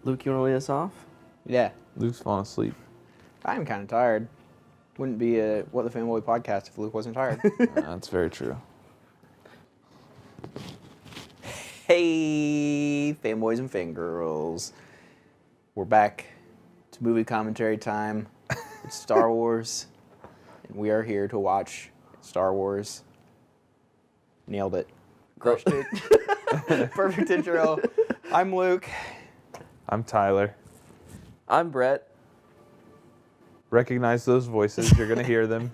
Luke, you want to lead us off? Yeah, Luke's falling asleep. I'm kind of tired. Wouldn't be a What the Fanboy podcast if Luke wasn't tired. That's very true. Hey, fanboys and fangirls. We're back to movie commentary time. It's Star Wars, and we are here to watch Star Wars. Nailed it. Crushed it. Perfect intro. I'm Luke. I'm Tyler. I'm Brett. Recognize those voices. You're going to hear them.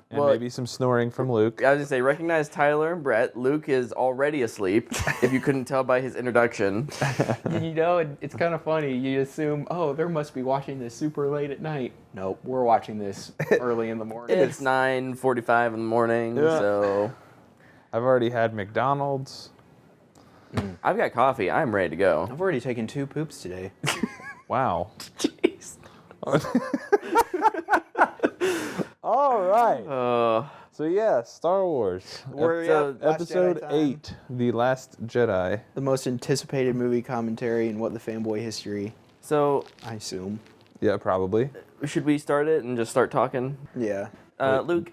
And Well, maybe some snoring from Luke. I was going to say, recognize Tyler and Brett. Luke is already asleep, if you couldn't tell by his introduction. You know, it's kind of funny. You assume, oh, they must be watching this super late at night. Nope, we're watching this early in the morning. It's 9:45 in the morning, Yeah. so... I've already had McDonald's. I've got coffee. I'm ready to go. I've already taken 2 poops today. Wow. Jeez. All right. So yeah, Star Wars. We're Episode- Last Episode Jedi time. 8, The Last Jedi. The most anticipated movie commentary in What the Fanboy history, So, I assume. Yeah, probably. should we start it and just start talking? Yeah. Luke,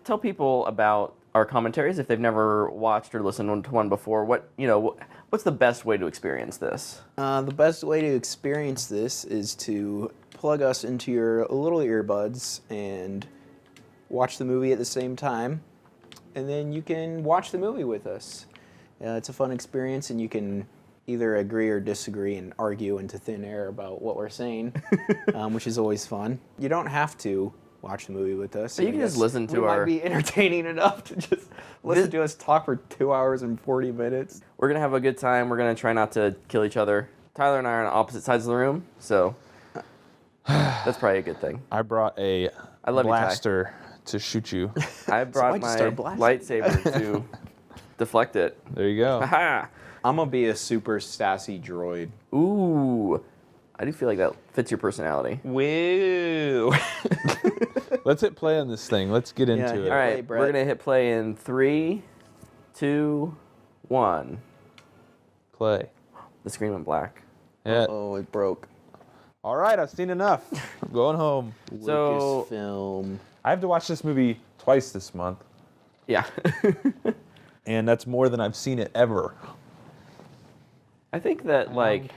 tell people about our commentaries if they've never watched or listened to one before. What's the best way to experience this? The best way to experience this is to plug us into your little earbuds and watch the movie at the same time, and then you can watch the movie with us. It's a fun experience, and you can either agree or disagree and argue into thin air about what we're saying, which is always fun. You don't have to watch the movie with us. So you can just listen to we our- might be entertaining enough to just listen to us talk for 2 hours and 40 minutes. We're going to have a good time. We're going to try not to kill each other. Tyler and I are on opposite sides of the room, so that's probably a good thing. I brought a I love you, Ty. blaster to shoot you. I brought why'd you my start blasting? lightsaber to deflect it. There you go. Aha! I'm gonna be a super sassy droid. Ooh. I do feel like that fits your personality. Woo! Let's hit play on this thing. Let's get into Yeah, it. All Play, right, Brett. we're going to hit play in 3, 2, 1. Play. The screen went black. Yeah. Oh, it broke. All right, I've seen enough. I'm going home. So- Lucasfilm. I have to watch this movie twice this month, Yeah. and that's more than I've seen it ever. I think that, like,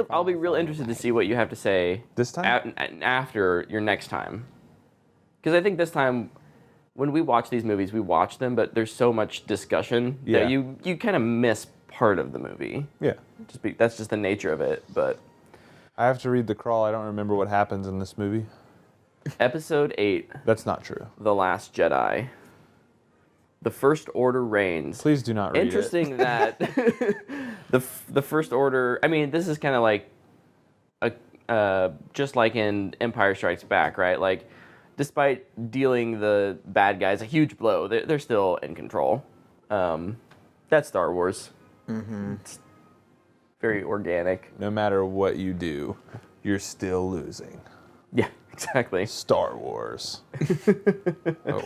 I'll be real interested to see what you have to say This time? after your next time. Because I think this time, when we watch these movies, we watch them, but there's so much discussion Yeah. that you kind of miss part of the movie. Yeah. That's just the nature of it. But I have to read the crawl. I don't remember what happens in this movie. Episode 8, That's not true. The Last Jedi. The First Order reigns. Please do not read Interesting that the First Order. I mean, this is kind of like just like in Empire Strikes Back, right? Like, despite dealing the bad guys a huge blow, they're still in control. That's Star Wars. Mm-hmm. It's very organic. it. No matter what you do, you're still losing. Yeah, exactly. Star Wars. Oh.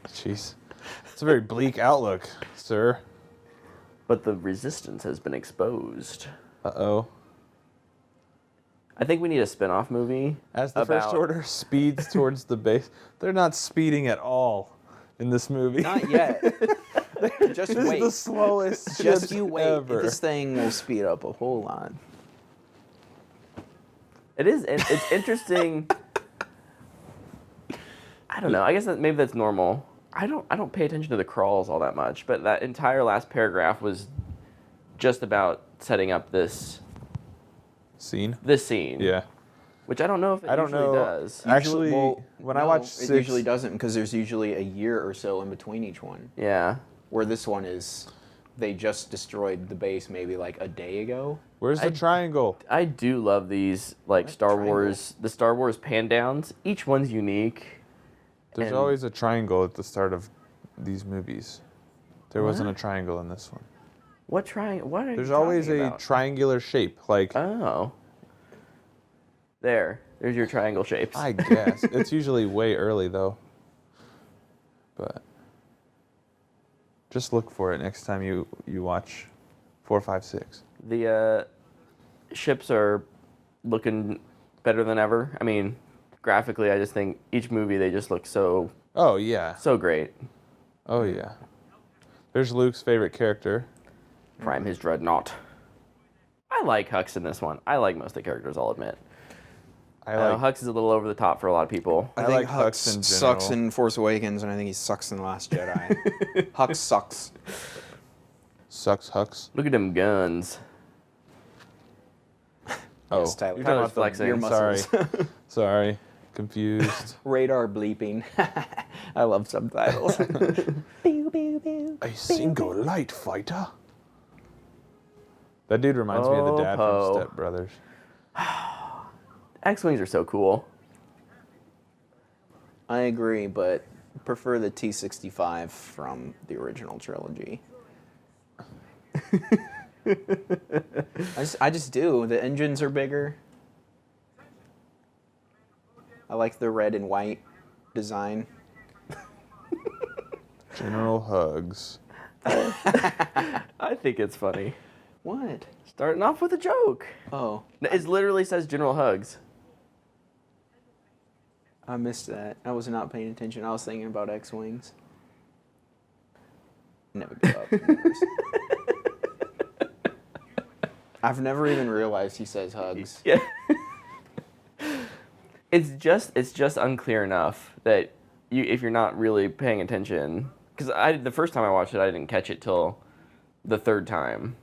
Jeez. It's a very bleak outlook, sir. But the resistance has been exposed. Uh-oh. I think we need a spin-off movie. As the First Order speeds towards the base, they're not speeding at all in this movie. Not yet. Just This wait. is the slowest Just ship you wait. ever. This thing will speed up a whole lot. It's interesting. I don't know. I guess maybe that's normal. I don't pay attention to the crawls all that much, but that entire last paragraph was just about setting up this Scene? scene. Yeah. Which I don't know if it I don't usually know. does. Actually, when I watch it 6... usually doesn't because there's usually a year or so in between each one. Yeah. Where this one is, they just destroyed the base maybe like a day ago. Where's the triangle? I do love these like What Star triangle? Wars, the Star Wars pan downs. Each one's unique. There's And- always a triangle at the start of these movies. There wasn't a What? triangle in this one. What triangle? What are There's you always talking a about? triangular shape. Like, Oh. There's your triangle shapes. I guess. It's usually way early, though. But just look for it next time you watch 4, 5, 6. The ships are looking better than ever. I mean, graphically, I just think each movie they just look so Oh yeah. great. Oh yeah. There's Luke's favorite character. Prime his dreadnought. I like Hux in this one. I like most of the characters, I'll admit. I like. Hux is a little over the top for a lot of people. I like think Hux in sucks general. in Force Awakens, and I think he sucks in The Last Jedi. Hux sucks. Sucks Hux. Look at them guns. Oh, Yes, Tyler. you're Tyler's talking about flexing. Your Sorry, muscles. sorry, confused. Radar bleeping. I love subtitles. Pew, pew, pew. A single light fighter. That dude reminds me of the dad Poe. from Step Brothers. X-Wings are so cool. I agree, but prefer the T-65 from the original trilogy. I just do. The engines are bigger. I like the red and white design. General Hugs. I think it's funny. What? Starting off with a joke. Oh, It literally says General Hugs. I missed that. I was not paying attention. I was thinking about X-Wings. Never give up. I've never even realized he says hugs. Yeah. It's just unclear enough that if you're not really paying attention, because the first time I watched it, I didn't catch it till the third time.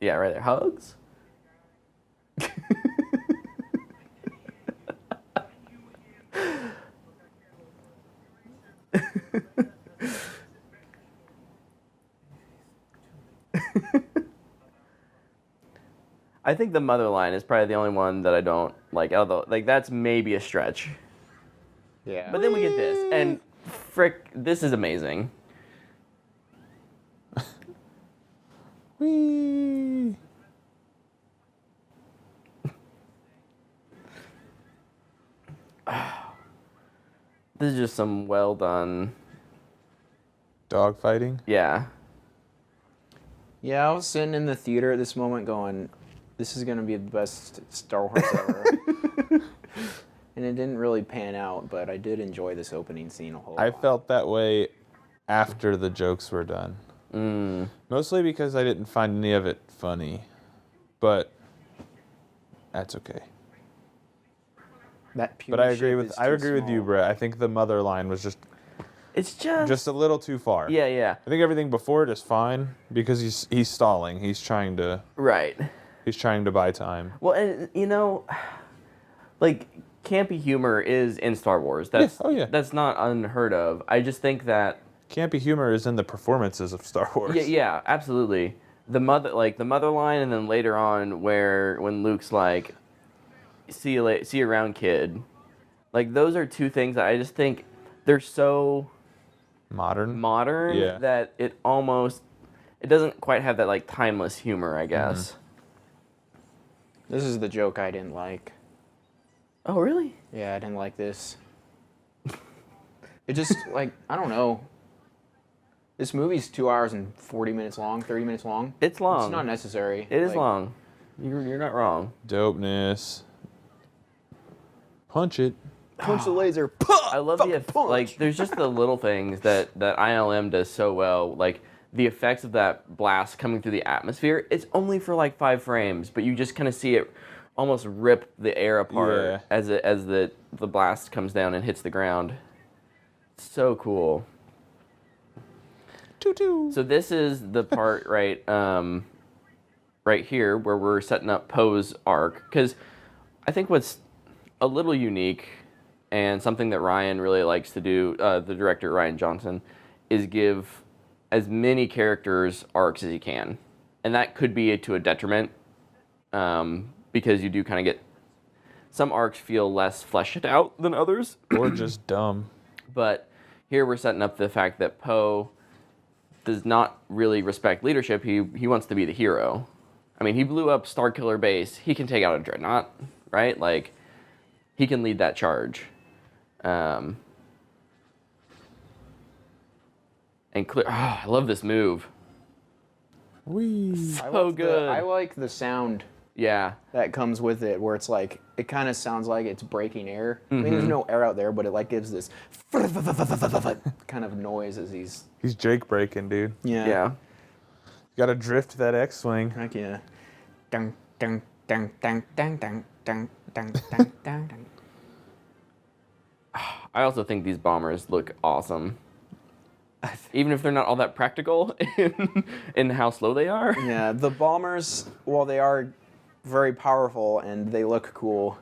Yeah, right there. Hugs? I think the mother line is probably the only one that I don't like. Although, like, that's maybe a stretch. Yeah. But then we get this, and frick, this is amazing. Whee! This is just some well done. Dog fighting. Yeah. Yeah, I was sitting in the theater at this moment going, this is going to be the best Star Wars ever. And it didn't really pan out, but I did enjoy this opening scene a whole lot. I felt that way after the jokes were done. Mostly because I didn't find any of it funny. But that's okay. That But I puny agree ship with is I too agree with you, small. Brett. I think the mother line was It's just. just a little too far. Yeah, yeah. I think everything before it is fine because he's stalling. He's trying to Right. buy time. Well, and you know, like campy humor is in Star Wars. That's oh, yeah. That's not unheard of. I just think that Campy humor is in the performances of Star Wars. yeah, absolutely. The mother line, and then later on when Luke's like, see you around, kid. Like those are two things that I just think they're so Modern. modern that it doesn't quite have that like timeless humor, I guess. This is the joke I didn't like. Oh, really? Yeah, I didn't like this. It just, like, I don't know. This movie's 2 hours and 40 minutes long, 30 minutes long. It's long. It's not necessary. It is Like, long. You're not wrong. Dopeness. Punch it. Punch the laser. I love like there's just the little things that ILM does so well, like the effects of that blast coming through the atmosphere. It's only for like 5 frames, but you just kind of see it almost rip the air apart as the blast comes down and hits the ground. So cool. Toot-toot. So this is the part right here where we're setting up Poe's arc, because I think what's a little unique and something that Ryan really likes to do, the director Ryan Johnson, is give as many characters arcs as he can, and that could be to a detriment, because you do kind of get some arcs feel less fleshed out than others. Or just dumb. But here we're setting up the fact that Poe does not really respect leadership. He wants to be the hero. I mean, he blew up Starkiller Base. He can take out a dreadnought, right? Like, he can lead that charge. And I love this move. Whee. So good. I like the sound Yeah. that comes with it, where it's like it kind of sounds like it's breaking air. I mean, there's no air out there, but it like gives this kind of noise as he's He's Jake breaking, dude. Yeah. Got to drift that X-wing. Heck yeah. Dun, dun, dun, dun, dun, dun, dun, dun, dun, dun, dun. I also think these bombers look awesome. Even if they're not all that practical in how slow they are. Yeah, the bombers, while they are very powerful and they look cool,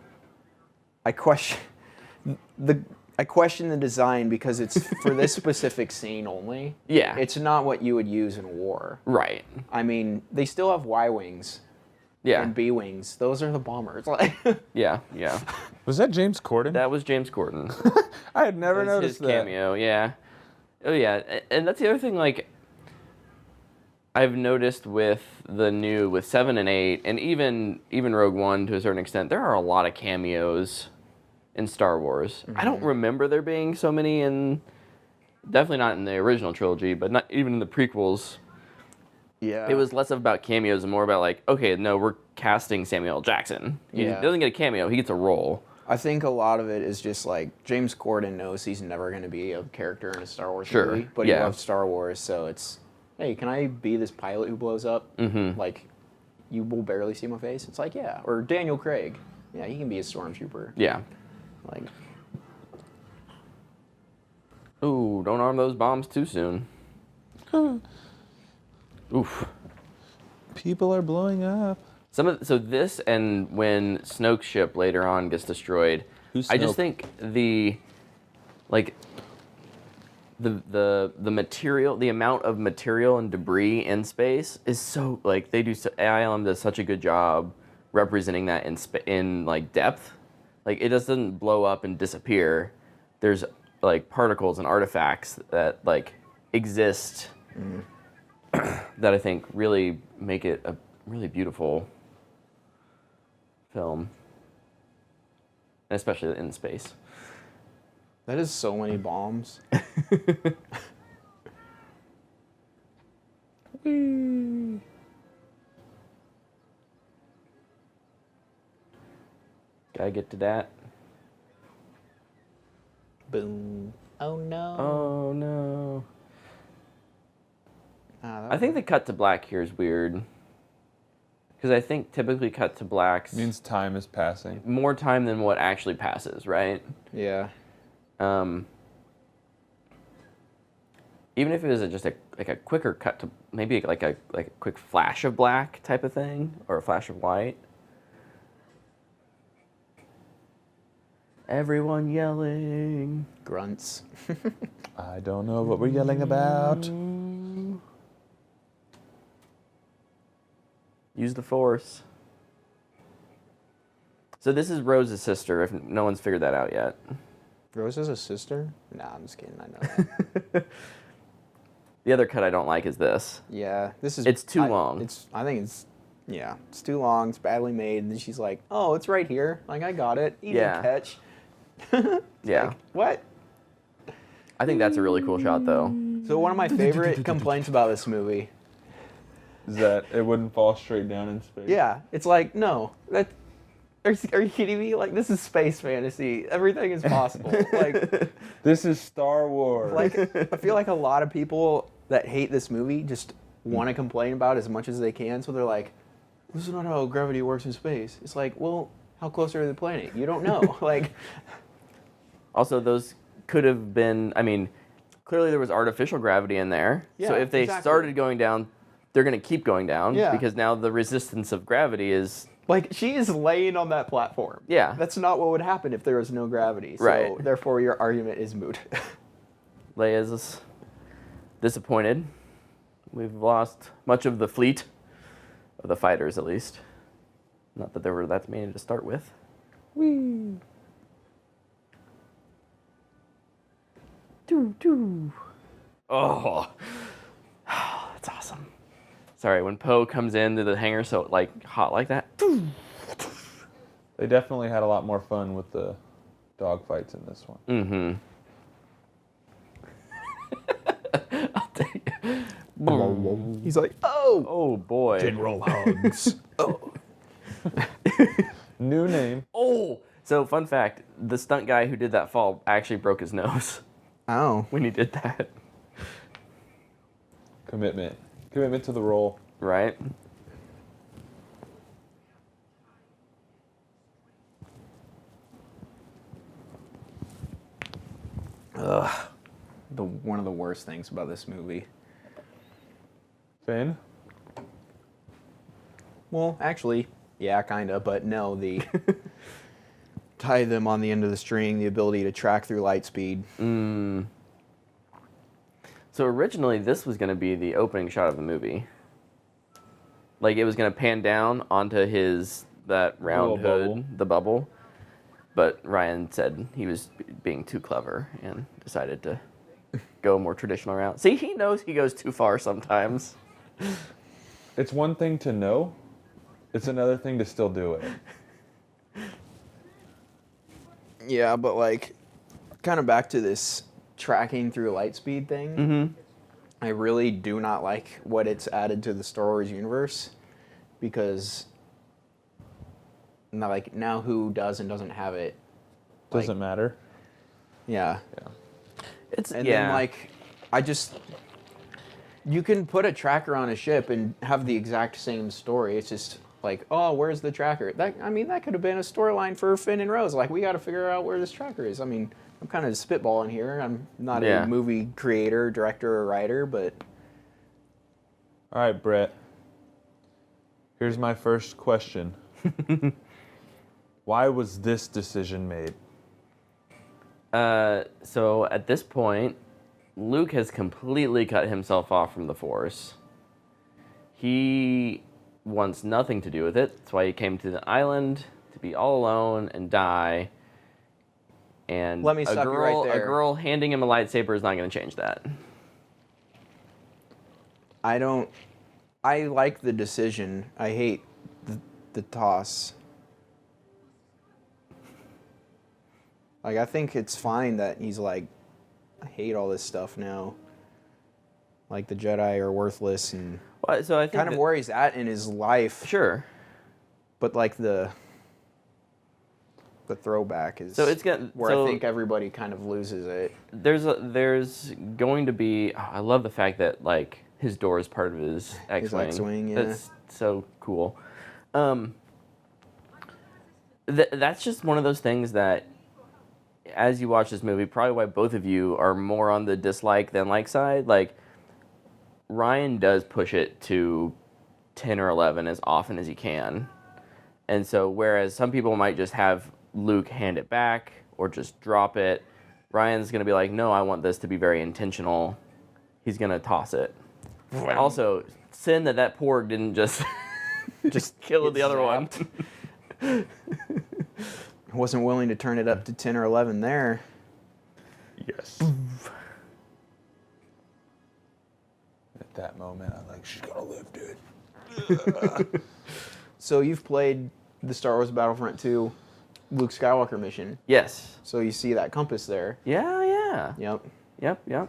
I question the design because it's for this specific scene only. Yeah. It's not what you would use in war. Right. I mean, they still have Y wings Yeah. and B wings. Those are the bombers. Like, Yeah. Yeah. Was that James Corden? That was James Corden. I had never That was noticed his that. cameo. Yeah. Oh yeah, and that's the other thing. Like, I've noticed with 7 and 8, and even Rogue One to a certain extent, there are a lot of cameos in Star Wars. I don't remember there being so many definitely not in the original trilogy, but not even in the prequels. yeah. It was less about cameos and more about like, okay, no, we're casting Samuel L. Jackson. He Yeah. doesn't get a cameo; he gets a role. I think a lot of it is just like James Corden knows he's never going to be a character in a Star Wars Sure, movie, but yeah. he loves Star Wars, so it's, hey, can I be this pilot who blows up? Mm-hmm. Like, you will barely see my face. It's like, yeah. Or Daniel Craig, yeah, he can be a stormtrooper. Yeah. Like, Ooh, don't arm those bombs too soon. Oof. People are blowing up. So this and when Snoke's ship later on gets destroyed, Who's I just Snoke? think the material, the amount of material and debris in space is so like ILM does such a good job representing that in like depth. Like it doesn't blow up and disappear. There's like particles and artifacts that like exist that I think really make it a really beautiful film, and especially in space. that is so many bombs. Gotta get to that. Boom. Oh, no. Oh no. Ah, I think the cut to black here is weird. Because I think typically cut to blacks Means time is passing. more time than what actually passes, right? Yeah. Even if it was just a quicker cut to maybe like a quick flash of black type of thing or a flash of white. Everyone yelling. Grunts. I don't know what we're yelling about. Use the force. So this is Rose's sister, if no one's figured that out yet. Rose is a sister? Nah, I'm just kidding. I know that. The other cut I don't like is this. Yeah, this is. It's too long. I think it's. Yeah, it's too long. It's badly made. And then she's like, "Oh, it's right here. Like I got it. Easy Yeah. catch." Yeah. Like, what? I think that's a really cool shot, though. So one of my favorite complaints about this movie. Is that it wouldn't fall straight down in space? Yeah, it's like no. That. Are you kidding me? Like this is space fantasy. Everything is possible. Like. This is Star Wars. Like, I feel like a lot of people that hate this movie just want to complain about it as much as they can. So they're like, this is not how gravity works in space. It's like, well, how close are they to the planet? You don't know. Like, Also, those could have been, I mean, clearly there was artificial gravity in there. Yeah, So if they exactly. started going down, they're going to keep going down. Yeah. Because now the resistance of gravity is, like she is laying on that platform. Yeah. That's not what would happen if there was no gravity. So Right. therefore, your argument is moot. Leia's disappointed. We've lost much of the fleet, of the fighters at least. Not that there were that many to start with. Whee. Doo, doo. Oh, that's awesome. Sorry, when Poe comes into the hangar so like hot like that. They definitely had a lot more fun with the dogfights in this one. Mm-hmm. I'll take it. He's like, oh, Oh boy. General Hugs. Oh. New name. Oh. So fun fact: the stunt guy who did that fall actually broke his nose Oh. when he did that. Commitment. Commitment to the role. Right. One of the worst things about this movie. Finn? Well, actually, yeah, kind of, but no, the tie them on the end of the string, the ability to track through light speed. So originally, this was going to be the opening shot of the movie. Like, it was going to pan down onto that round Little hood, bubble. the bubble. But Ryan said he was being too clever and decided to go a more traditional route. See, he knows he goes too far sometimes. It's one thing to know. It's another thing to still do it. Yeah, but like, kind of back to this tracking through light speed thing. Mm-hmm. I really do not like what it's added to the Star Wars universe, because now who does and doesn't have it? Doesn't matter. Yeah. It's And yeah. then you can put a tracker on a ship and have the exact same story. It's just like, oh, where's the tracker? That could have been a storyline for Finn and Rose. Like, we got to figure out where this tracker is. I mean, I'm kind of spitballing here. I'm not Yeah. a movie creator, director, or writer, but All right, Brett. Here's my first question. Why was this decision made? So at this point, Luke has completely cut himself off from the Force. He wants nothing to do with it. That's why he came to the island, to be all alone and die. And Let me stop you right there. A girl handing him a lightsaber is not going to change that. I like the decision. I hate the toss. Like, I think it's fine that he's like, I hate all this stuff now. Like, the Jedi are worthless, and Well, so I think kind of where he's at in his life. Sure. But like the throwback is So it's got where so I think everybody kind of loses it. there's going to be. Oh, I love the fact that like his door is part of his X-wing. X-wing, yeah. That's so cool. That's just one of those things that, as you watch this movie, probably why both of you are more on the dislike than like side. Like, Ryan does push it to 10 or 11 as often as he can. And so, whereas some people might just have Luke hand it back or just drop it, Ryan's going to be like, no, I want this to be very intentional. He's going to toss it. Also, sin that porg didn't just kill get the other one. I wasn't willing to turn it up to 10 or 11 there. Yes. At that moment, I'm like, she's gonna live, dude. So you've played the Star Wars Battlefront 2 Luke Skywalker mission. Yes. So you see that compass there. Yeah. Yep. Yep.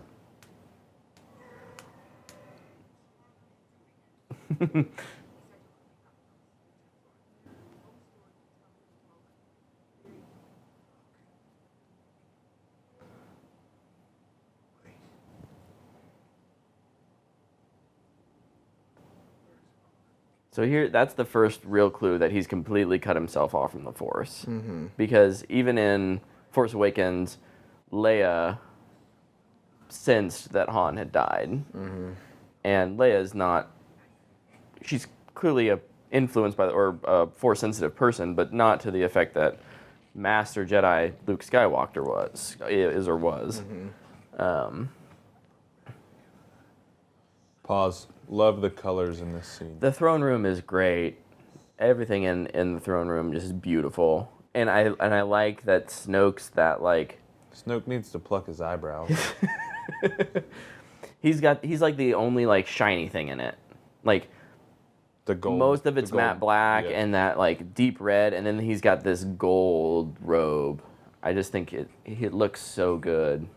So that's the first real clue that he's completely cut himself off from the Force. Mm-hmm. Because even in Force Awakens, Leia sensed that Han had died. Mm-hmm. And Leia's not... She's clearly influenced by or a Force-sensitive person, but not to the effect that Master Jedi Luke Skywalker was. Mm-hmm. Pause. Love the colors in this scene. The throne room is great. Everything in the throne room just is beautiful. And I like that Snoke's that like... Snoke needs to pluck his eyebrows. He's like the only like shiny thing in it. Like The gold. most of it's the gold. matte black Yeah. and that like deep red, and then he's got this gold robe. I just think it looks so good.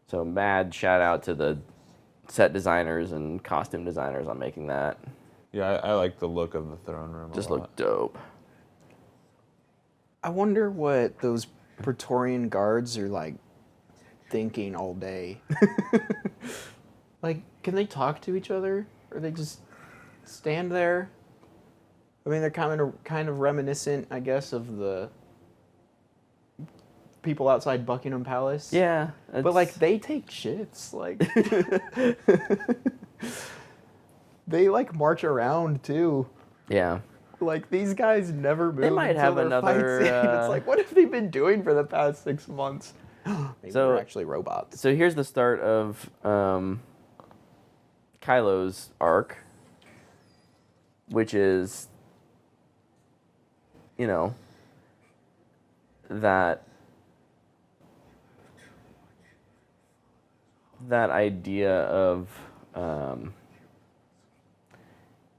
So mad shout out to the set designers and costume designers on making that. Yeah, I like the look of the throne room. Just a lot. looked dope. I wonder what those Praetorian guards are like thinking all day. Like, can they talk to each other, or they just stand there? I mean, they're kind of reminiscent, I guess, of the people outside Buckingham Palace. Yeah, But like they take shits, like they like march around too. yeah. Like these guys never move. might until have their another, fight scene. It's like, what have they been doing for the past 6 months? Maybe So- they're actually robots. So here's the start of Kylo's arc, which is, you know, that idea of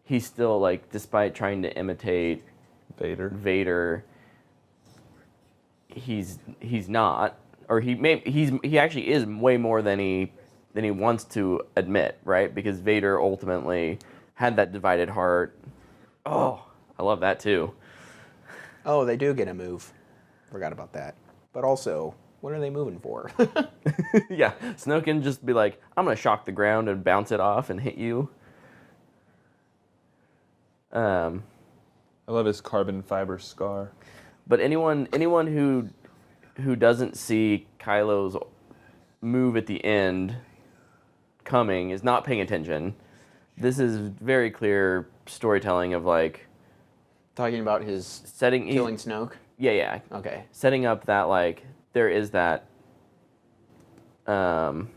he's still like, despite trying to imitate Vader, he's not, or he actually is way more than he wants to admit, right? Because Vader ultimately had that divided heart. Oh, I love that too. Oh, they do get a move. Forgot about that. But also, what are they moving for? Yeah, Snoke can just be like, I'm gonna shock the ground and bounce it off and hit you. I love his carbon fiber scar. But anyone who doesn't see Kylo's move at the end coming is not paying attention. This is very clear storytelling of like Talking about his setting killing Snoke? Yeah. Okay. Setting up that like there is that Kylo's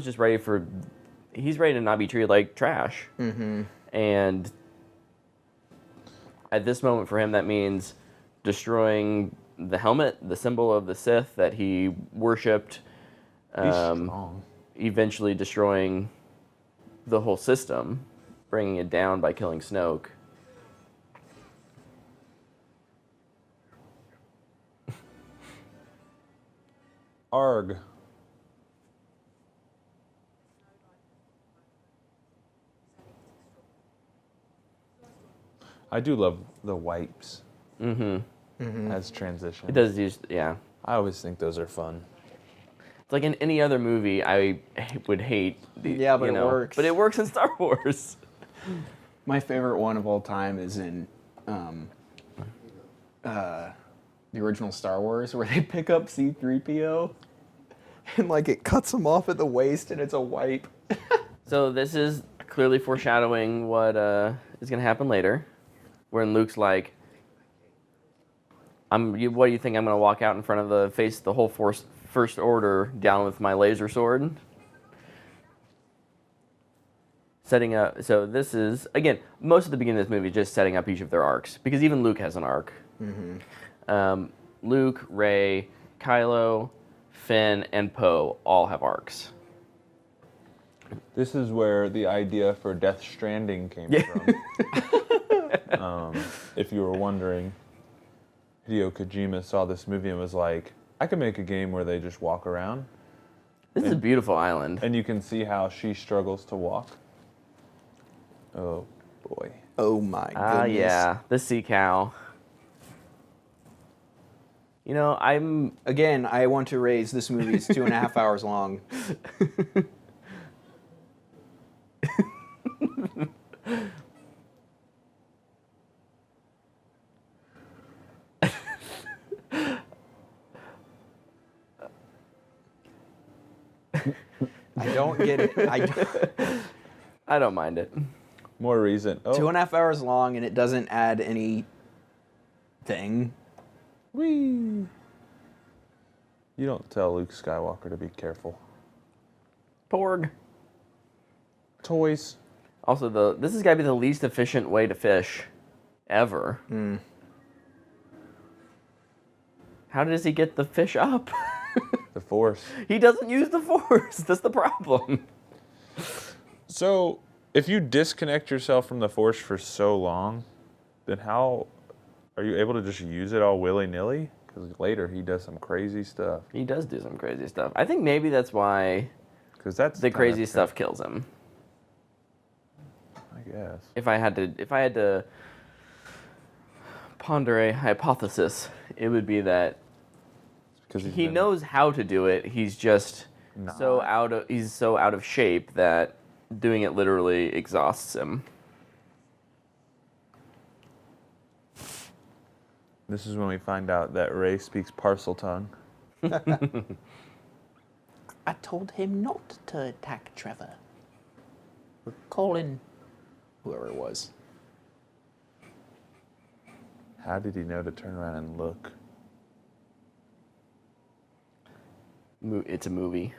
just he's ready to not be treated like trash. Mm-hmm. And at this moment for him, that means destroying the helmet, the symbol of the Sith that he worshipped, He's strong. eventually destroying the whole system, bringing it down by killing Snoke. Arg. I do love the wipes as transition. It does use, yeah. I always think those are fun. It's like in any other movie, I would hate. Yeah, but you it know, works. But it works in Star Wars. My favorite one of all time is in the original Star Wars, where they pick up C-3PO and like it cuts him off at the waist and it's a wipe. So this is clearly foreshadowing what is going to happen later, when Luke's like, what do you think, I'm going to walk out in front of the whole First Order down with my laser sword? Setting up, so this is, again, most of the beginning of this movie is just setting up each of their arcs, because even Luke has an arc. Luke, Rey, Kylo, Finn, and Poe all have arcs. This is where the idea for Death Stranding came from. If you were wondering, Hideo Kojima saw this movie and was like, I could make a game where they just walk around. This is a beautiful island. And you can see how she struggles to walk. Oh, boy. Oh my goodness. Ah, yeah, the sea cow. You know, Again, I want to raise this movie is 2.5 hours long. I don't get it. I don't mind it. More reason. Oh, 2.5 hours long, and it doesn't add anything. whee. You don't tell Luke Skywalker to be careful. Porg. Toys. Also, this has got to be the least efficient way to fish ever. How does he get the fish up? The Force. He doesn't use the Force. That's the problem. So, if you disconnect yourself from the Force for so long, then how are you able to just use it all willy-nilly? Because later he does some crazy stuff. He does do some crazy stuff. I think maybe that's why Because that's the kind crazy of stuff kills him. I guess. If I had to ponder a hypothesis, it would be that Because he knows how to do it. He's just so out of shape that doing it literally exhausts him. This is when we find out that Ray speaks parcel tongue. I told him not to attack Trevor. We're calling whoever it was. How did he know to turn around and look? It's a movie.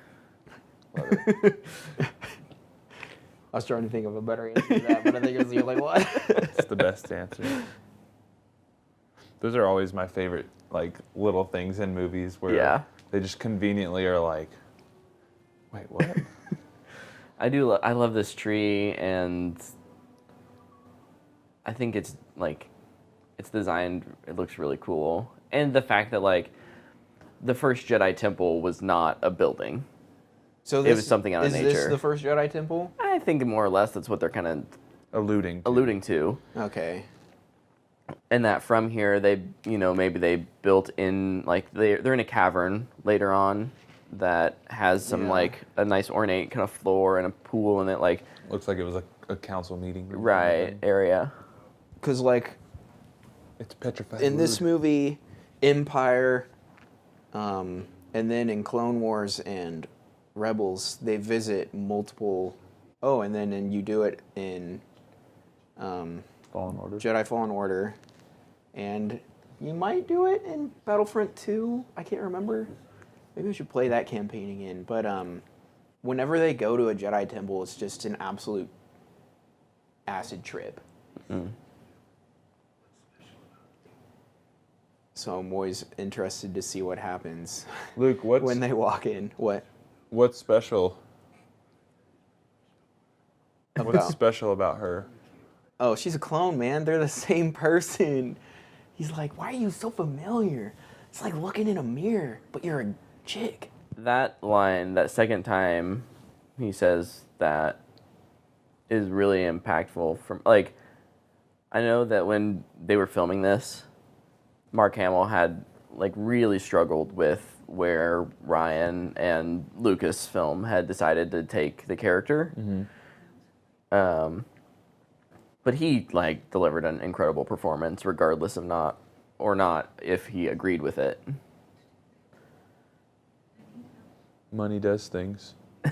Love it. I was trying to think of a better answer to that, but I think it was the only one. It's the best answer. Those are always my favorite, like, little things in movies where they just conveniently are like, wait, what? I love this tree, and I think it's designed. It looks really cool, and the fact that like the first Jedi temple was not a building. So it was something out of nature. Is this the first Jedi temple? I think more or less that's what they're kind of alluding to. Okay. And that from here they, maybe they built in, like, they're in a cavern later on that has some like a nice ornate kind of floor and a pool in it, like Looks like it was a council meeting. right area. Because like It's petrified. in this movie, Empire, and then in Clone Wars and Rebels, they visit multiple. Oh, and then you do it in Fallen Order. Jedi Fallen Order, and you might do it in Battlefront 2. I can't remember. Maybe we should play that campaign again. But whenever they go to a Jedi temple, it's just an absolute acid trip. Mm. So I'm always interested to see what happens Luke, when they walk in. What's special? What's About? special about her? Oh, she's a clone, man. They're the same person. He's like, why are you so familiar? It's like looking in a mirror, but you're a chick. That line, that second time he says that, is really impactful. From like, I know that when they were filming this, Mark Hamill had like really struggled with where Ryan and Lucasfilm had decided to take the character. Mm-hmm. But he like delivered an incredible performance, regardless of not if he agreed with it. Money does things. I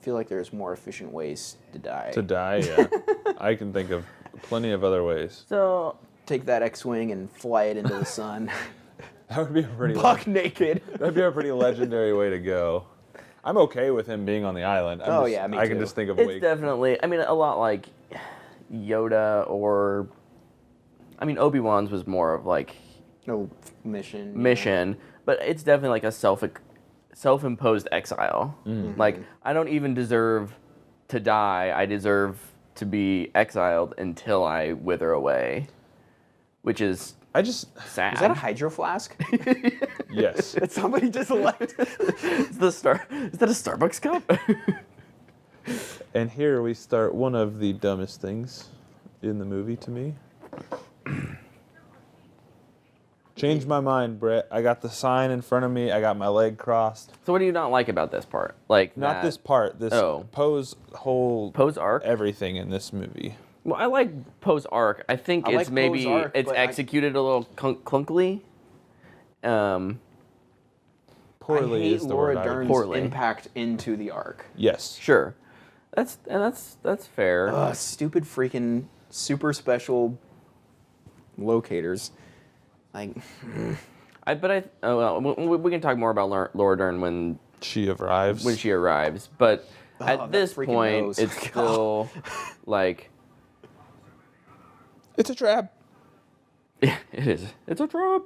feel like there's more efficient ways to die. To die, yeah. I can think of plenty of other ways. So Take that X-Wing and fly it into the sun. That would be a pretty. Buck naked. That'd be a pretty legendary way to go. I'm okay with him being on the island. Yeah, me I can too. just think of it's ways. definitely, I mean, a lot like Yoda, or I mean, Obi-Wan's was more of like No mission. but it's definitely like a self-imposed exile. Mm-hmm. Like, I don't even deserve to die. I deserve to be exiled until I wither away, which is sad. Is that a hydro flask? Yes. That somebody just left? Is that a Starbucks cup? And here we start one of the dumbest things in the movie to me. Change my mind, Brett. I got the sign in front of me. I got my leg crossed. So what do you not like about this part? Like Not this part. This Poe's whole Poe's arc? everything in this movie. Well, I like Poe's arc. I think I it's like maybe Poe's arc, it's but executed a little clunkily. Poorly I hate is the Laura word I would Dern's use. Poorly. impact into the arc. Yes. Sure, that's fair. Stupid freaking super special locators. Like, We can talk more about Laura Dern when She arrives. she arrives. But at that this freaking point, nose. it's still like It's a trap. Yeah, it is. It's a trap.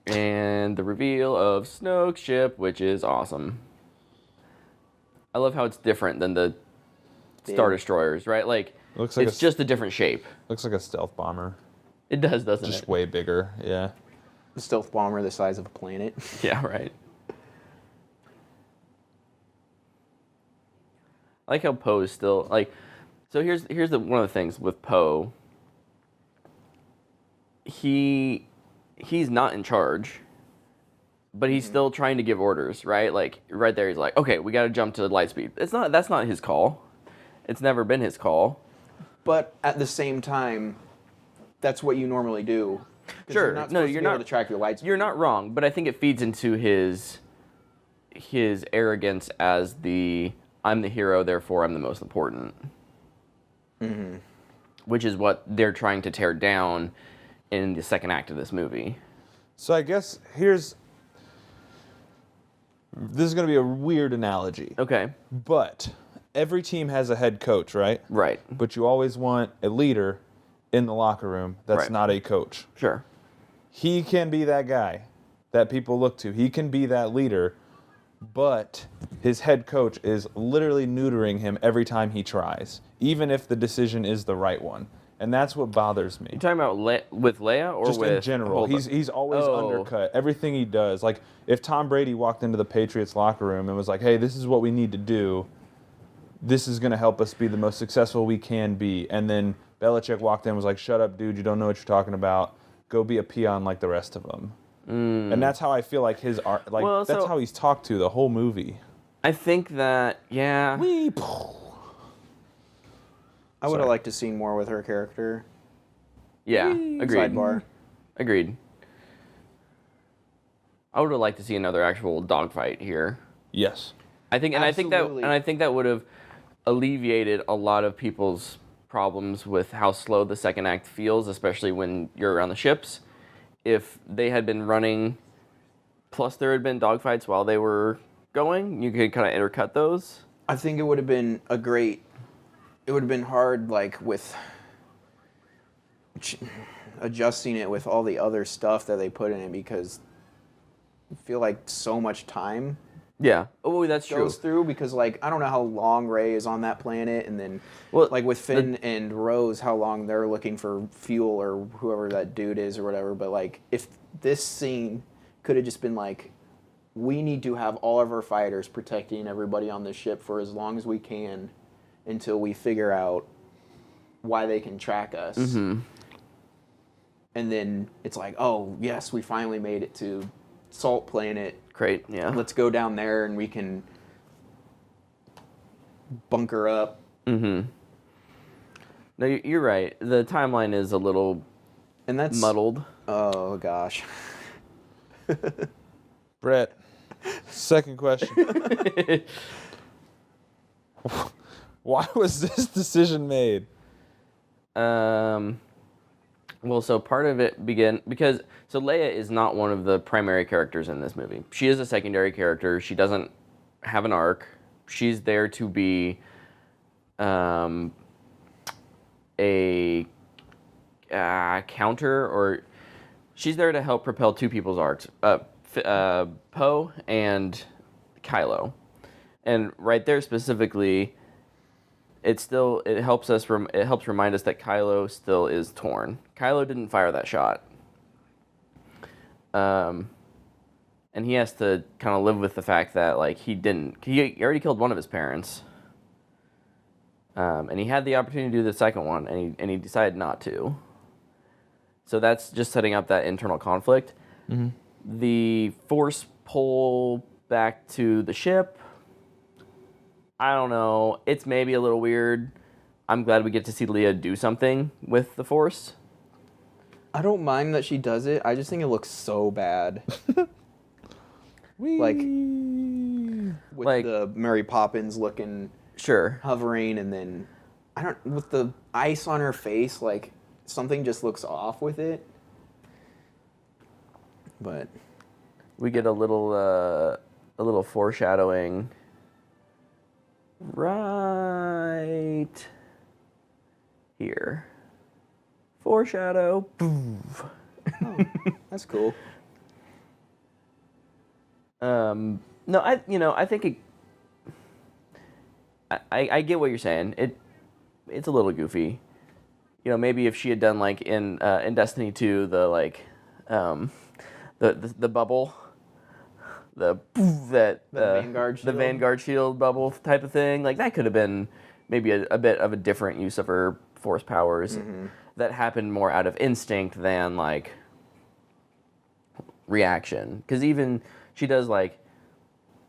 And the reveal of Snoke's ship, which is awesome. I love how it's different than the Star Destroyers, right? Like, Looks like it's just a different shape. Looks like a stealth bomber. It does, doesn't it? Just way bigger, yeah. A stealth bomber the size of a planet. Yeah, right. I like how Poe is still like. So here's one of the things with Poe. He's not in charge, but he's still trying to give orders, right? Like right there, he's like, okay, we got to jump to light speed. That's not his call. It's never been his call. But at the same time, that's what you normally do. Sure, you're not supposed to be able to track your light speed. You're not wrong, but I think it feeds into his arrogance as I'm the hero, therefore I'm the most important. Mm-hmm. Which is what they're trying to tear down in the second act of this movie. So I guess this is going to be a weird analogy. Okay. But every team has a head coach, right? Right. But you always want a leader in the locker room that's Right. not a coach. Sure. He can be that guy that people look to. He can be that leader, but his head coach is literally neutering him every time he tries, even if the decision is the right one. And that's what bothers me. You talking about with Leia or Just with in general, he's always undercut everything he does. Like if Tom Brady walked into the Patriots locker room and was like, "Hey, this is what we need to do. This is going to help us be the most successful we can be," and then Belichick walked in and was like, "Shut up, dude! You don't know what you're talking about. Go be a peon like the rest of them." And that's how I feel like his art. Like that's how he's talked to the whole movie. I think that I would have liked to see more with her character. Yeah, agreed. Sidebar. Agreed. I would have liked to see another actual dogfight here. Yes. I think that would have alleviated a lot of people's problems with how slow the second act feels, especially when you're around the ships. If they had been running, plus there had been dogfights while they were going, you could kind of intercut those. I think it would have been it would have been hard, like, with adjusting it with all the other stuff that they put in it, because I feel like so much time Yeah. Oh, that's true. goes through, because, like, I don't know how long Rey is on that planet, and then, Well, like, with Finn and Rose, how long they're looking for fuel or whoever that dude is or whatever. But, like, if this scene could have just been like, we need to have all of our fighters protecting everybody on this ship for as long as we can until we figure out why they can track us. Mm-hmm. And then it's like, oh, yes, we finally made it to Salt Planet. Great, yeah. Let's go down there and we can bunker up. Mm-hmm. No, you're right. The timeline is a little And that's muddled. Oh, gosh. Brett, second question. Why was this decision made? Well, so part of it because Leia is not one of the primary characters in this movie. She is a secondary character. She doesn't have an arc. She's there to be a counter, or she's there to help propel two people's arcs, Poe and Kylo. And right there specifically, it helps remind us that Kylo still is torn. Kylo didn't fire that shot. And he has to kind of live with the fact that, like, he already killed one of his parents. And he had the opportunity to do the second one, and he decided not to. So that's just setting up that internal conflict. Mm-hmm. The force pull back to the ship, I don't know. It's maybe a little weird. I'm glad we get to see Leia do something with the force. I don't mind that she does it. I just think it looks so bad. Whee! Like, with the Mary Poppins looking, Sure. hovering, and then with the ice on her face, like, something just looks off with it. But We get a little foreshadowing right here. Foreshadow. Oh, that's cool. No, I think it. I get what you're saying. It's a little goofy. Maybe if she had done like in Destiny 2, the bubble, the Vanguard shield? the Vanguard shield bubble type of thing, like that could have been maybe a bit of a different use of her force powers. That happened more out of instinct than like reaction. Because even she does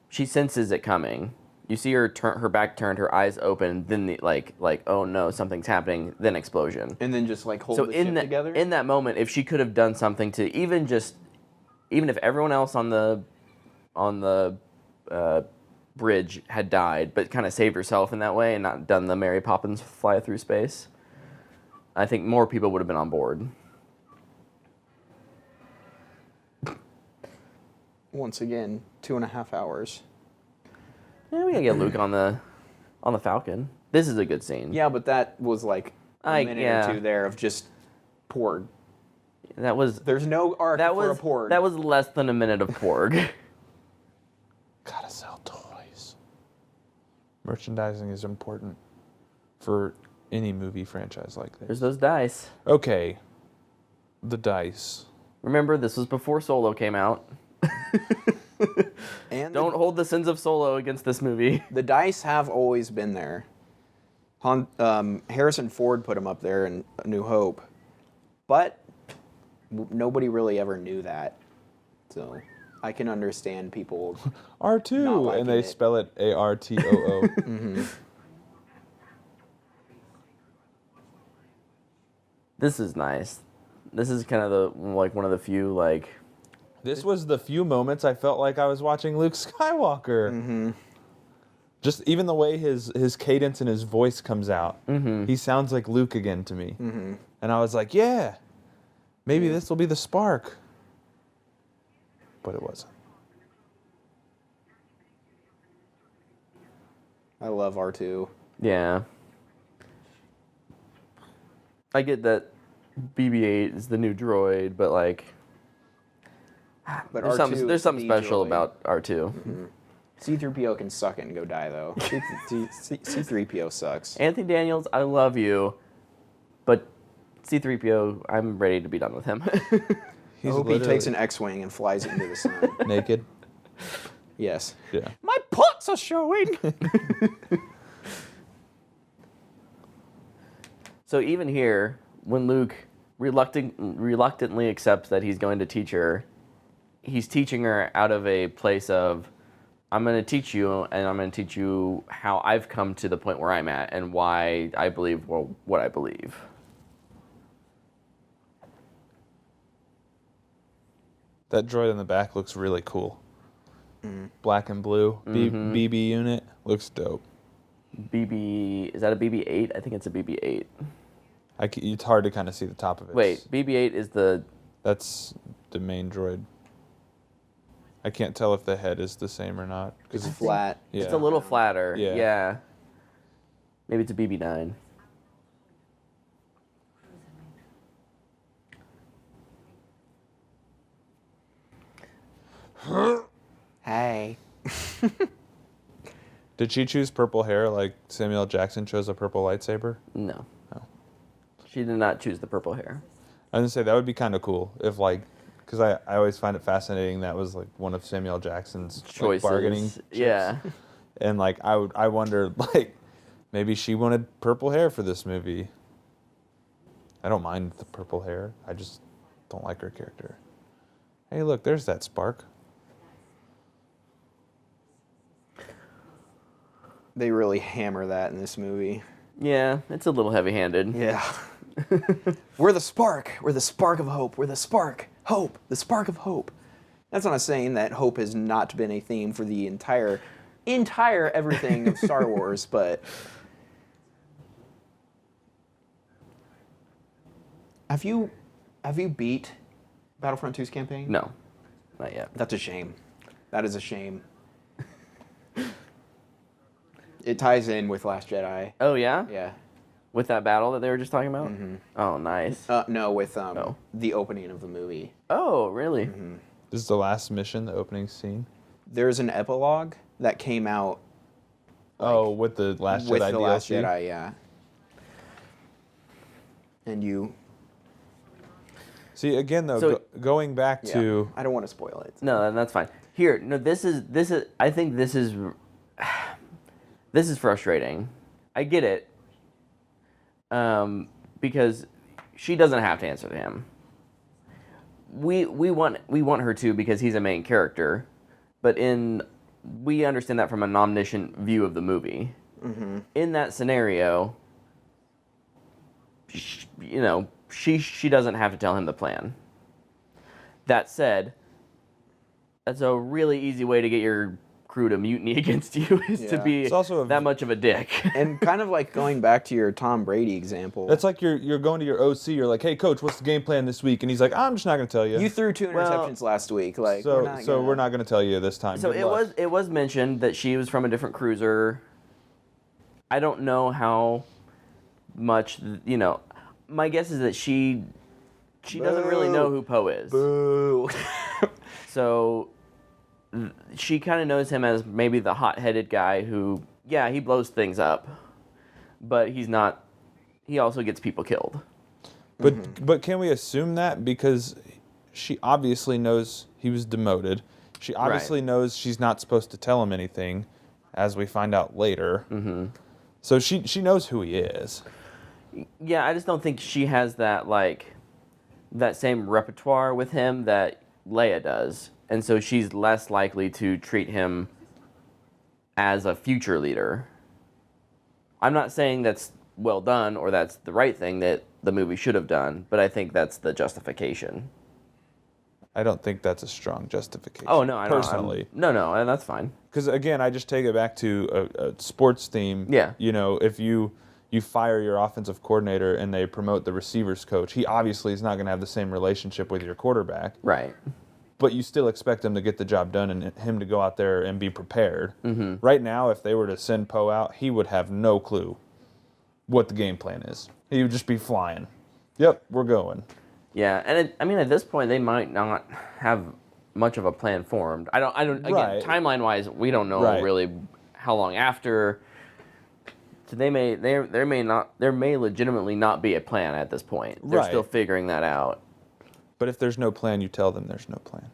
she senses it coming. You see her her back turned, her eyes open, then like oh no, something's happening, then explosion. And then just like hold the ship together? In that moment, if she could have done something to even if everyone else on the bridge had died, but kind of saved herself in that way and not done the Mary Poppins fly through space, I think more people would have been on board. Once again, 2.5 hours. Yeah, we gotta get Luke on the Falcon. This is a good scene. Yeah, but that was like a minute or two there of just Porg. That was. There's no arc for a Porg. That was less than a minute of Porg. Gotta sell toys. Merchandising is important for any movie franchise like this. There's those dice. Okay. The dice. Remember, this was before Solo came out. And Don't hold the sins of Solo against this movie. the dice have always been there. Harrison Ford put them up there in A New Hope, but nobody really ever knew that. So I can understand people. R2, not liking and they it. spell it ARTOO. This is nice. This is kind of one of the few This was the few moments I felt like I was watching Luke Skywalker. Just even the way his cadence and his voice comes out. He sounds like Luke again to me. And I was like, yeah, maybe this will be the spark. But it wasn't. I love R2. Yeah. I get that BB-8 is the new droid, but But there's R2 something the special droid. about R2. C-3PO can suck it and go die, though. C-3PO sucks. Anthony Daniels, I love you, but C-3PO, I'm ready to be done with him. I hope he takes an X-Wing and flies it into the sun. Naked. Yes. Yeah. My putts are showing! So even here, when Luke reluctantly accepts that he's going to teach her, he's teaching her out of a place of, I'm going to teach you, and I'm going to teach you how I've come to the point where I'm at and why I believe what I believe. That droid in the back looks really cool. Black and blue. BB unit. Looks dope. Is that a BB-8? I think it's a BB-8. It's hard to kind of see the top of it. Wait, BB-8 is the... That's the main droid. I can't tell if the head is the same or not. It's flat. Yeah. It's a little flatter. Yeah. Maybe it's a BB-9. Hey. Did she choose purple hair like Samuel L. Jackson chose a purple lightsaber? No. Oh. She did not choose the purple hair. I was gonna say that would be kind of cool if because I always find it fascinating that was one of Samuel L. Jackson's Choices. bargaining chips. Yeah. And I wonder maybe she wanted purple hair for this movie. I don't mind the purple hair. I just don't like her character. Hey, look, there's that spark. They really hammer that in this movie. Yeah, it's a little heavy-handed. Yeah. We're the spark. We're the spark of hope. We're the spark. Hope. The spark of hope. That's not saying that hope has not been a theme for the entire everything of Star Wars, but have you beat Battlefront 2's campaign? No, not yet. That's a shame. That is a shame. It ties in with Last Jedi. Oh, yeah? Yeah. With that battle that they were just talking about? Mm-hmm. Oh, nice. No, with the opening of the movie. Oh, really? Mm-hmm. This is the last mission, the opening scene. There's an epilogue that came out. With the Last Jedi with the DLC? Last Jedi, yeah. And you. See, again, though, going back to... I don't want to spoil it. No, that's fine. Here, no, this is. I think this is frustrating. I get it. Because she doesn't have to answer to him. We want her to because he's a main character, but we understand that from an omniscient view of the movie. Mm-hmm. In that scenario, she doesn't have to tell him the plan. That said, that's a really easy way to get your crew to mutiny against you is to be that much of a dick. And kind of like going back to your Tom Brady example. That's like you're going to your OC. You're like, hey, coach, what's the game plan this week? And he's like, I'm just not going to tell you. You threw 2 interceptions last week. Like, we're not going to tell you this time. So it was mentioned that she was from a different cruiser. I don't know how much, my guess is that she doesn't really know who Poe is. Boo. So she kind of knows him as maybe the hot-headed guy who, he blows things up, but he also gets people killed. But can we assume that? Because she obviously knows he was demoted. She obviously knows she's not supposed to tell him anything, as we find out later. Mm-hmm. So she knows who he is. Yeah, I just don't think she has that same repertoire with him that Leia does. And so she's less likely to treat him as a future leader. I'm not saying that's well done or that's the right thing that the movie should have done, but I think that's the justification. I don't think that's a strong justification. Oh, no, I don't. Personally. No, and that's fine. Because, again, I just take it back to a sports team. Yeah. If you fire your offensive coordinator and they promote the receivers coach, he obviously is not going to have the same relationship with your quarterback. Right. But you still expect him to get the job done and him to go out there and be prepared. Mm-hmm. Right now, if they were to send Poe out, he would have no clue what the game plan is. He would just be flying. Yep, we're going. Yeah, and at this point, they might not have much of a plan formed. I don't. Again, Right. Timeline-wise, we don't know really how long after. So there may legitimately not be a plan at this point. They're still figuring that out. But if there's no plan, you tell them there's no plan.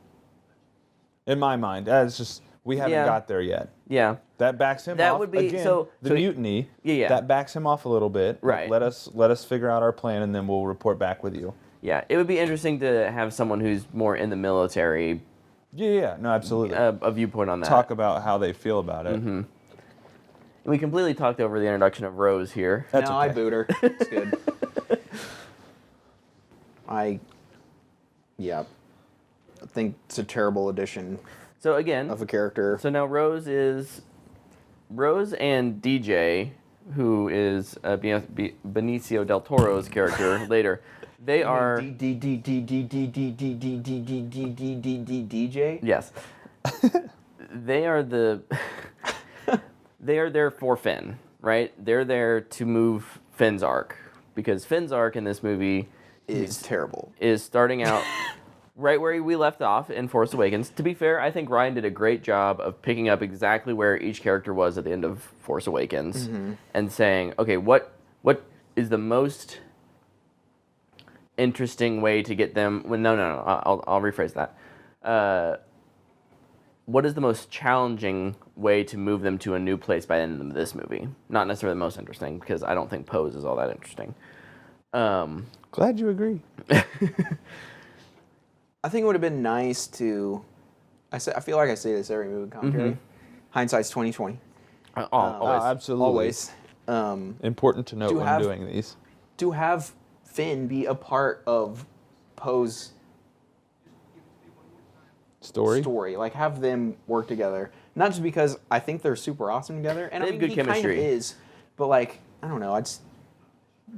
In my mind, that's just we haven't got there yet. Yeah. That backs him off. That would be again, the mutiny. Yeah. That backs him off a little bit. Right. Let us figure out our plan, and then we'll report back with you. Yeah, it would be interesting to have someone who's more in the military. Yeah, no, absolutely. A viewpoint on that. Talk about how they feel about it. Mm-hmm. And we completely talked over the introduction of Rose here. That's no, okay. I booed her. It's good. I think it's a terrible addition So again, of a character. so now Rose and DJ, who is Benicio del Toro's character later, they are DJ? yes, they are they are there for Finn, right? They're there to move Finn's arc because Finn's arc in this movie Is terrible. is starting out right where we left off in Force Awakens. To be fair, I think Ryan did a great job of picking up exactly where each character was at the end of Force Awakens and saying, okay, what is the most interesting way to get them... Well, no, I'll rephrase that. What is the most challenging way to move them to a new place by the end of this movie? Not necessarily the most interesting, because I don't think Pose is all that interesting. Glad you agree. I think it would have been nice to... I feel like I say this every movie commentary. Hindsight's 20/20. Always. Absolutely. Always. Important to note to when have- doing these. To have Finn be a part of Poe's story, like have them work together. Not just because I think they're super awesome together, and They I have mean, good he chemistry. kind of is, but like I don't know.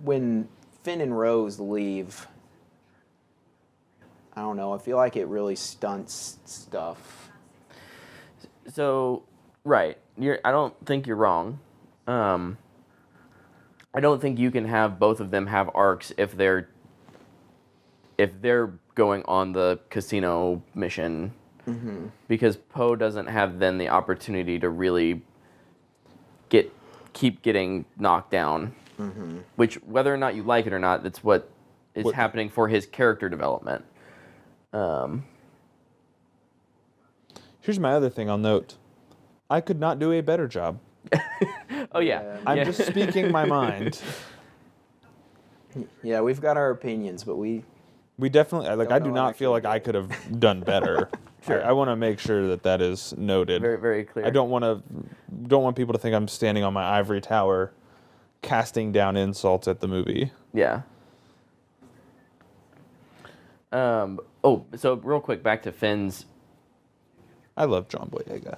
When Finn and Rose leave, I don't know. I feel like it really stunts stuff. So, right. I don't think you're wrong. I I don't think you can have both of them have arcs if they're going on the casino mission, because Poe doesn't have then the opportunity to really keep getting knocked down. Which, whether or not you like it or not, that's what is happening for his character development. Here's my other thing I'll note. I could not do a better job. Oh yeah, I'm just speaking my mind. Yeah, we've got our opinions, but we definitely, like, I do know not feel like actually I could have done better. Sure. I want to make sure that is noted. very very clear. I don't want people to think I'm standing on my ivory tower, casting down insults at the movie. Yeah. So real quick, back to Finn's I love John Boyega.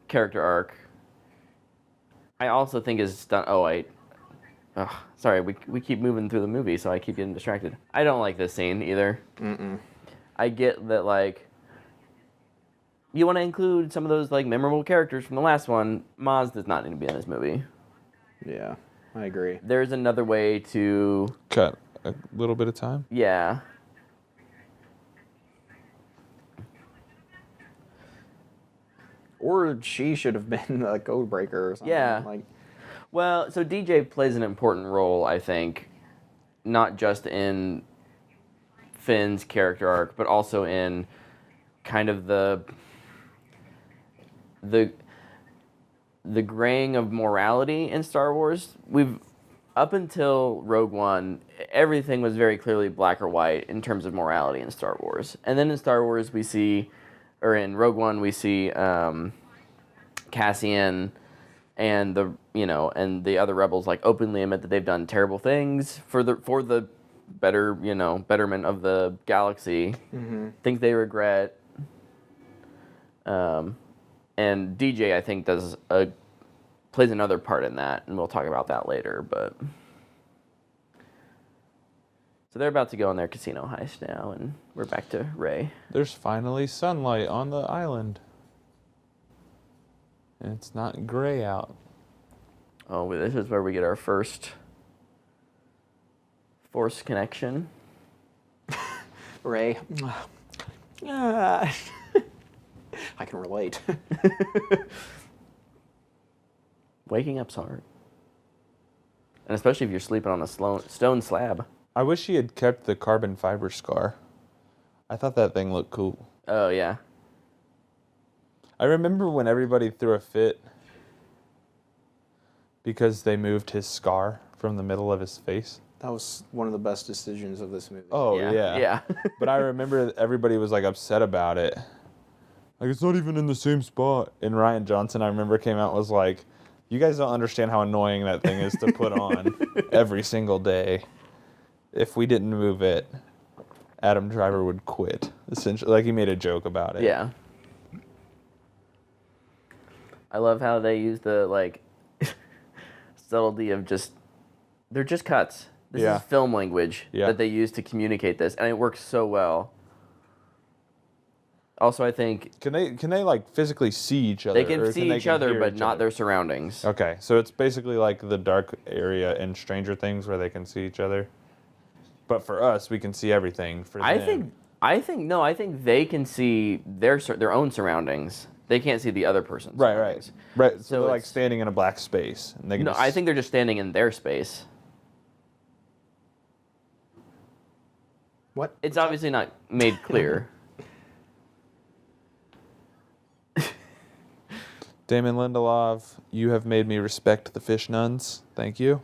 Character arc. I also think is done. Sorry, we keep moving through the movie, so I keep getting distracted. I don't like this scene either. I get that, like, you want to include some of those, like, memorable characters from the last one. Maz does not need to be in this movie. Yeah, I agree. There's another way to Cut a little bit of time. Yeah. Or she should have been a code breaker or something. Yeah. Like, Well, so DJ plays an important role, I think, not just in Finn's character arc, but also in kind of the graying of morality in Star Wars. Up until Rogue One, everything was very clearly black or white in terms of morality in Star Wars. And then in Star Wars in Rogue One we see Cassian and the other rebels, like, openly admit that they've done terrible things for the betterment of the galaxy, things they regret. And DJ, I think, plays another part in that, and we'll talk about that later. But so they're about to go on their casino heist now, and we're back to Rey. There's finally sunlight on the island. And it's not gray out. Oh, this is where we get our first Force connection. Ray. I can relate. Waking up's hard. And especially if you're sleeping on a stone slab. I wish he had kept the carbon fiber scar. I thought that thing looked cool. Oh, yeah. I remember when everybody threw a fit because they moved his scar from the middle of his face. That was one of the best decisions of this movie. Oh, yeah. Yeah. But I remember everybody was, like, upset about it. Like, it's not even in the same spot. And Ryan Johnson, I remember, came out and was like, you guys don't understand how annoying that thing is to put on every single day. If we didn't move it, Adam Driver would quit. Essentially, like, he made a joke about it. Yeah. I love how they use the, like, subtlety of they're just cuts. This is film language that they use to communicate this, and it works so well. Also, I think Can they like physically see each other? they can see each other, but not other? their surroundings. Okay, so it's basically like the dark area in Stranger Things where they can see each other. But for us, we can see everything. For them. I think they can see their own surroundings. They can't see the other person's surroundings. Right. So So they're like it's- standing in a black space, and they can. No, just, I think they're just standing in their space. What? It's obviously not made clear. Damon Lindelof, you have made me respect the fish nuns. Thank you.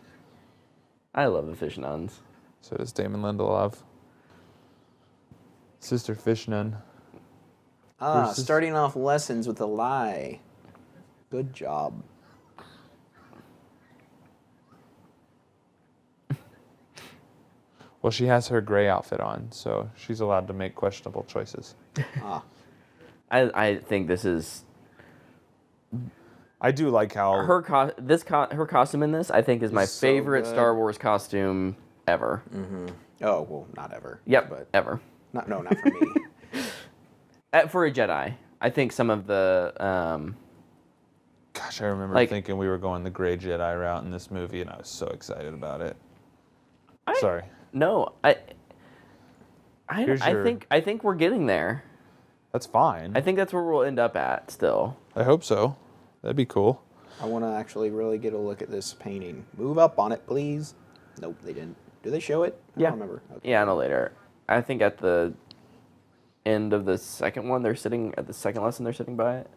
I love the fish nuns. So does Damon Lindelof. Sister Fish Nun. Versus- Starting off lessons with a lie. Good job. Well, she has her gray outfit on, so she's allowed to make questionable choices. I think this is I do like how her costume in this. I think is my It's so favorite good. Star Wars costume ever. Oh, well, not ever. Yep, But ever. not for me. For a Jedi, I think some of the Gosh, I remember Like- thinking we were going the Gray Jedi route in this movie, and I was so excited about it. Sorry. No, Here's your- I think we're getting there. That's fine. I think that's where we'll end up at still. I hope so. That'd be cool. I want to actually really get a look at this painting. Move up on it, please. Nope, they didn't. Do they show it? I Yeah. don't remember. Okay. Yeah, no later. I think at the end of the second one, they're sitting at the second lesson. They're sitting by it.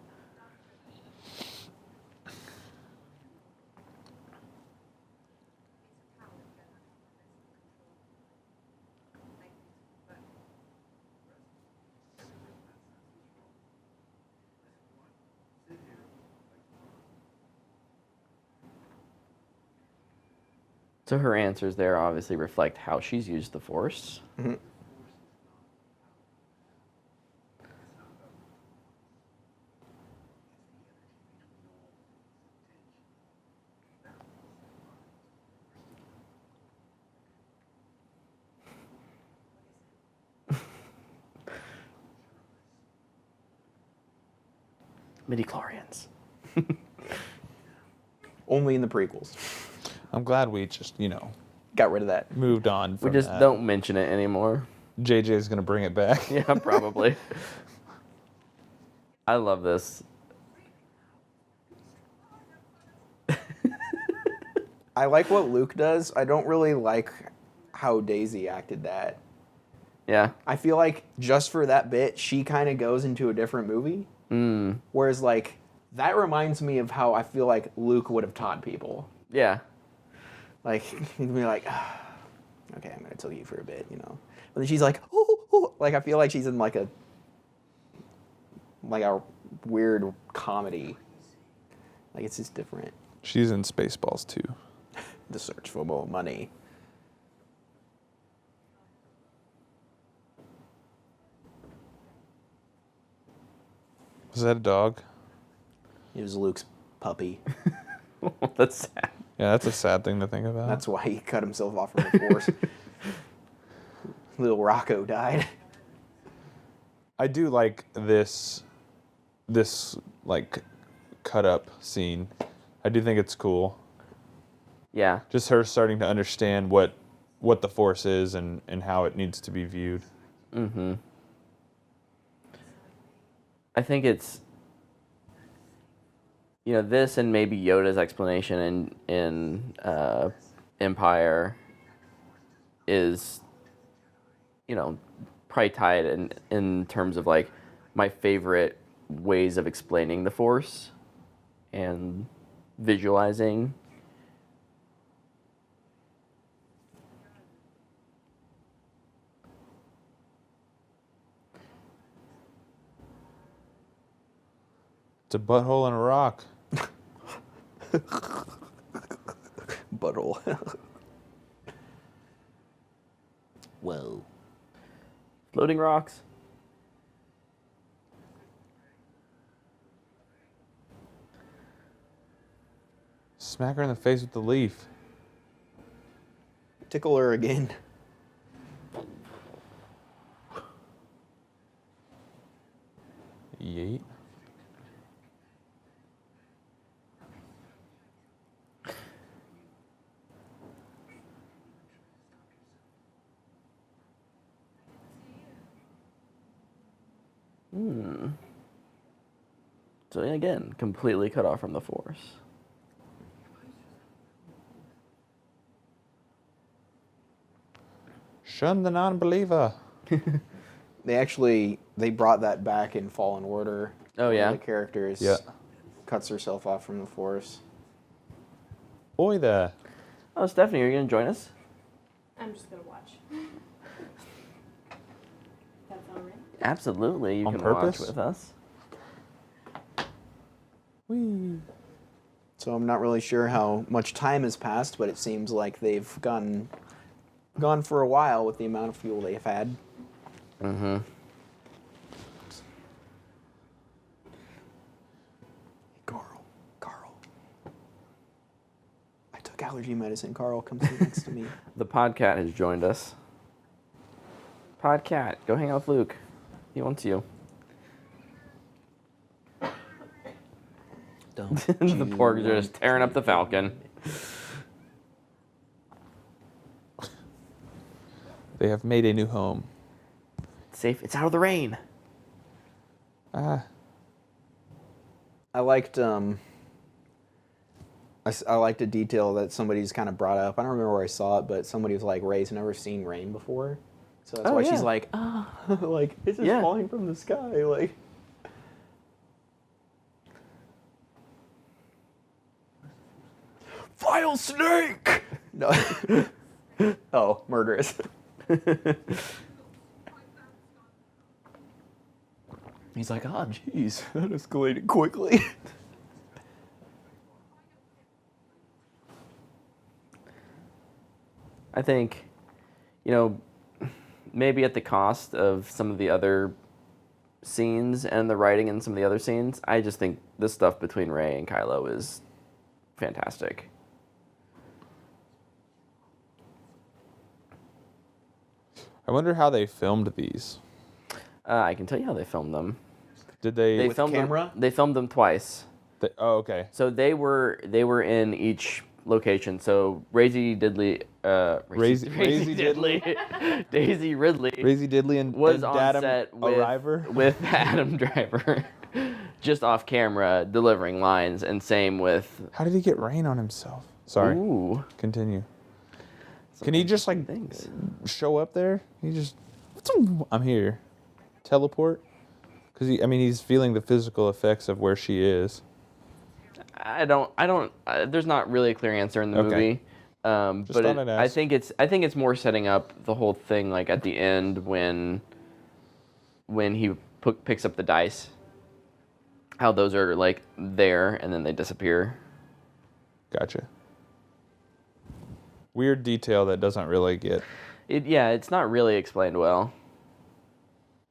So her answers there obviously reflect how she's used the Force. Mm-hmm. Midi-chlorians. Only in the prequels. I'm glad we just, Got rid of that. moved on We from just that. don't mention it anymore. JJ's going to bring it back. Yeah, probably. I love this. I like what Luke does. I don't really like how Daisy acted that. Yeah. I feel like just for that bit, she kind of goes into a different movie. Mm. Whereas, like, that reminds me of how I feel like Luke would have taught people. Yeah. Like, he'd be like, "Ah, okay, I'm going to tell you for a bit, But then she's like, oh. Like, I feel like she's in, like a weird comedy. Like, it's just different. She's in Spaceballs too. The search for more money. Was that a dog? It was Luke's puppy. That's sad. Yeah, that's a sad thing to think about. That's why he cut himself off from the Force. Little Rocco died. I do like this like cut up scene. I do think it's cool. Yeah. Just her starting to understand what the Force is and how it needs to be viewed. Mm-hmm. I think it's, this and maybe Yoda's explanation in Empire is, probably tied in terms of, like, my favorite ways of explaining the Force and visualizing. It's a butthole in a rock. Butthole. Whoa. Floating rocks. Smack her in the face with the leaf. Tickle her again. Yeet. So again, completely cut off from the Force. Shun the non-believer. They brought that back in Fallen Order. Oh, yeah? One of the characters Yeah. cuts herself off from the Force. Oi there. Oh, Stephanie, are you going to join us? I'm just gonna watch. That's all right. Absolutely, you On can purpose? watch with us. Whee. So I'm not really sure how much time has passed, but it seems like they've gone for a while with the amount of fuel they've had. Mm-hmm. Carl. I took allergy medicine. Carl, come sit next to me. The Podcat has joined us. Podcat, go hang out with Luke. He wants you. Dun Don't The you porgs are just want tearing up to the Falcon. They have made a new home. Safe. It's out of the rain. Ah. I liked I liked a detail that somebody's kind of brought up. I don't remember where I saw it, but somebody was like, Rey's never seen rain before. So that's Oh, why yeah. she's like, like, it's just Yeah. falling from the sky. Like, vile snake! No. Oh, murderous. He's like, oh, jeez, that escalated quickly. I think, maybe at the cost of some of the other scenes and the writing in some of the other scenes, I just think the stuff between Rey and Kylo is fantastic. I wonder how they filmed these. I can tell you how they filmed them. Did they? With filmed camera? They filmed them twice. Oh, okay. So they were in each location. So Daisy Ridley Raisy Diddley and was and on Datum set Arriver? with Adam Driver, just off camera delivering lines, and same with. How did he get rain on himself? Sorry. Ooh, Continue. Can he just like things. show up there? He just, I'm here. Teleport? Because he's feeling the physical effects of where she is. I don't. There's not really a clear answer in the Okay. movie. Just But thought I'd I ask. think it's more setting up the whole thing, like at the end when he picks up the dice. How those are like there and then they disappear. Gotcha. Weird detail that doesn't really get. It's not really explained well,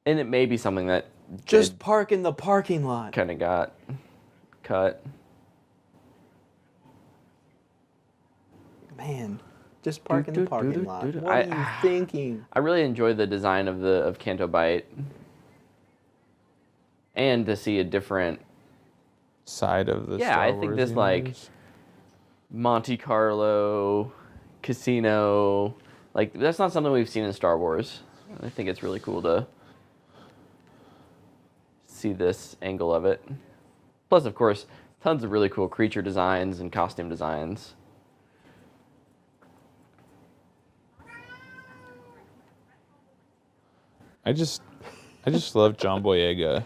and it may be something that Just park in the parking lot. kind of got cut. Man, just park in the parking lot. What I- are you thinking? I really enjoy the design of Canto Bight, and to see a different Side of the Yeah, Star I think Wars this, like, universe. Monte Carlo casino. Like, that's not something we've seen in Star Wars. I think it's really cool to see this angle of it. Plus, of course, tons of really cool creature designs and costume designs. I just love John Boyega.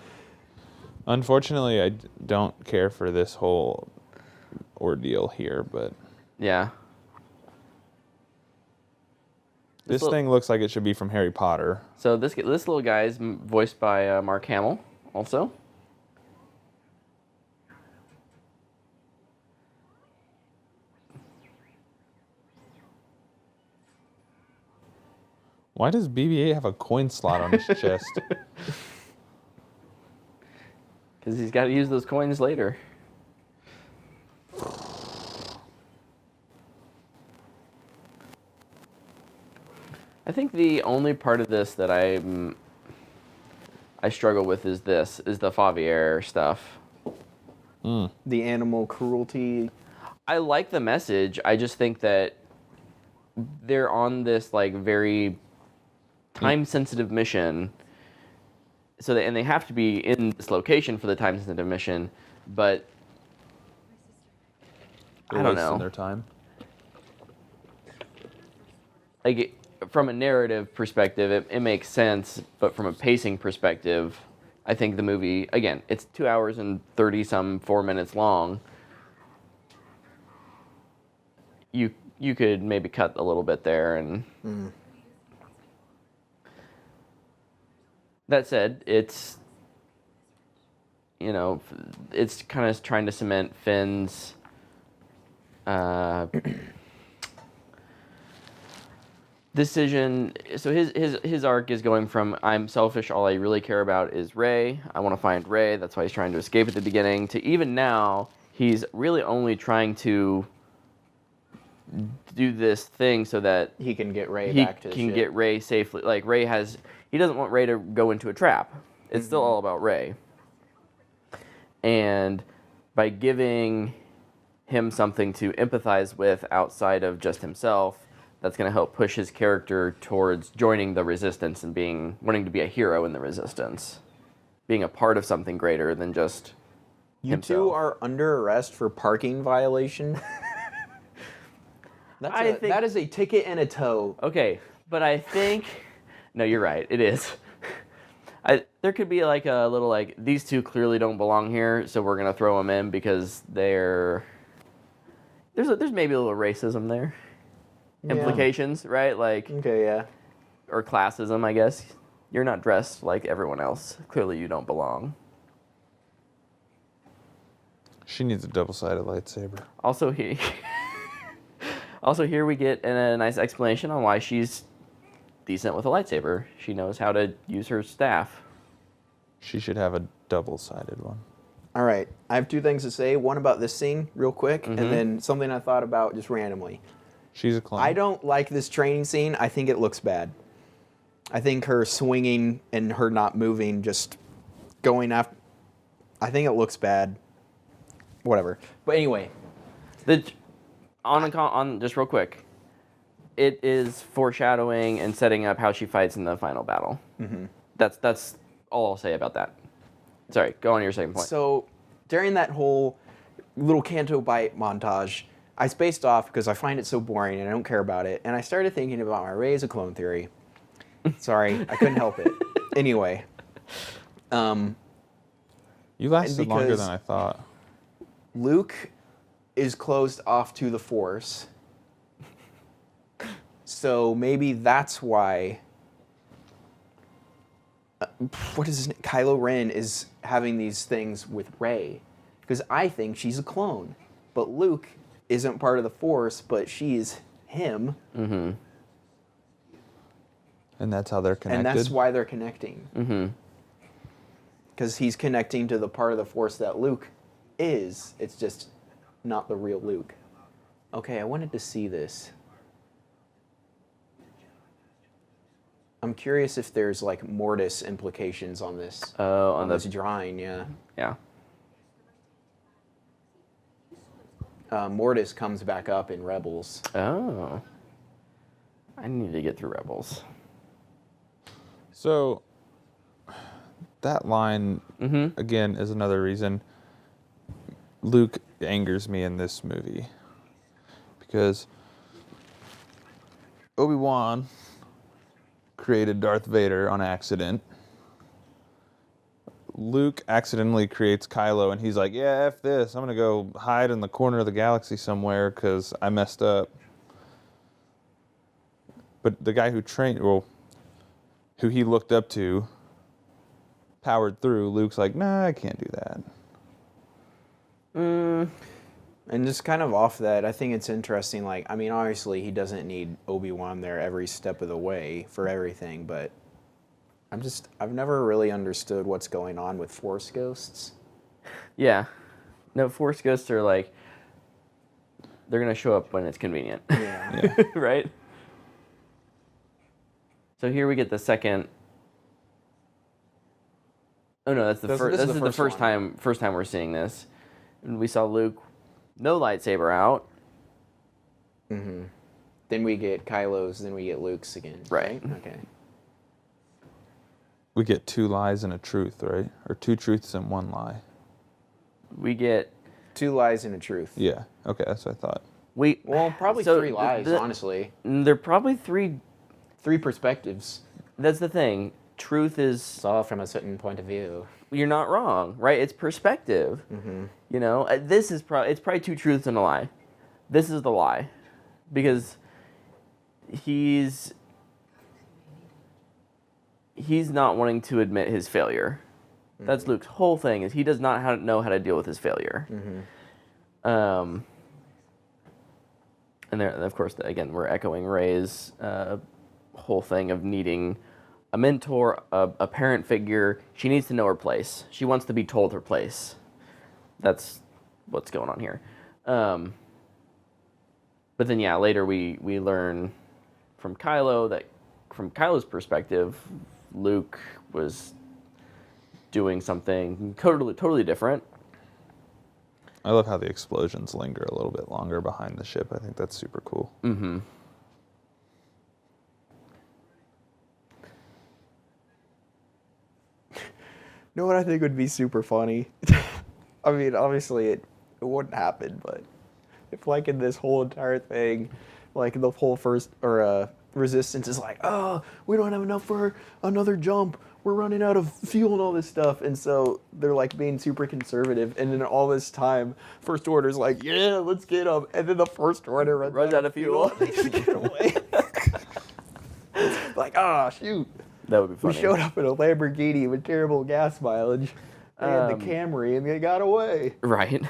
Unfortunately, I don't care for this whole ordeal here, but Yeah. this little- thing looks like it should be from Harry Potter. So this little guy is voiced by Mark Hamill, also. Why does BB-8 have a coin slot on his chest? Because he's got to use those coins later. I think the only part of this that I struggle with is the Favier stuff. The animal cruelty. I like the message. I just think that they're on this like very time-sensitive mission. So and they have to be in this location for the time-sensitive mission, but I don't Wasting know. their time. Like from a narrative perspective, it makes sense, but from a pacing perspective, I think the movie, again, it's 2 hours and 4 minutes long. You could maybe cut a little bit there, and that said, it's it's kind of trying to cement Finn's decision. So his arc is going from I'm selfish, all I really care about is Rey. I want to find Rey. That's why he's trying to escape at the beginning. To even now, he's really only trying to do this thing so that He can get Rey he back to the can ship. get Rey safely. Like he doesn't want Rey to go into a trap. It's still all about Rey. And by giving him something to empathize with outside of just himself, that's going to help push his character towards joining the resistance and wanting to be a hero in the resistance, being a part of something greater than just You himself. two are under arrest for parking violation. That is a ticket and a tow. Okay, but I think no, you're right. It is. There could be like a little like these two clearly don't belong here, so we're gonna throw them in because there's maybe a little racism there, implications, right? Like Okay, yeah. or classism, I guess. You're not dressed like everyone else. Clearly, you don't belong. She needs a double-sided lightsaber. Also, here we get a nice explanation on why she's decent with a lightsaber. She knows how to use her staff. She should have a double-sided one. All right, I have two things to say. One about this scene, real quick, and then something I thought about just randomly. She's a clone. I don't like this training scene. I think it looks bad. I think her swinging and her not moving, just going after... I think it looks bad. Whatever. But anyway. On just real quick, it is foreshadowing and setting up how she fights in the final battle. Mm-hmm. That's all I'll say about that. Sorry, go on to your second point. So during that whole little Canto Bite montage, I spaced off because I find it so boring and I don't care about it. And I started thinking about my Rey as a clone theory. Sorry, I couldn't help it. Anyway. You lasted longer than I thought. Luke is closed off to the Force. So maybe that's why... what is his name? Kylo Ren is having these things with Rey. Because I think she's a clone. But Luke isn't part of the Force, but she's him. Mm-hmm. And that's how they're connected? And that's why they're connecting. Mm-hmm. Because he's connecting to the part of the Force that Luke is. It's just not the real Luke. Okay, I wanted to see this. I'm curious if there's like Mortis implications on this. Oh, on this drawing, yeah. Yeah. Mortis comes back up in Rebels. Oh. I need to get through Rebels. So, that line, again, is another reason Luke angers me in this movie. Because Obi-Wan created Darth Vader on accident. Luke accidentally creates Kylo, and he's like, yeah, F this. I'm going to go hide in the corner of the galaxy somewhere because I messed up. But the guy who who he looked up to, powered through, Luke's like, nah, I can't do that. And just kind of off that, I think it's interesting, like, I mean, obviously he doesn't need Obi-Wan there every step of the way for everything, but I've never really understood what's going on with Force ghosts. Yeah. No, Force ghosts are like, they're going to show up when it's convenient. Yeah. Right? So here we get the second. Oh no, that's the first. This is the first time. First time we're seeing this. And we saw Luke, no lightsaber out. Mm-hmm. Then we get Kylo's. Then we get Luke's again. Right. Okay. We get 2 lies and a truth, right? Or 2 truths and 1 lie. We get 2 lies and a truth. Yeah. Okay, that's what I thought. Well, probably 3 lies, honestly. They're probably 3 perspectives. That's the thing. Truth is Saw from a certain point of view. You're not wrong, right? It's perspective. Mm-hmm. You know, this is it's probably 2 truths and a lie. This is the lie, because he's not wanting to admit his failure. Mm-hmm. That's Luke's whole thing, is he does not know how to deal with his failure. Mm-hmm. And there, of course, again, we're echoing Rey's whole thing of needing a mentor, a parent figure. She needs to know her place. She wants to be told her place. That's what's going on here. But then, yeah, later we learn from Kylo that, from Kylo's perspective, Luke was doing something totally different. I love how the explosions linger a little bit longer behind the ship. I think that's super cool. Mm-hmm. You know what I think would be super funny? I mean, obviously it wouldn't happen, but if like in this whole entire thing, like the whole resistance is like, oh, we don't have enough for another jump. We're running out of fuel and all this stuff. And so they're like being super conservative. And then all this time, First Order's like, yeah, let's get them. And then the First Order runs out of fuel. And they just get away. Like, ah, shoot. That would be funny. We showed up in a Lamborghini with terrible gas mileage. They had the Camry and they got away. Right.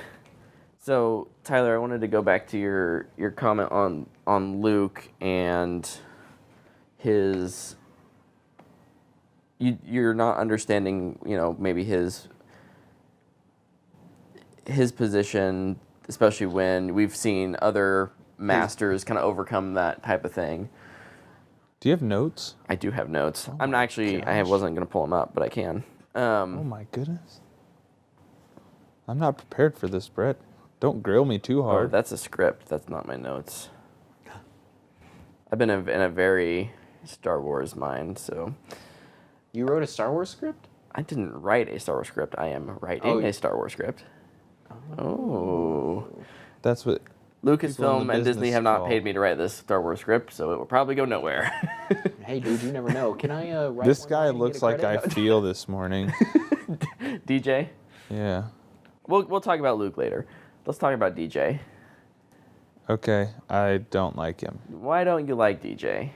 So, Tyler, I wanted to go back to your comment on Luke and his... You're not understanding, maybe his position, especially when we've seen other masters kind of overcome that type of thing. Do you have notes? I do have notes. Oh I'm not actually... I gosh. wasn't going to pull them up, but I can. Oh my goodness. I'm not prepared for this, Brett. Don't grill me too Oh, hard. that's a script. That's not my notes. I've been in a very Star Wars mind, so... You wrote a Star Wars script? I didn't write a Star Wars script. I am writing a Star Wars script. Oh. That's what... Lucasfilm and Disney business have not call. paid me to write this Star Wars script, so it will probably go nowhere. Hey, dude, you never know. Can I write This one guy line and looks get a like I credit? feel this morning. DJ? Yeah. We'll talk about Luke later. Let's talk about DJ. Okay, I don't like him. Why don't you like DJ?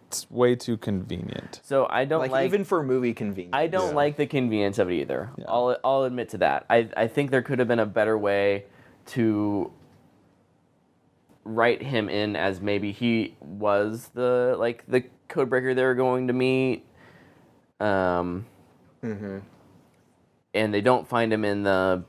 It's way too convenient. So I don't like even for movie convenience. I don't like the convenience of it either. Yeah. I'll admit to that. I think there could have been a better way to write him in as maybe he was the codebreaker they were going to meet. And they don't find him in the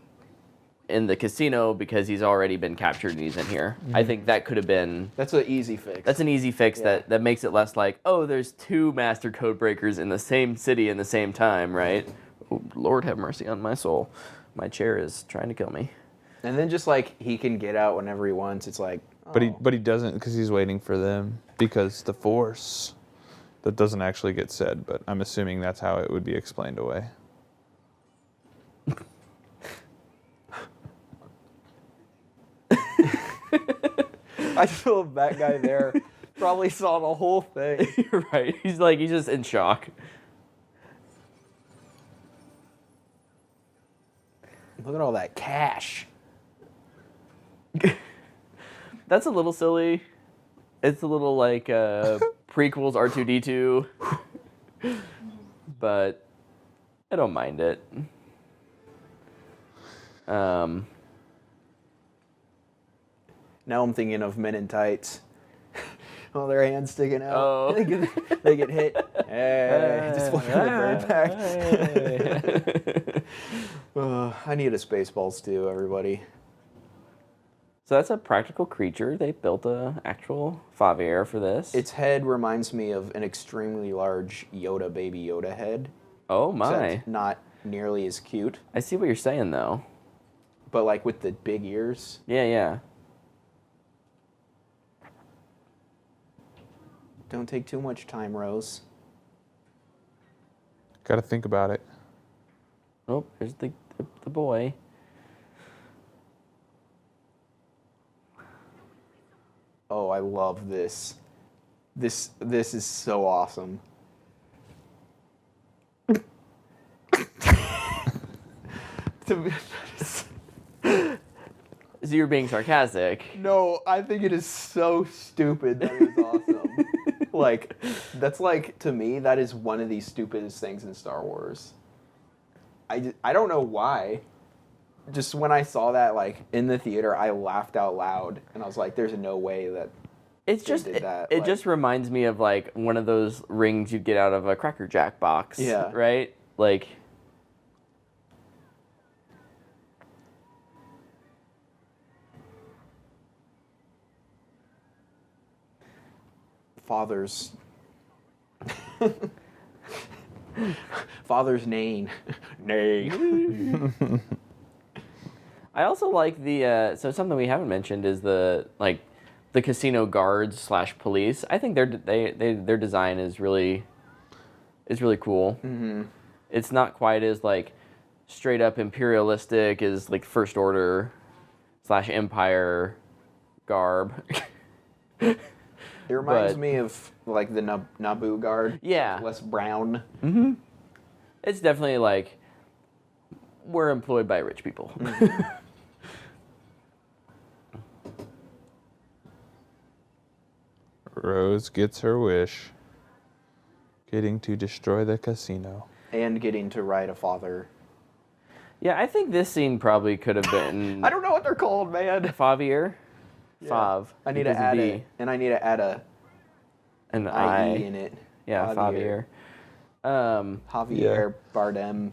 casino because he's already been captured and he's in here. I think that could have been... That's an easy fix. That's an easy fix Yeah. that makes it less like, oh, there's two master code breakers in the same city in the same time, right? Oh, Lord have mercy on my soul. My chair is trying to kill me. And then just like he can get out whenever he wants. It's like, But he doesn't because he's waiting for them because the Force. That doesn't actually get said, but I'm assuming that's how it would be explained away. I feel that guy there probably saw the whole thing. Right. He's just in shock. Look at all that cash. That's a little silly. It's a little like prequels R2-D2. But I don't mind it. Now I'm thinking of Men in Tights. All their hands sticking out. Oh. They get hit. Hey, just look at the bird pack. I need a Spaceballs too, everybody. So that's a practical creature. They built a actual Favier for this. Its head reminds me of an extremely large Yoda, baby Yoda head. Oh my. Except not nearly as cute, I see what you're saying though. but like with the big ears. Yeah. Don't take too much time, Rose. Got to think about it. Oh, there's the boy. Oh, I love this. This is so awesome. To me, So you're being sarcastic. no, I think it is so stupid that it's awesome. Like, that's like, to me, that is one of the stupidest things in Star Wars. I don't know why. Just when I saw that, like, in the theater, I laughed out loud. And I was like, there's no way that It's they just did that. it Like, just reminds me of like one of those rings you'd get out of a Cracker Jack box. Yeah. Right? Like fathers. Father's neighing. Nay. I also like the so something we haven't mentioned is the casino guards / police. I think their design is really cool. Mm-hmm. It's not quite as like straight up imperialistic as like First Order / Empire garb. It reminds me of like the Naboo guard. Yeah. Less brown. Mm-hmm. It's definitely like we're employed by rich people. Mm-hmm. Rose gets her wish. Getting to destroy the casino. And getting to ride a father. Yeah, I think this scene probably could have been. I don't know what they're called, man. Favier? Yeah. Fav. I need to add it. And I need to add an I I in it. Yeah, Favier. Javier Bardem.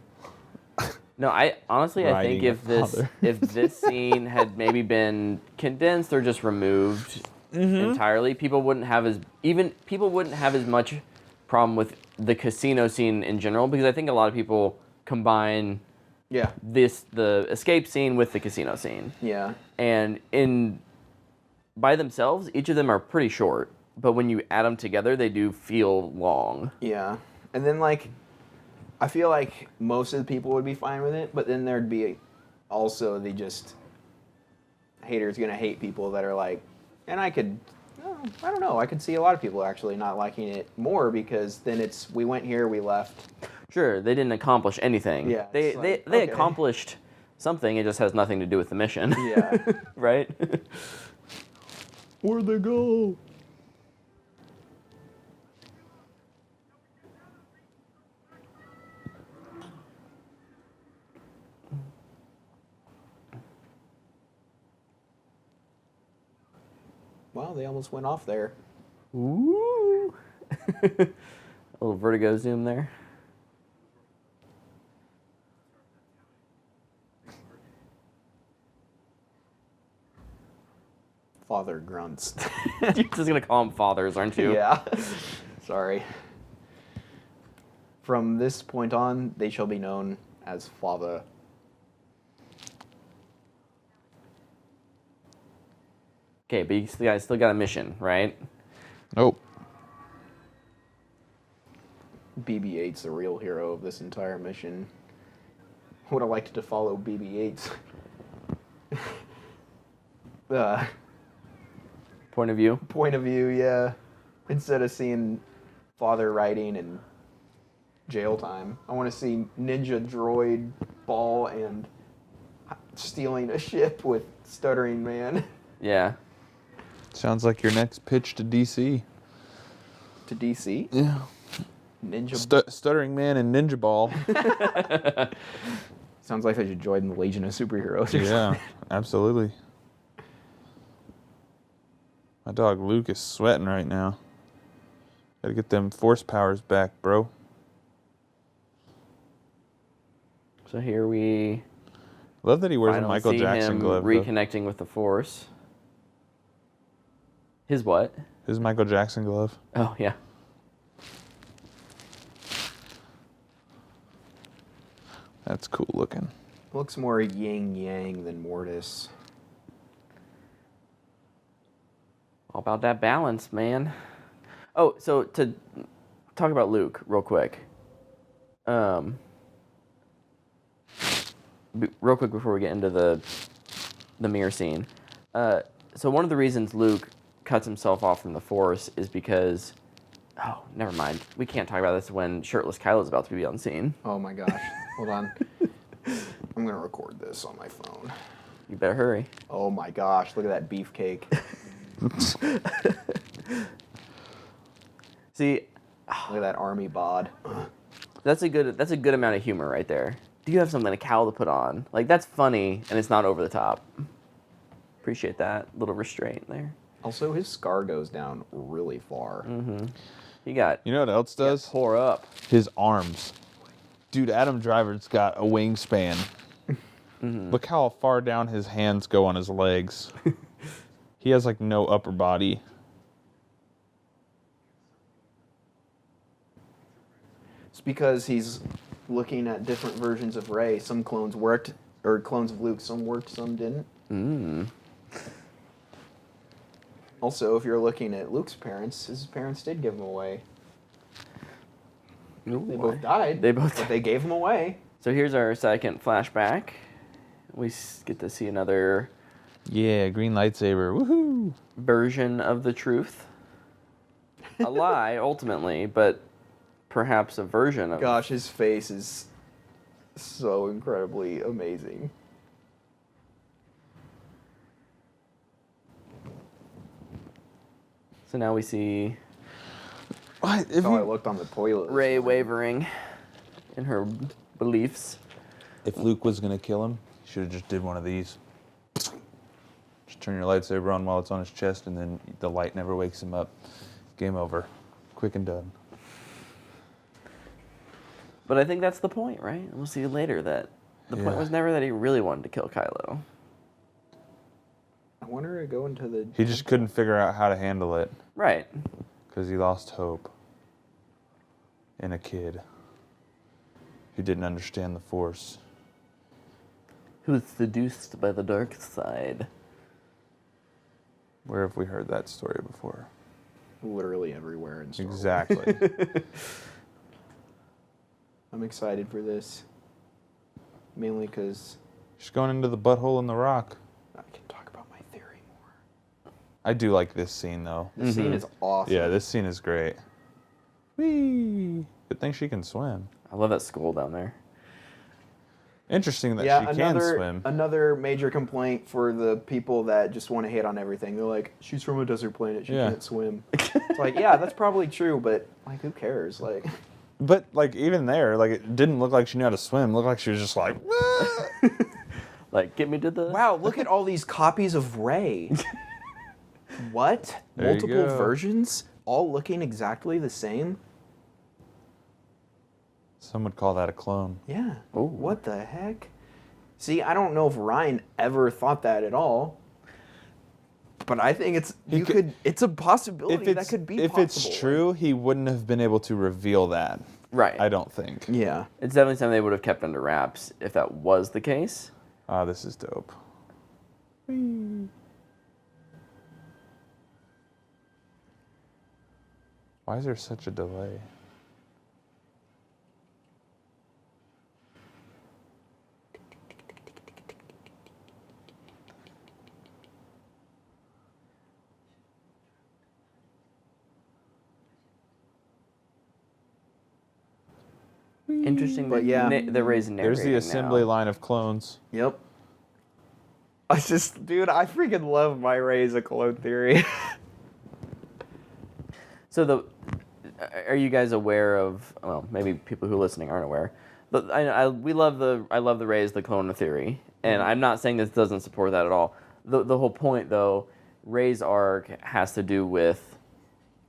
No, I honestly I think Riding if this scene had maybe been condensed or just removed entirely, people wouldn't have as much problem with the casino scene in general, because I think a lot of people combine the escape scene with the casino scene. Yeah. And by themselves, each of them are pretty short, but when you add them together, they do feel long. Yeah. And then like I feel like most of the people would be fine with it, but then there'd be also the just haters gonna hate people that are like, and I don't know, I could see a lot of people actually not liking it more, because then it's we went here, we left. Sure, they didn't accomplish anything. Yeah, They okay. accomplished something, it just has nothing to do with the mission. Yeah. Right? Where'd they go? Wow, they almost went off there. Ooh. A little vertigo zoom there. Father grunts. You're just gonna call them fathers, aren't you? Yeah. Sorry. From this point on, they shall be known as Father. Okay, but you guys still got a mission, right? Nope. BB-8's the real hero of this entire mission. Would have liked to follow BB-8's Point of view. point of view, yeah. Instead of seeing Father riding and jail time, I want to see Ninja Droid Ball and stealing a ship with Stuttering Man. Yeah. Sounds like your next pitch to DC. To DC? Yeah. Ninja Stuttering Man and Ninja Ball. Sounds like they should join the Legion of Superheroes. Yeah, absolutely. My dog Luke is sweating right now. Gotta get them force powers back, bro. So here we Love that he wears a finally Michael see Jackson him glove. though. reconnecting with the Force. His what? His Michael Jackson glove. Oh, yeah. That's cool looking. Looks more yin yang than Mortis. Oh, All about that balance, man. Oh, so to talk about Luke real quick. Real quick before we get into the mirror scene. So one of the reasons Luke cuts himself off from the Force is because... Oh, never mind. We can't talk about this when shirtless Kylo's about to be on scene. Oh my gosh. Hold on. I'm going to record this on my phone. You better hurry. Oh my gosh. Look at that beefcake. See, Look at that army bod. that's a good amount of humor right there. Do you have something, a cowl to put on? Like, that's funny, and it's not over the top. Appreciate that little restraint there. Also, his scar goes down really far. Mm-hmm. You got... You know what else does? Pour up. His arms. Dude, Adam Driver's got a wingspan. Mm-hmm. Look how far down his hands go on his legs. He has like no upper body. It's because he's looking at different versions of Rey. Some clones worked, or clones of Luke. Some worked, some didn't. Also, if you're looking at Luke's parents, his parents did give him away. Ooh, They both died. But they gave him away. So here's our second flashback. We get to see another Yeah, green lightsaber. Woohoo! version of the truth. A lie, ultimately, but perhaps a version of. Gosh, his face is so incredibly amazing. So now we see What? That's how I looked on the toilet. Rey wavering in her beliefs. If Luke was gonna kill him, he should have just did one of these. Just turn your lightsaber on while it's on his chest, and then the light never wakes him up. Game over. Quick and done. But I think that's the point, right? We'll see later that the point Yeah. was never that he really wanted to kill Kylo. I want her to go into the... He just couldn't figure out how to handle it Right. because he lost hope in a kid who didn't understand the Force. Who was seduced by the dark side. Where have we heard that story before? Literally everywhere in Star Wars. Exactly. I'm excited for this. Mainly because She's going into the butthole in the rock. I can talk about my theory more. I do like this scene, though. This scene is awesome. Yeah, this scene is great. Whee! Good thing she can swim. I love that skull down there. Interesting that Yeah, she can swim. another major complaint for the people that just want to hate on everything. They're like, she's from a desert planet, she Yeah. can't swim. It's like, yeah, that's probably true, but like, who cares? Like, But like even there, like it didn't look like she knew how to swim. It looked like she was just like, "Wah!" Like, get me to the... wow, look at all these copies of Rey. What? There you Multiple go. versions, all looking exactly the same? Some would call that a clone. Yeah. Ooh. What the heck? See, I don't know if Ryan ever thought that at all. But I think it's a possibility that could be if possible. it's true, he wouldn't have been able to reveal that. Right. I don't think. Yeah. It's definitely something they would have kept under wraps if that was the case. Ah, this is dope. Whee! Why is there such a delay? Interesting, But yeah. the Rey's narrating There's the assembly now. line of clones. Yep. Dude, I freaking love my Rey as a clone theory. So are you guys aware of? Well, maybe people who are listening aren't aware. But I love the Rey as the clone theory, and I'm not saying this doesn't support that at all. The whole point though, Rey's arc has to do with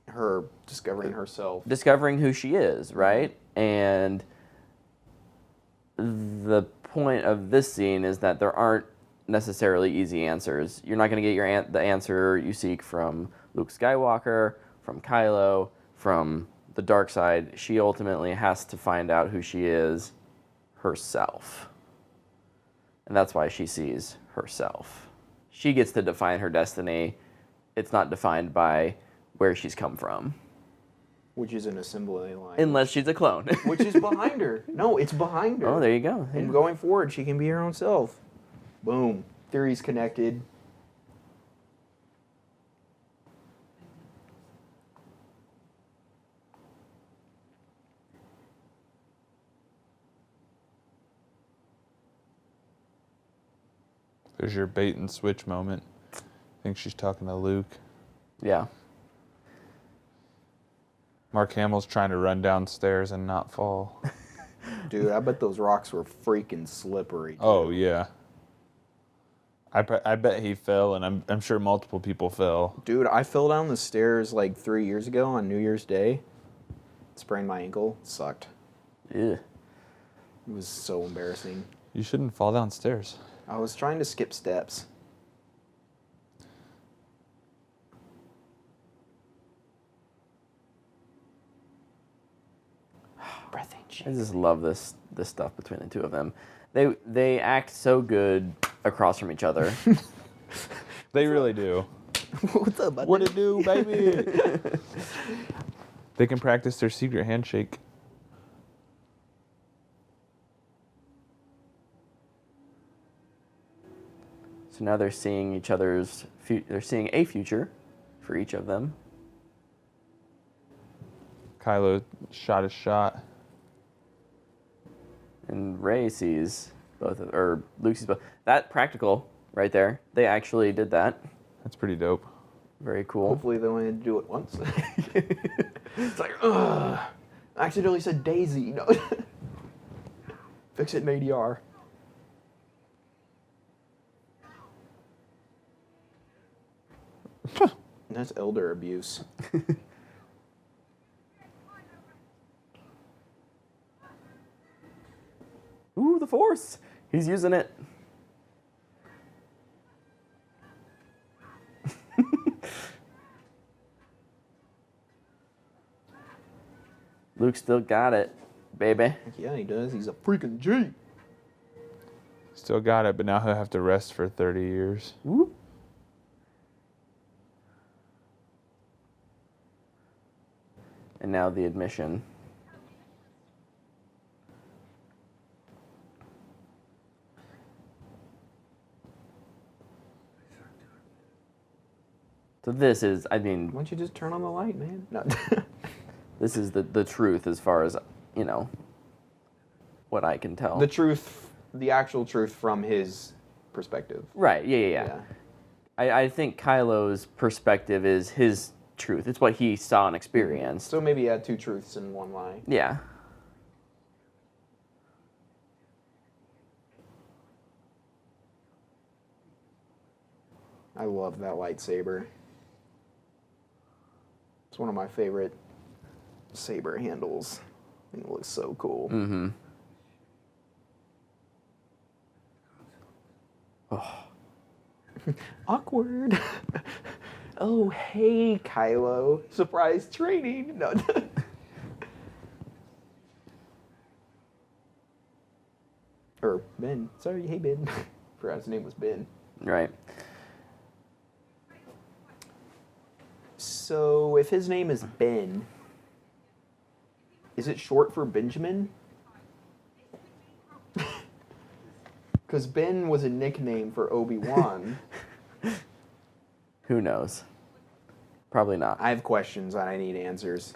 Her discovering herself. discovering who she is, right? And the point of this scene is that there aren't necessarily easy answers. You're not going to get the answer you seek from Luke Skywalker, from Kylo, from the dark side. She ultimately has to find out who she is herself. And that's why she sees herself. She gets to define her destiny. It's not defined by where she's come from. Which is an assembly line. Unless she's a clone. Which is behind her. No, it's behind her. Oh, there you go. And going forward, she can be her own self. Boom. Theories connected. There's your bait and switch moment. I think she's talking to Luke. Yeah. Mark Hamill's trying to run downstairs and not fall. Dude, I bet those rocks were freaking slippery. Oh yeah. I bet he fell, and I'm sure multiple people fell. Dude, I fell down the stairs like 3 years ago on New Year's Day. Sprained my ankle. Sucked. Ew. It was so embarrassing. You shouldn't fall downstairs. I was trying to skip steps. Breathing. I just love this stuff between the two of them. They act so good across from each other. They really do. What's up, buddy? What it do, baby? They can practice their secret handshake. So now they're seeing each other's. They're seeing a future for each of them. Kylo shot his shot. And Rey sees both, or Luke sees both. That practical right there. They actually did that. That's pretty dope. Very cool. Hopefully they only had to do it once. It's like, ugh. I accidentally said Daisy. No. Fix it in ADR. That's elder abuse. Ooh, the Force. He's using it. Luke still got it, baby. Yeah, he does. He's a freaking G. Still got it, but now he'll have to rest for 30 years. Whoop. And now the admission. So this is, I mean, Why don't you just turn on the light, man? No. this is the truth as far as, what I can tell. The truth, the actual truth from his perspective. Right, yeah. I think Kylo's perspective is his truth. It's what he saw and experienced. So maybe he had two truths in one lie. Yeah. I love that lightsaber. It's one of my favorite saber handles. I think it looks so cool. Mm-hmm. Oh. Awkward. Oh, hey, Kylo. Surprise training. No. Or Ben. Sorry, hey, Ben. Forgot his name was Ben. Right. So, if his name is Ben, is it short for Benjamin? Because Ben was a nickname for Obi-Wan. Who knows? Probably not. I have questions and I need answers.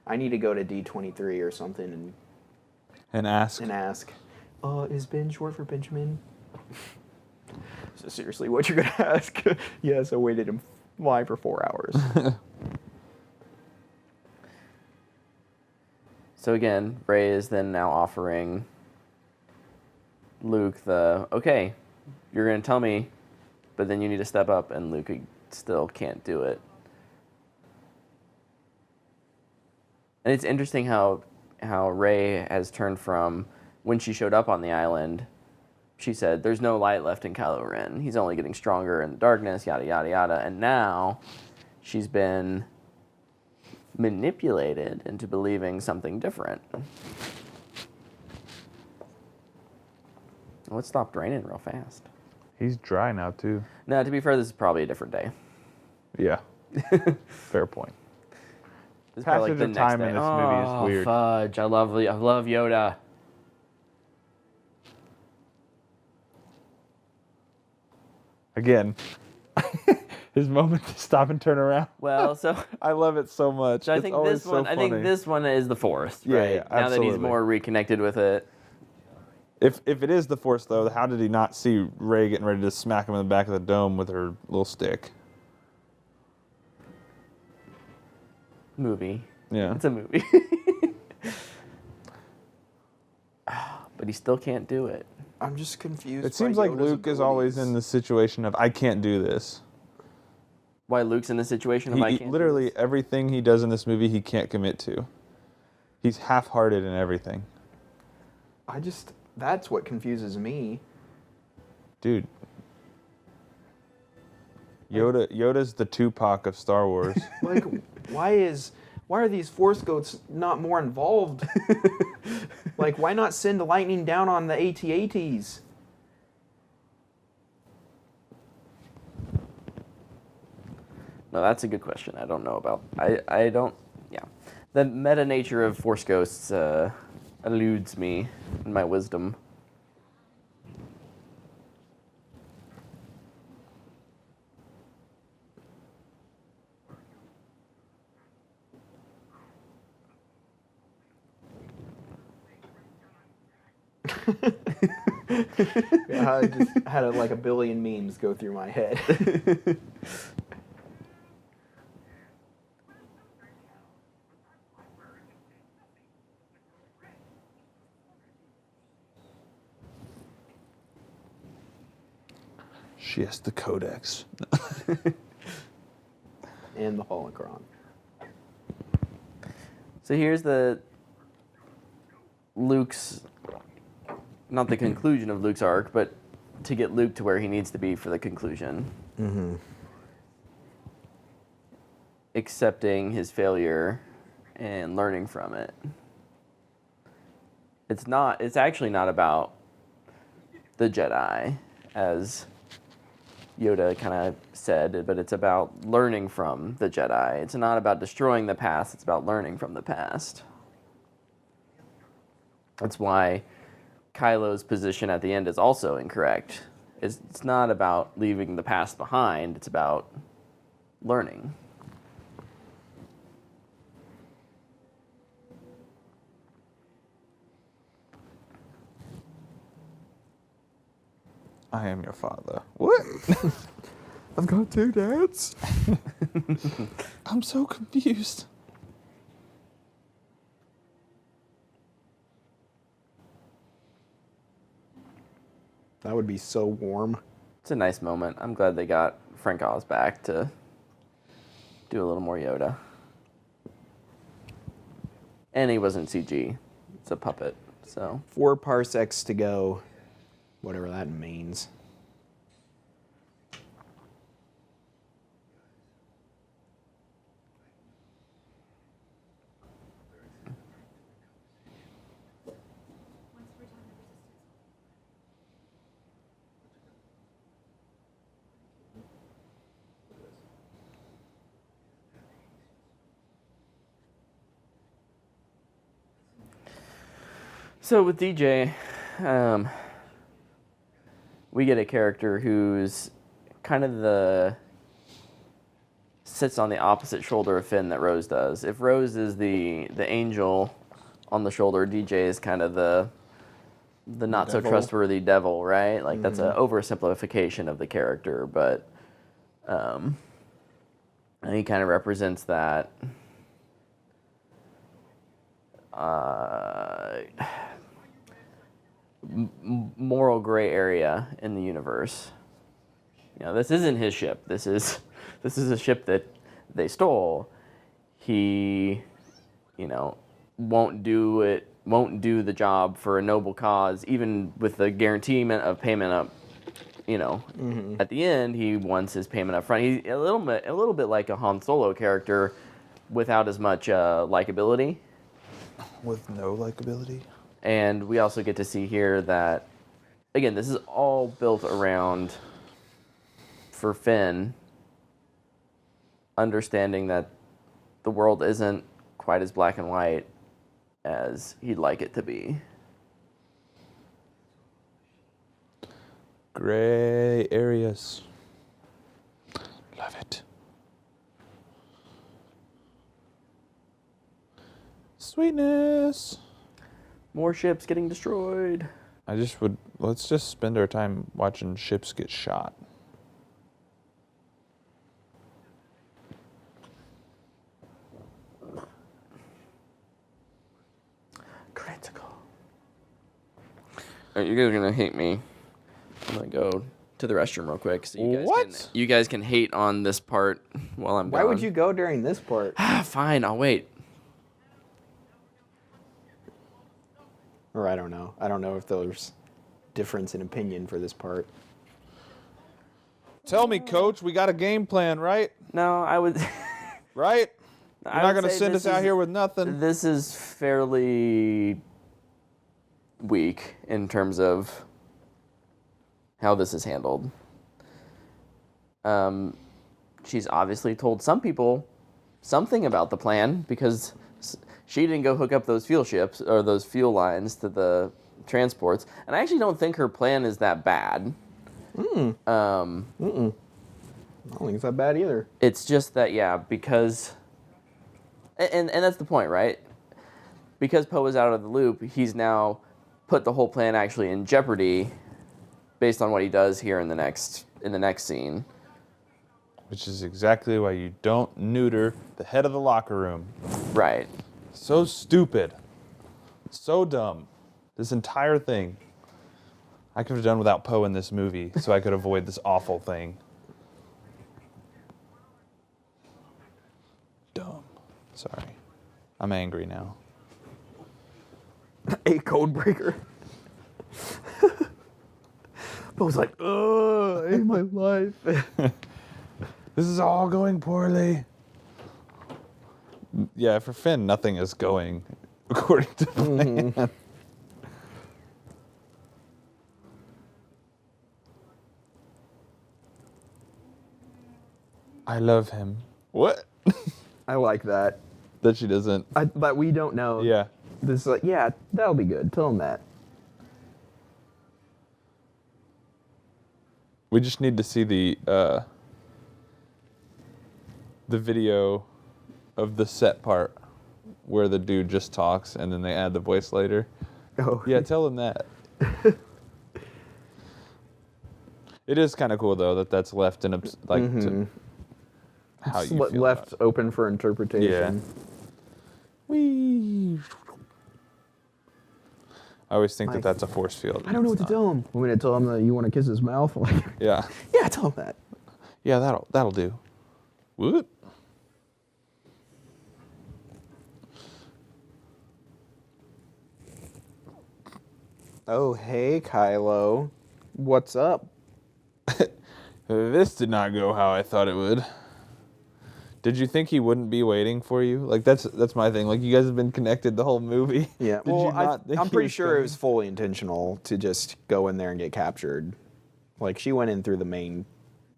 I need to go to D23 or something And ask. and ask, is Ben short for Benjamin? So seriously, what you're going to ask? Yes, I waited in line for 4 hours. So again, Rey is then now offering Luke okay, you're going to tell me, but then you need to step up, and Luke still can't do it. And it's interesting how Rey has turned from, when she showed up on the island, she said, there's no light left in Kylo Ren. He's only getting stronger in the darkness, yada, yada, yada. And now she's been manipulated into believing something different. Oh, it stopped raining real fast. He's dry now, too. No, to be fair, this is probably a different day. Yeah. Fair point. This is probably Passage of time in this movie is weird. Fudge. I love Yoda. Again, his moment to stop and turn around. Well, so I love it so much. So I It's think always this one. so I think funny. this one is the Force, Yeah, right? yeah, now that he's absolutely. more reconnected with it. If it is the Force, though, how did he not see Rey getting ready to smack him in the back of the dome with her little stick? Movie. Yeah. It's a movie. But he still can't do it. I'm just confused. It seems like Luke is always in the situation of, I can't do this. Why Luke's in the situation of I can't do Literally this? everything he does in this movie, he can't commit to. He's half-hearted in everything. That's what confuses me. Dude. Yoda's the Tupac of Star Wars. Like, why are these Force goats not more involved? Like, why not send lightning down on the AT-ATs? No, that's a good question. I don't know about. I don't. Yeah, the meta nature of Force Ghosts eludes me in my wisdom. I just had like a billion memes go through my head. She has the codex. And the holocron. So here's the Luke's, not the conclusion of Luke's arc, but to get Luke to where he needs to be for the conclusion. Mm-hmm. Accepting his failure and learning from it. It's actually not about the Jedi, as Yoda kind of said, but it's about learning from the Jedi. It's not about destroying the past, it's about learning from the past. That's why Kylo's position at the end is also incorrect. It's not about leaving the past behind, it's about learning. I am your father. What? I've got two dads? I'm so confused. That would be so warm. It's a nice moment. I'm glad they got Frank Oz back to do a little more Yoda. And he wasn't CG. It's a puppet, so. 4 parsecs to go. Whatever that means. So with DJ, we get a character who's kind of sits on the opposite shoulder of Finn that Rose does. If Rose is the angel on the shoulder, DJ is kind of the not so trustworthy devil, right? Like that's an oversimplification of the character, but he kind of represents that moral gray area in the universe. You know, this isn't his ship. This is a ship that they stole. He, won't do the job for a noble cause, even with the guarantee of payment up. At the end, he wants his payment up front. He's a little bit like a Han Solo character, without as much likability. With no likability. And we also get to see here that, again, this is all built around, for Finn, understanding that the world isn't quite as black and white as he'd like it to be. Gray areas. Love it. Sweetness. More ships getting destroyed. Let's just spend our time watching ships get shot. Critical. All right, you guys are going to hate me. I'm going to go to the restroom real quick. So you guys can hate on this part while I'm gone. Why would you go during this part? Fine, I'll wait. Or I don't know. I don't know if there's difference in opinion for this part. Tell me, Coach, we got a game plan, right? No, I would... Right? You're not going to send us out here with nothing. This is fairly weak in terms of how this is handled. She's obviously told some people something about the plan because she didn't go hook up those fuel ships or those fuel lines to the transports. And I actually don't think her plan is that bad. I don't think it's that bad either. It's just that, yeah, because... And that's the point, right? Because Poe is out of the loop, he's now put the whole plan actually in jeopardy based on what he does here in the next scene. Which is exactly why you don't neuter the head of the locker room. Right. So stupid. So dumb. This entire thing. I could have done without Poe in this movie so I could avoid this awful thing. Dumb. Sorry. I'm angry now. A code breaker. Poe's like, oh, I hate my life. This is all going poorly. Yeah, for Finn, nothing is going according to plan. I love him. What? I like that. That she doesn't. But we don't know. Yeah. This is like, yeah, that'll be good. Tell him that. We just need to see the video of the set part where the dude just talks and then they add the voice later. Oh. Yeah, tell him that. It is kind of cool though that that's left in to how you feel left about it. open for interpretation. Whee. I always think that that's a force field. I don't know what to tell him. Want me to tell him that you want to kiss his mouth? Like, Yeah. yeah, tell him that. Yeah, that'll do. What? Oh, hey, Kylo. What's up? This did not go how I thought it would. Did you think he wouldn't be waiting for you? Like that's my thing. Like you guys have been connected the whole movie. Yeah, Did you not think I'm he pretty was sure coming? it was fully intentional to just go in there and get captured. Like, she went in through the main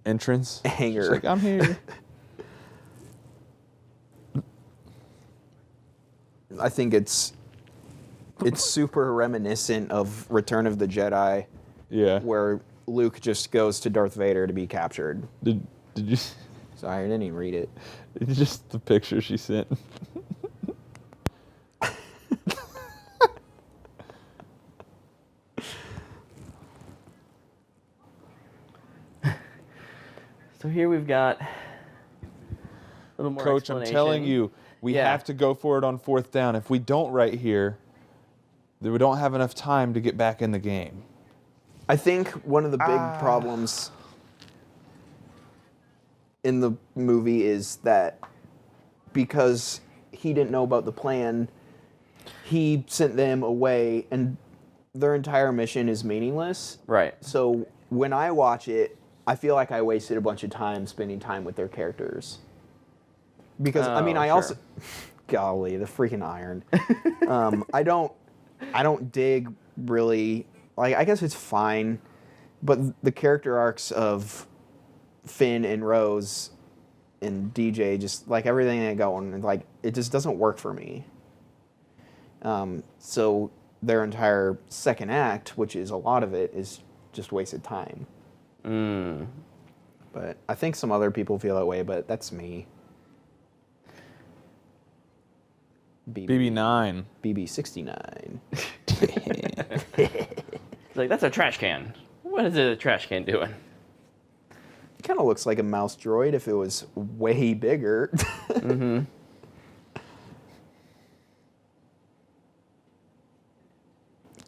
Entrance. hangar. She's like, I'm here. I think it's super reminiscent of Return of the Jedi, Yeah. where Luke just goes to Darth Vader to be captured. Did you? Sorry, I didn't even read it. It's just the picture she sent. So here we've got a little more Coach, I'm telling you, we Yeah. have to go for it on 4th down. If we don't right here, then we don't have enough time to get back in the game. I think one of the big problems in the movie is that because he didn't know about the plan, he sent them away and their entire mission is meaningless. Right. So when I watch it, I feel like I wasted a bunch of time spending time with their characters. Because, I mean, Oh, I sure. also... Golly, the freaking iron. I don't dig really... Like, I guess it's fine, but the character arcs of Finn and Rose and DJ, just like everything they go on, like it just doesn't work for me. So their entire second act, which is a lot of it, is just wasted time. But I think some other people feel that way, but that's me. BB9. BB69. Like, that's a trash can. What is a trash can doing? It kind of looks like a mouse droid if it was way bigger.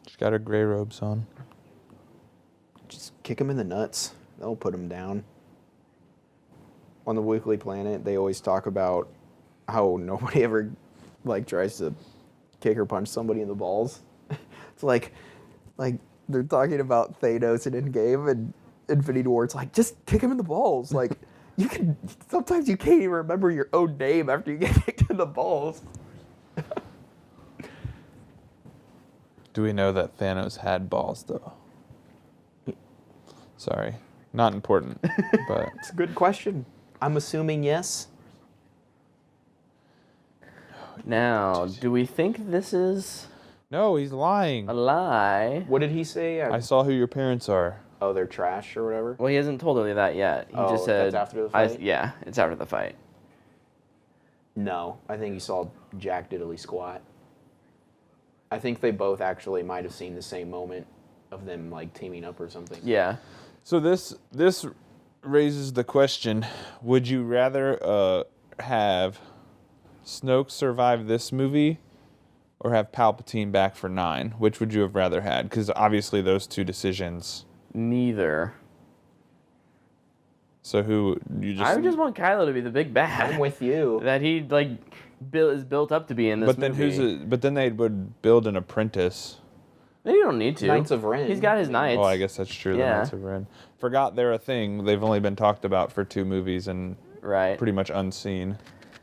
She's got her gray robes on. Just kick him in the nuts. That'll put him down. On the Weekly Planet, they always talk about how nobody ever like tries to kick or punch somebody in the balls. It's like they're talking about Thanos in Endgame and Infinity War. It's like, just kick him in the balls. Like, you can sometimes you can't even remember your own name after you get kicked in the balls. Do we know that Thanos had balls, though? Sorry. Not important, but... It's a good question. I'm assuming yes. Now, do we think this is No, he's lying. a lie? What did he say? I saw who your parents are. Oh, they're trash or whatever? Well, he hasn't told any of that yet. He Oh, just said... that's after the fight? Yeah, it's after the fight. No, I think he saw Jack diddly squat. I think they both actually might have seen the same moment of them like teaming up or something. Yeah. So this raises the question, would you rather have Snoke survive this movie or have Palpatine back for 9? Which would you have rather had? Because obviously those two decisions. Neither. So who you just... I would just want Kylo to be the big bad. I'm with you. That he like is built up to be in this But then movie. but then they would build an apprentice. Maybe you don't need to. Knights of Ren. He's got his knights. Oh, I guess that's true. Yeah. The Knights of Ren. Forgot they're a thing. They've only been talked about for 2 movies and Right. pretty much unseen.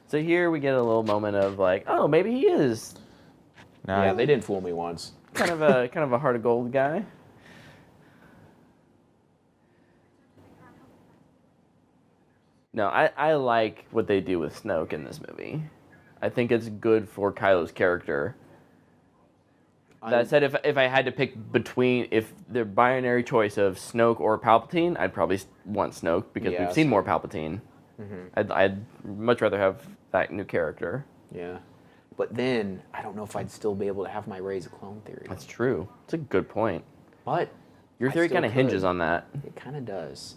So here we get a little moment of like, oh, maybe he is Now, Yeah, they didn't fool me once. kind of a heart of gold guy. No, I like what they do with Snoke in this movie. I think it's good for Kylo's character. That said, if I had to pick between, if the binary choice of Snoke or Palpatine, I'd probably want Snoke because Yeah, we've seen Snoke. more Palpatine. I'd much rather have that new character. Yeah. But then, I don't know if I'd still be able to have my Rey's a clone theory. That's true. It's a good point. But Your I theory still kind of hinges could. on that. It kind of does.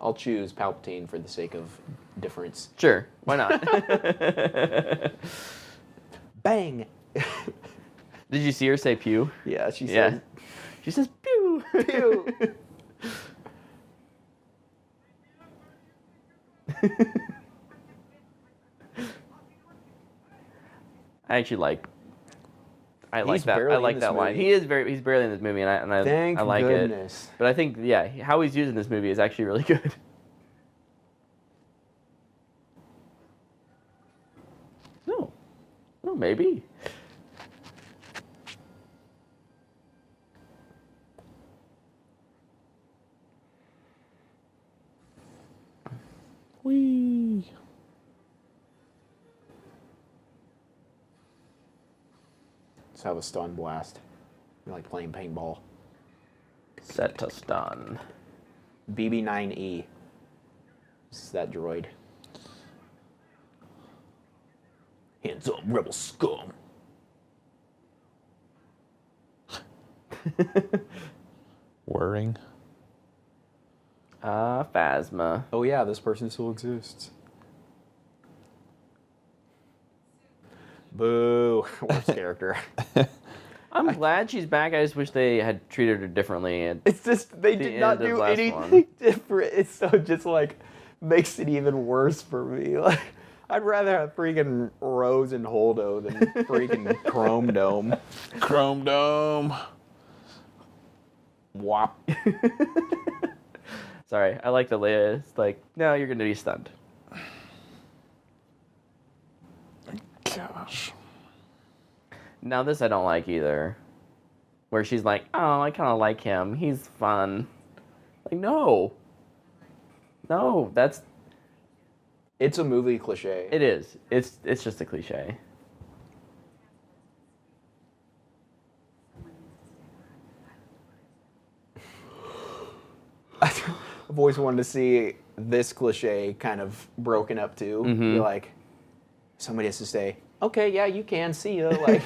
I'll choose Palpatine for the sake of difference. Sure, why not? Bang! Did you see her say pew? Yeah, she Yeah. said. She says pew. Pew. I actually like. I He's like that. barely I in like this that line. movie. He's barely in this movie, and I Thank I like goodness. it. But I think how he's used in this movie is actually really good. No, maybe. Whee! Let's have a stun blast. I like playing paintball. Set to stun. BB-9E. This is that droid. Hands up, rebel scum. Whirring. Phasma. Oh yeah, this person still exists. Boo. Worst character. I'm glad she's back. I just wish they had treated her differently. And It's just, they The did not end of do last anything one. different. It's so just like, makes it even worse for me. Like, I'd rather have freaking Rose and Holdo than freaking Chrome Dome. Chrome Dome. Wop. sorry, I like the Leia. It's like, no, you're gonna be stunned. Gosh. Now this I don't like either. Where she's like, oh, I kind of like him. He's fun. Like, no. No, that's... It's a movie cliche. It is. It's just a cliche. I've always wanted to see this cliche kind of broken up too. Be like, somebody has to say, okay, yeah, you can see you. Like,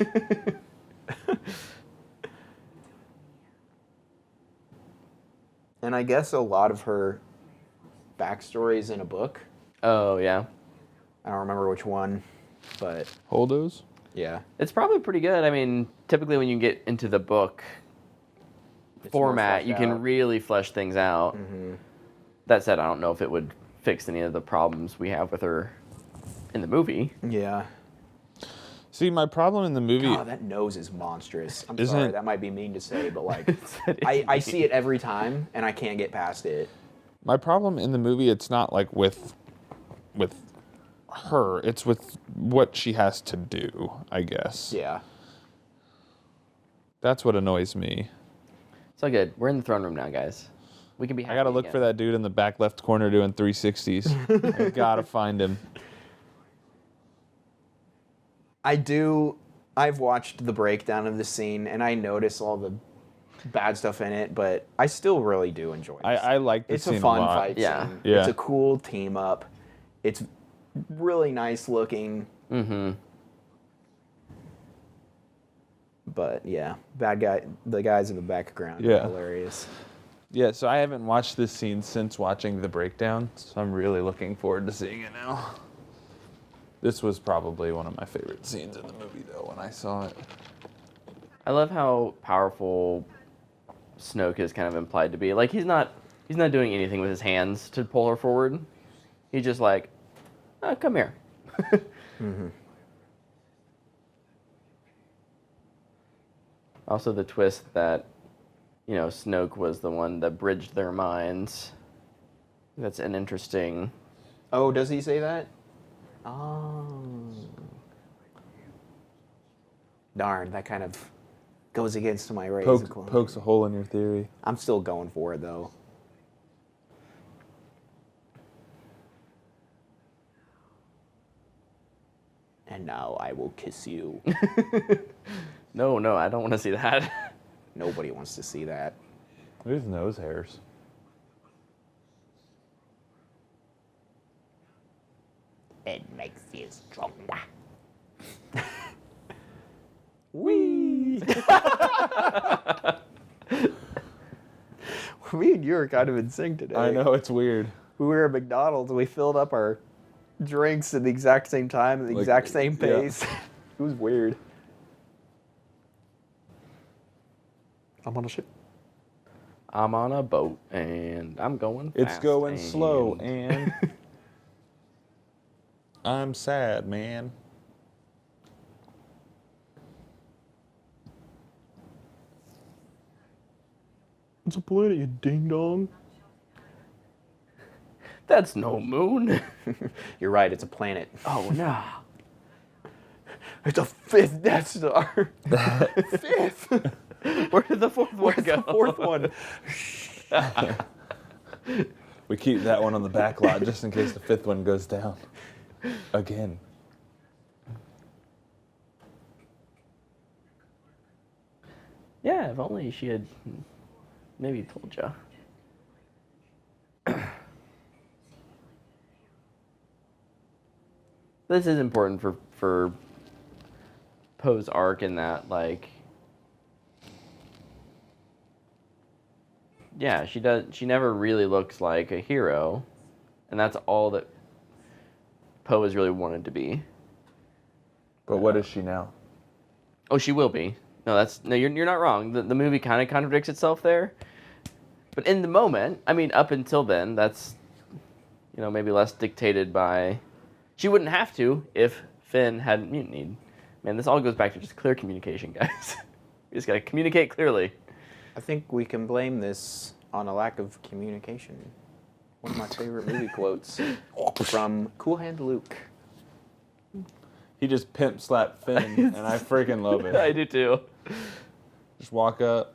and I guess a lot of her backstory is in a book. Oh, yeah. I don't remember which one, but Holdos? yeah. It's probably pretty good. I mean, typically when you get into the book It's more format, fleshed you can out. really flesh things out. That said, I don't know if it would fix any of the problems we have with her in the movie. Yeah. See, my problem in the movie... God, that nose is monstrous. I'm Isn't sorry, it- that might be mean to say, but like, That is I mean. see it every time, and I can't get past it. My problem in the movie, it's not like with her. It's with what she has to do, I guess. Yeah. That's what annoys me. So good. We're in the throne room now, guys. We can be happy I gotta look again. for that dude in the back left corner doing 360s. I gotta find him. I've watched the breakdown of the scene, and I notice all the bad stuff in it, but I still really do enjoy it. I like this It's scene a fun lot. fight Yeah. scene. Yeah. It's a cool team up. It's really nice looking. Mm-hmm. But yeah, the guys in the background Yeah. are hilarious. Yeah, so I haven't watched this scene since watching the breakdown, so I'm really looking forward to seeing it now. This was probably one of my favorite scenes in the movie, though, when I saw it. I love how powerful Snoke is kind of implied to be. Like he's not doing anything with his hands to pull her forward. He's just like, oh, come here. Mm-hmm. Also, the twist that, Snoke was the one that bridged their minds. That's an interesting. Oh, does he say that? Oh. Darn, that kind of goes against my rays of clone. Pokes a hole in your theory. I'm still going for it, though. And now I will kiss you. No, I don't want to see that. Nobody wants to see that. Look at his nose hairs. It makes you stronger. Wee! Me and you are kind of in sync today. I know, it's weird. We were at McDonald's and we filled up our drinks at the exact same time, at the exact same yeah. pace. It was weird. I'm on a ship. I'm on a boat and I'm going fast. It's going slow, and I'm sad, man. It's a planet, you ding dong. That's no moon. You're right, it's a planet. Oh, no. It's a fifth Death Star. Fifth. Where did the fourth one Where's go? the fourth one? We keep that one on the back lot just in case the fifth one goes down. Again. Yeah, if only she had maybe told you. This is important for Poe's arc in that, like, yeah, she never really looks like a hero, and that's all that Poe has really wanted to be. But what is she now? Oh, she will be. No, you're not wrong. The movie kind of contradicts itself there. But in the moment, I mean, up until then, that's, maybe less dictated by. She wouldn't have to if Finn hadn't mutinied. Man, this all goes back to just clear communication, guys. We just gotta communicate clearly. I think we can blame this on a lack of communication. One of my favorite movie quotes from Cool Hand Luke. He just pimp slapped Finn, and I freaking love it. I do too. Just walk up.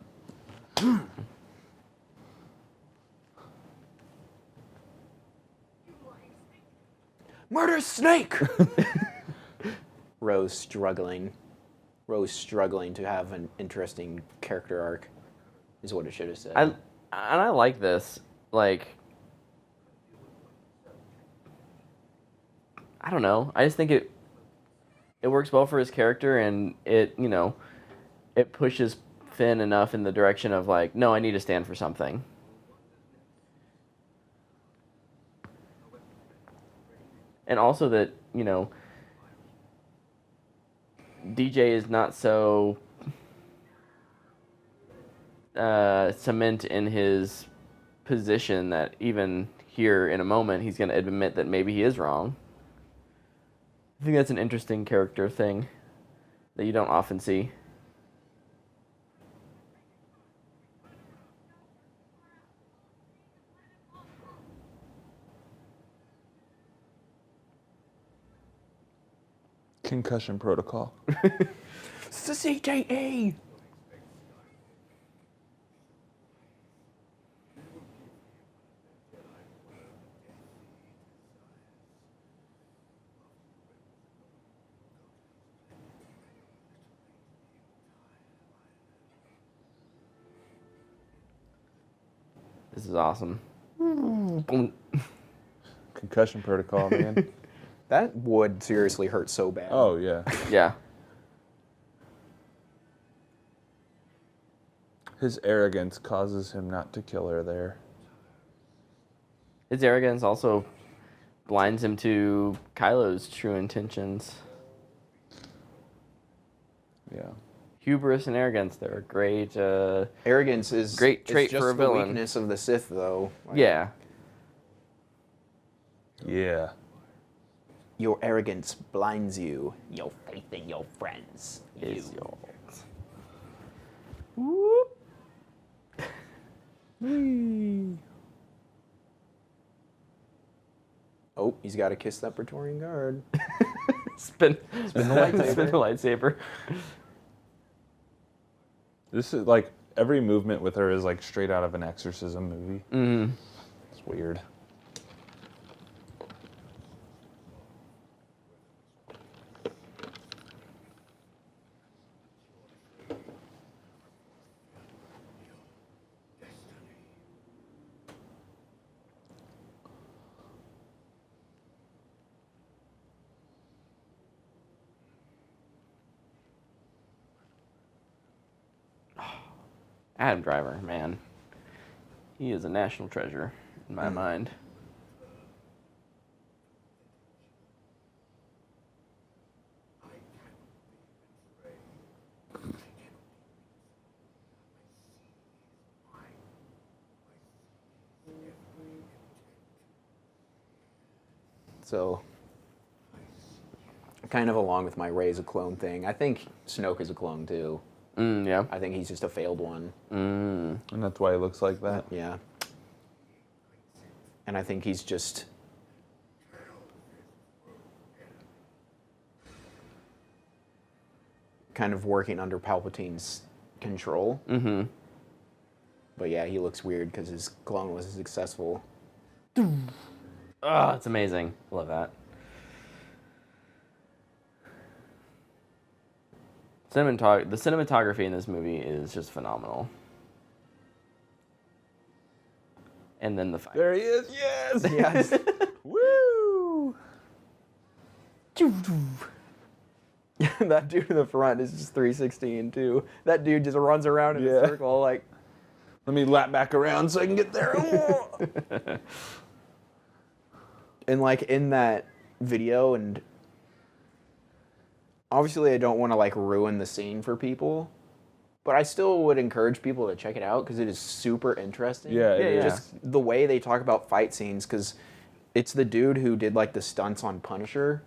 Murder snake! Rose struggling to have an interesting character arc is what it should have said. I like this. Like, I don't know. I just think it works well for his character, and it pushes Finn enough in the direction of like, no, I need to stand for something. And also that, DJ is not so cement in his position that even here in a moment he's going to admit that maybe he is wrong. I think that's an interesting character thing that you don't often see. Concussion protocol. It's the CTE. This is awesome. Boom. Concussion protocol, man. That would seriously hurt so bad. Oh, yeah. Yeah. His arrogance causes him not to kill her there. His arrogance also blinds him to Kylo's true intentions. Yeah. Hubris and arrogance, they're great. Arrogance is Great trait it's just for a the villain. weakness of the Sith, though. Like, Yeah. Yeah. Your arrogance blinds you. Your faith in your friends. Is yours. Oh, he's got to kiss that Praetorian guard. Spin the lightsaber. Spin the lightsaber. This is like every movement with her is like straight out of an exorcism movie. Mm. It's weird. Adam Driver, man. He is a national treasure in my mind. So, kind of along with my Rey's a clone thing, I think Snoke is a clone too. Yeah. I think he's just a failed one. And that's why he looks like that. Yeah. And I think he's just kind of working under Palpatine's control. Mm-hmm. But yeah, he looks weird because his clone was successful. Oh, it's amazing. Love that. The cinematography in this movie is just phenomenal. And then the fight. There he is. Yes. Yes. Woo! That dude in the front is just 316 too. That dude just runs around in a Yeah. circle like. Let me lap back around so I can get there. And like in that video, and obviously I don't want to like ruin the scene for people, but I still would encourage people to check it out because it is super interesting. Yeah, it is. Just the way they talk about fight scenes, because it's the dude who did like the stunts on Punisher.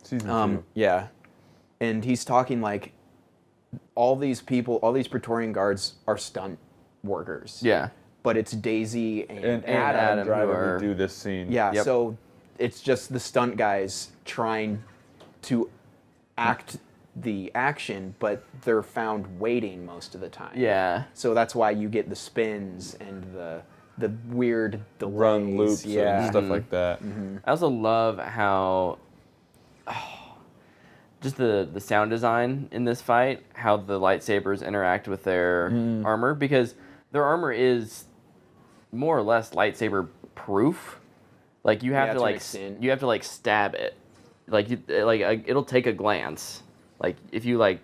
Season 2. Yeah, and he's talking like all these people, all these Praetorian guards are stunt workers. Yeah. But it's Daisy and Adam Adam Driver who are- would do this scene. Yeah, Yep. so it's just the stunt guys trying to act the action, but they're found waiting most of the time. Yeah. So that's why you get the spins and the weird delays. Run loops yeah. and stuff like that. I also love how just the sound design in this fight, how the lightsabers interact with their armor, because their armor is more or less lightsaber proof. Like you have Yeah, to to an like extent. you have to like stab it. It'll take a glance. Like if you like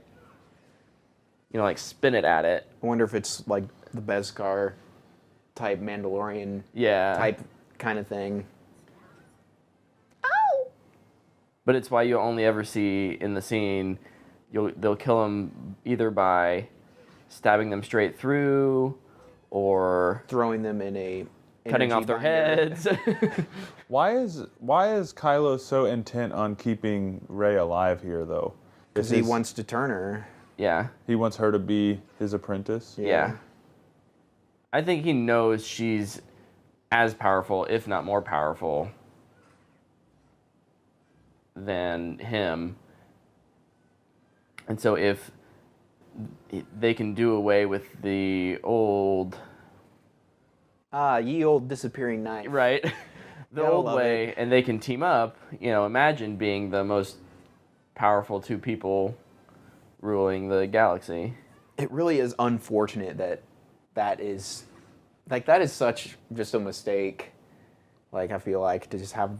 spin it at it. I wonder if it's like the Beskar type Mandalorian Yeah. type kind of thing. But it's why you only ever see in the scene, they'll kill them either by stabbing them straight through, or Throwing them in a cutting off energy their binder. heads. Why is Kylo so intent on keeping Rey alive here, though? Because he wants to turn her. Yeah, He wants her to be his apprentice. yeah. I think he knows she's as powerful, if not more powerful, than him. And so if they can do away with the old, Ye old disappearing knife. right, the Gotta old love way, it. and they can team up, imagine being the most powerful two people ruling the galaxy. It really is unfortunate that is such just a mistake. Like, I feel like to just have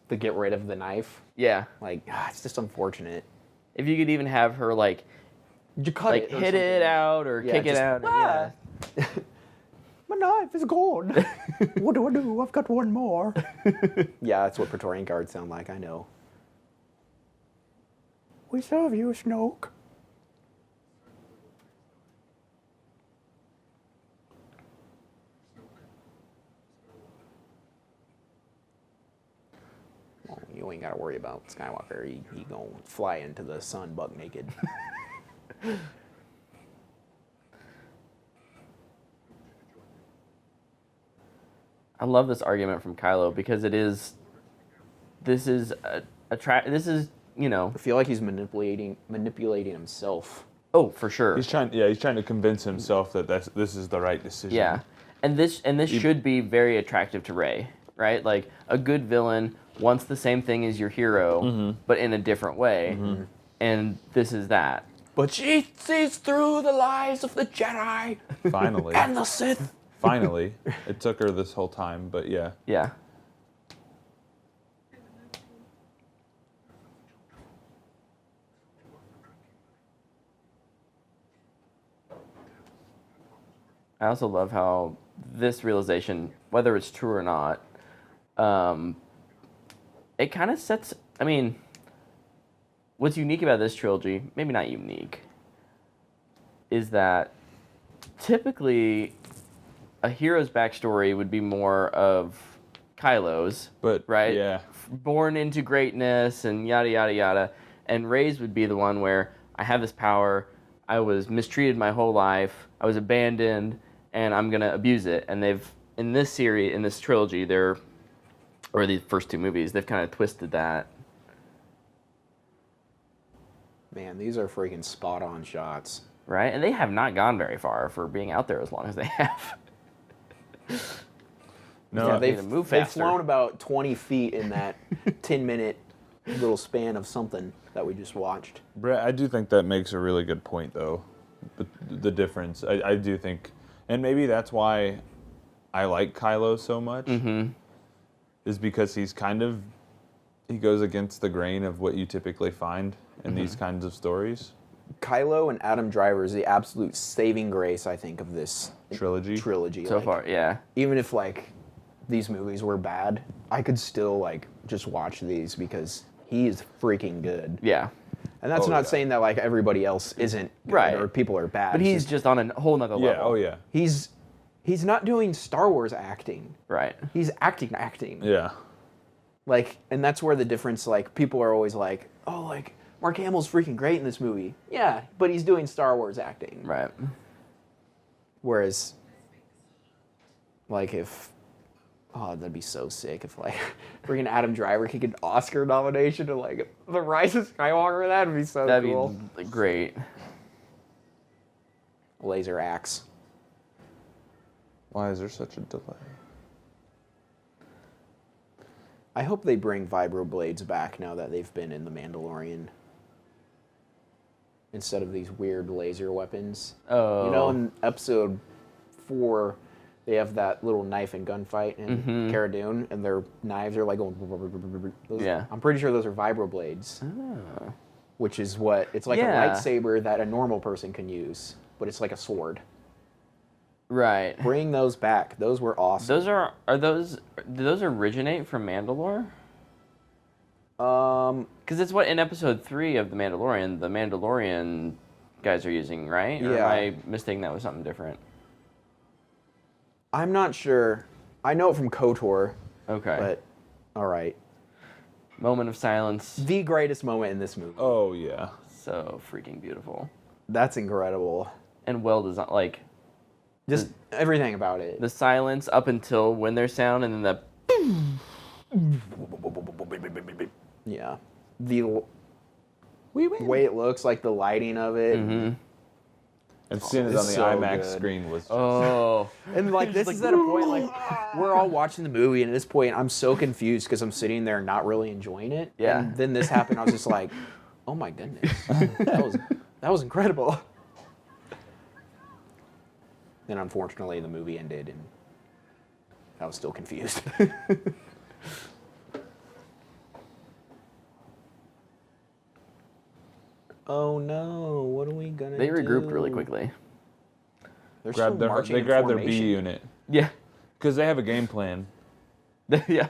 to get rid of the knife. Yeah. Like, it's just unfortunate. If you could even have her, like You cut it or hit it something. out or Yeah, kick it just, out. "Ah." Yeah. My knife is gone. What do I do? I've got one more. Yeah, that's what Praetorian Guards sound like, I know. We serve you, Snoke. Well, you ain't got to worry about Skywalker. He gonna fly into the sun buck naked. I love this argument from Kylo because this is I feel like he's manipulating himself. oh, for sure. He's trying to convince himself that this is the right decision. Yeah. And this should be very attractive to Rey, right? Like a good villain wants the same thing as your hero, but in a different way. And this is that. But she sees through the lies of the Jedi Finally. and the Sith. Finally. It took her this whole time, but yeah. Yeah. I also love how this realization, whether it's true or not, it kind of sets, what's unique about this trilogy, maybe not unique, is that typically a hero's backstory would be more of Kylo's, But right? yeah. Born into greatness and yada, yada, yada. And Rey's would be the one where I have this power, I was mistreated my whole life, I was abandoned, and I'm going to abuse it. And in this series, in this trilogy, or the first two movies, they've kind of twisted that. Man, these are freaking spot on shots. Right? And they have not gone very far for being out there as long as they have. No, Yeah, Need to move they've faster. flown about 20 feet in that 10-minute little span of something that we just watched. Brett, I do think that makes a really good point, though. The difference. I do think, and maybe that's why I like Kylo so much, is because he goes against the grain of what you typically find in these kinds of stories. Kylo and Adam Driver is the absolute saving grace, I think, of this Trilogy. So Like, far, yeah. even if these movies were bad, I could still just watch these because he is freaking good. Yeah. And that's Oh, not yeah. saying that everybody else isn't good Right. or people are bad. But It's he's just on a whole nother level. Yeah. Oh yeah. he's not doing Star Wars acting. Right. He's acting. Yeah. And that's where the difference, people are always like, oh, Mark Hamill's freaking great in this movie. Yeah, but he's doing Star Wars acting. Right. Whereas, that'd be so sick if, freaking Adam Driver could get an Oscar nomination to, The Rise of Skywalker. That'd be so That'd cool. be great. Laser axe. Why is there such a delay? I hope they bring vibroblades back now that they've been in The Mandalorian. Instead of these weird laser weapons. Oh. In episode 4, they have that little knife and gunfight in Cara Dune, and their knives are going. Yeah. I'm pretty sure those are vibroblades, Oh. which is what it's like Yeah. a lightsaber that a normal person can use, but it's like a sword. Right. Bring those back. Those were awesome. Do those originate from Mandalore? Um, Because it's what in episode 3 of the Mandalorian guys are using, right? Or Yeah. am I mistaking that with something different? I'm not sure. I know it from KOTOR, Okay. but all right. Moment of silence. The greatest moment in this movie. Oh yeah. So freaking beautiful. That's incredible. And well designed. Just everything about it. The silence up until when there's sound, and then the Yeah. the We win. way it looks, like the lighting of it. Mm-hmm. And seeing it It's on the so IMAX good. screen was just, Oh. And like this is at a point like we're all watching the movie, and at this point I'm so confused because I'm sitting there not really enjoying it. Yeah. And then this happened. I was just like, oh my goodness, that was incredible. Then unfortunately the movie ended, and I was still confused. Oh no! What are we gonna do? They regrouped really quickly. They're still marching they in grabbed their formation. B unit Yeah. because they have a game plan, Yeah.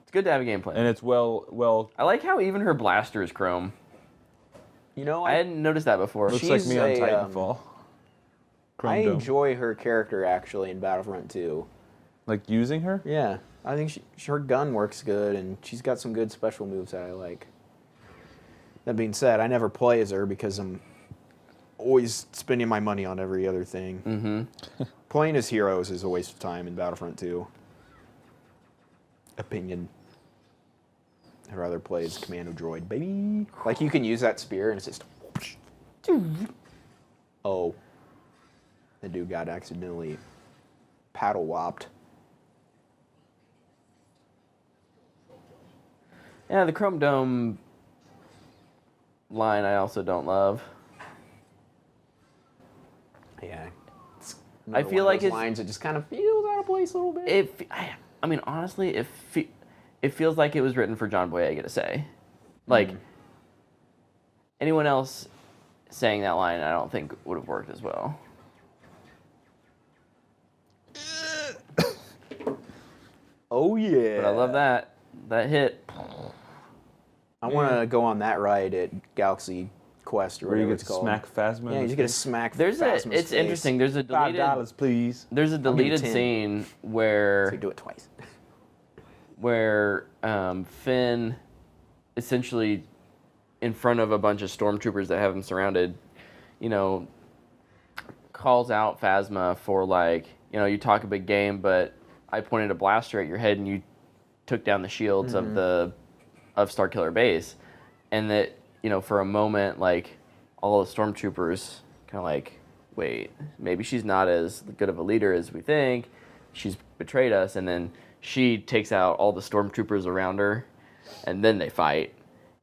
It's good to have a game plan. and it's well. I like how even her blaster is chrome. You know, I hadn't noticed that before. Looks like She's me on a, Titanfall. Chrome I Dome. enjoy her character actually in Battlefront 2. Like using her. Yeah, I think her gun works good, and she's got some good special moves that I like. That being said, I never play as her because I'm always spending my money on every other thing. Mm-hmm. Playing as heroes is a waste of time in Battlefront 2. Opinion. I'd rather play as Commando Droid, baby. Like, you can use that spear, and it's just... Oh. The dude got accidentally paddle-whopped. Yeah, the chrome dome line I also don't love. Yeah. It's I another feel one of like those it's- lines that just kind of feels out of place a little bit. I mean, honestly, it feels like it was written for John Boyega to say. Like, anyone else saying that line, I don't think would have worked as well. Oh, yeah. But I love that hit. I want to go on that ride at Galaxy Quest or Where you whatever get it's to called. smack Phasma. Yeah, in you the just get to face. smack There's Phasma's it's face. interesting. There's a deleted $5, please. there's a give you deleted 10. scene where So do it twice. Finn essentially in front of a bunch of stormtroopers that have him surrounded, calls out Phasma for like, you talk a big game, but I pointed a blaster at your head and you took down the shields of Starkiller Base. And that, for a moment, like all the stormtroopers kind of like, wait, maybe she's not as good of a leader as we think. She's betrayed us. And then she takes out all the stormtroopers around her, and then they fight.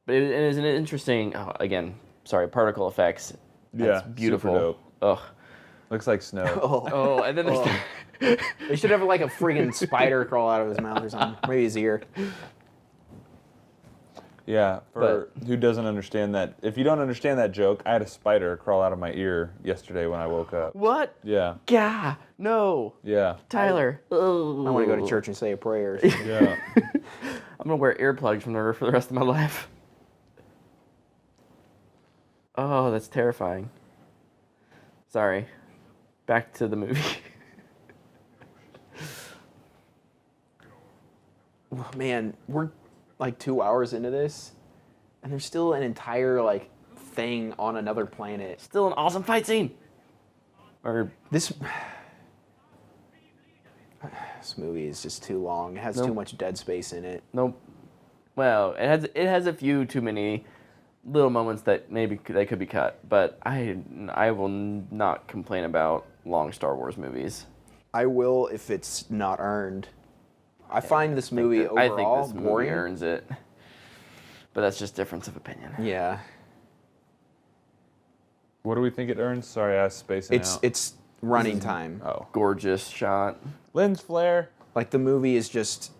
But it is an interesting, again, sorry, particle effects. That's Yeah, beautiful. super dope. Ugh. Looks like snow. Oh, and then there's They should have like a friggin' spider crawl out of his mouth or something. Maybe his ear. Yeah, for who doesn't understand that, if you don't understand that joke, I had a spider crawl out of my ear yesterday when I woke up. what? Yeah, Gah, no, yeah, Tyler. I want to go to church and say a prayer. Or something. yeah. I'm gonna wear earplugs from there for the rest of my life. Oh, that's terrifying. Sorry. Back to the movie. Man, we're like 2 hours into this, and there's still an entire like thing on another planet. Still an awesome fight scene. Or This movie is just too long. It has Nope. too much dead space in it. nope. Well, it has a few too many little moments that maybe they could be cut, but I will not complain about long Star Wars movies. I will if it's not earned. I find this I think movie that- I overall think this boring. movie earns it. But that's just difference of opinion. Yeah, What do we think it earns? Sorry, I was spacing out. it's running time. Oh, Gorgeous shot. lens flare. Like the movie is just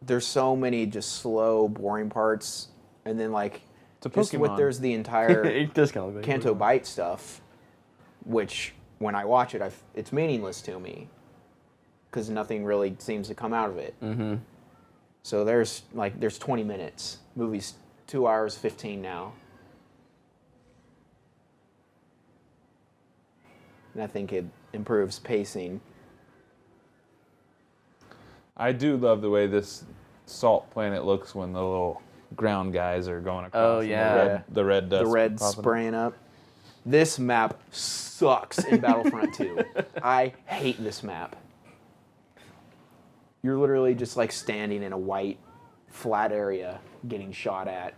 there's so many just slow, boring parts, and then like It's a just with Pokemon. there's the entire It does kind of look like Canto Bite stuff, which when I watch it, it's meaningless to me because nothing really seems to come out of it. Mm-hmm. So there's 20 minutes. Movie's 2 hours 15 now. And I think it improves pacing. I do love the way this salt planet looks when the little ground guys are going across. Oh, and yeah. the red dust. The red popping up. spraying up. This map sucks in Battlefront 2. I hate this map. You're literally just like standing in a white flat area getting shot at.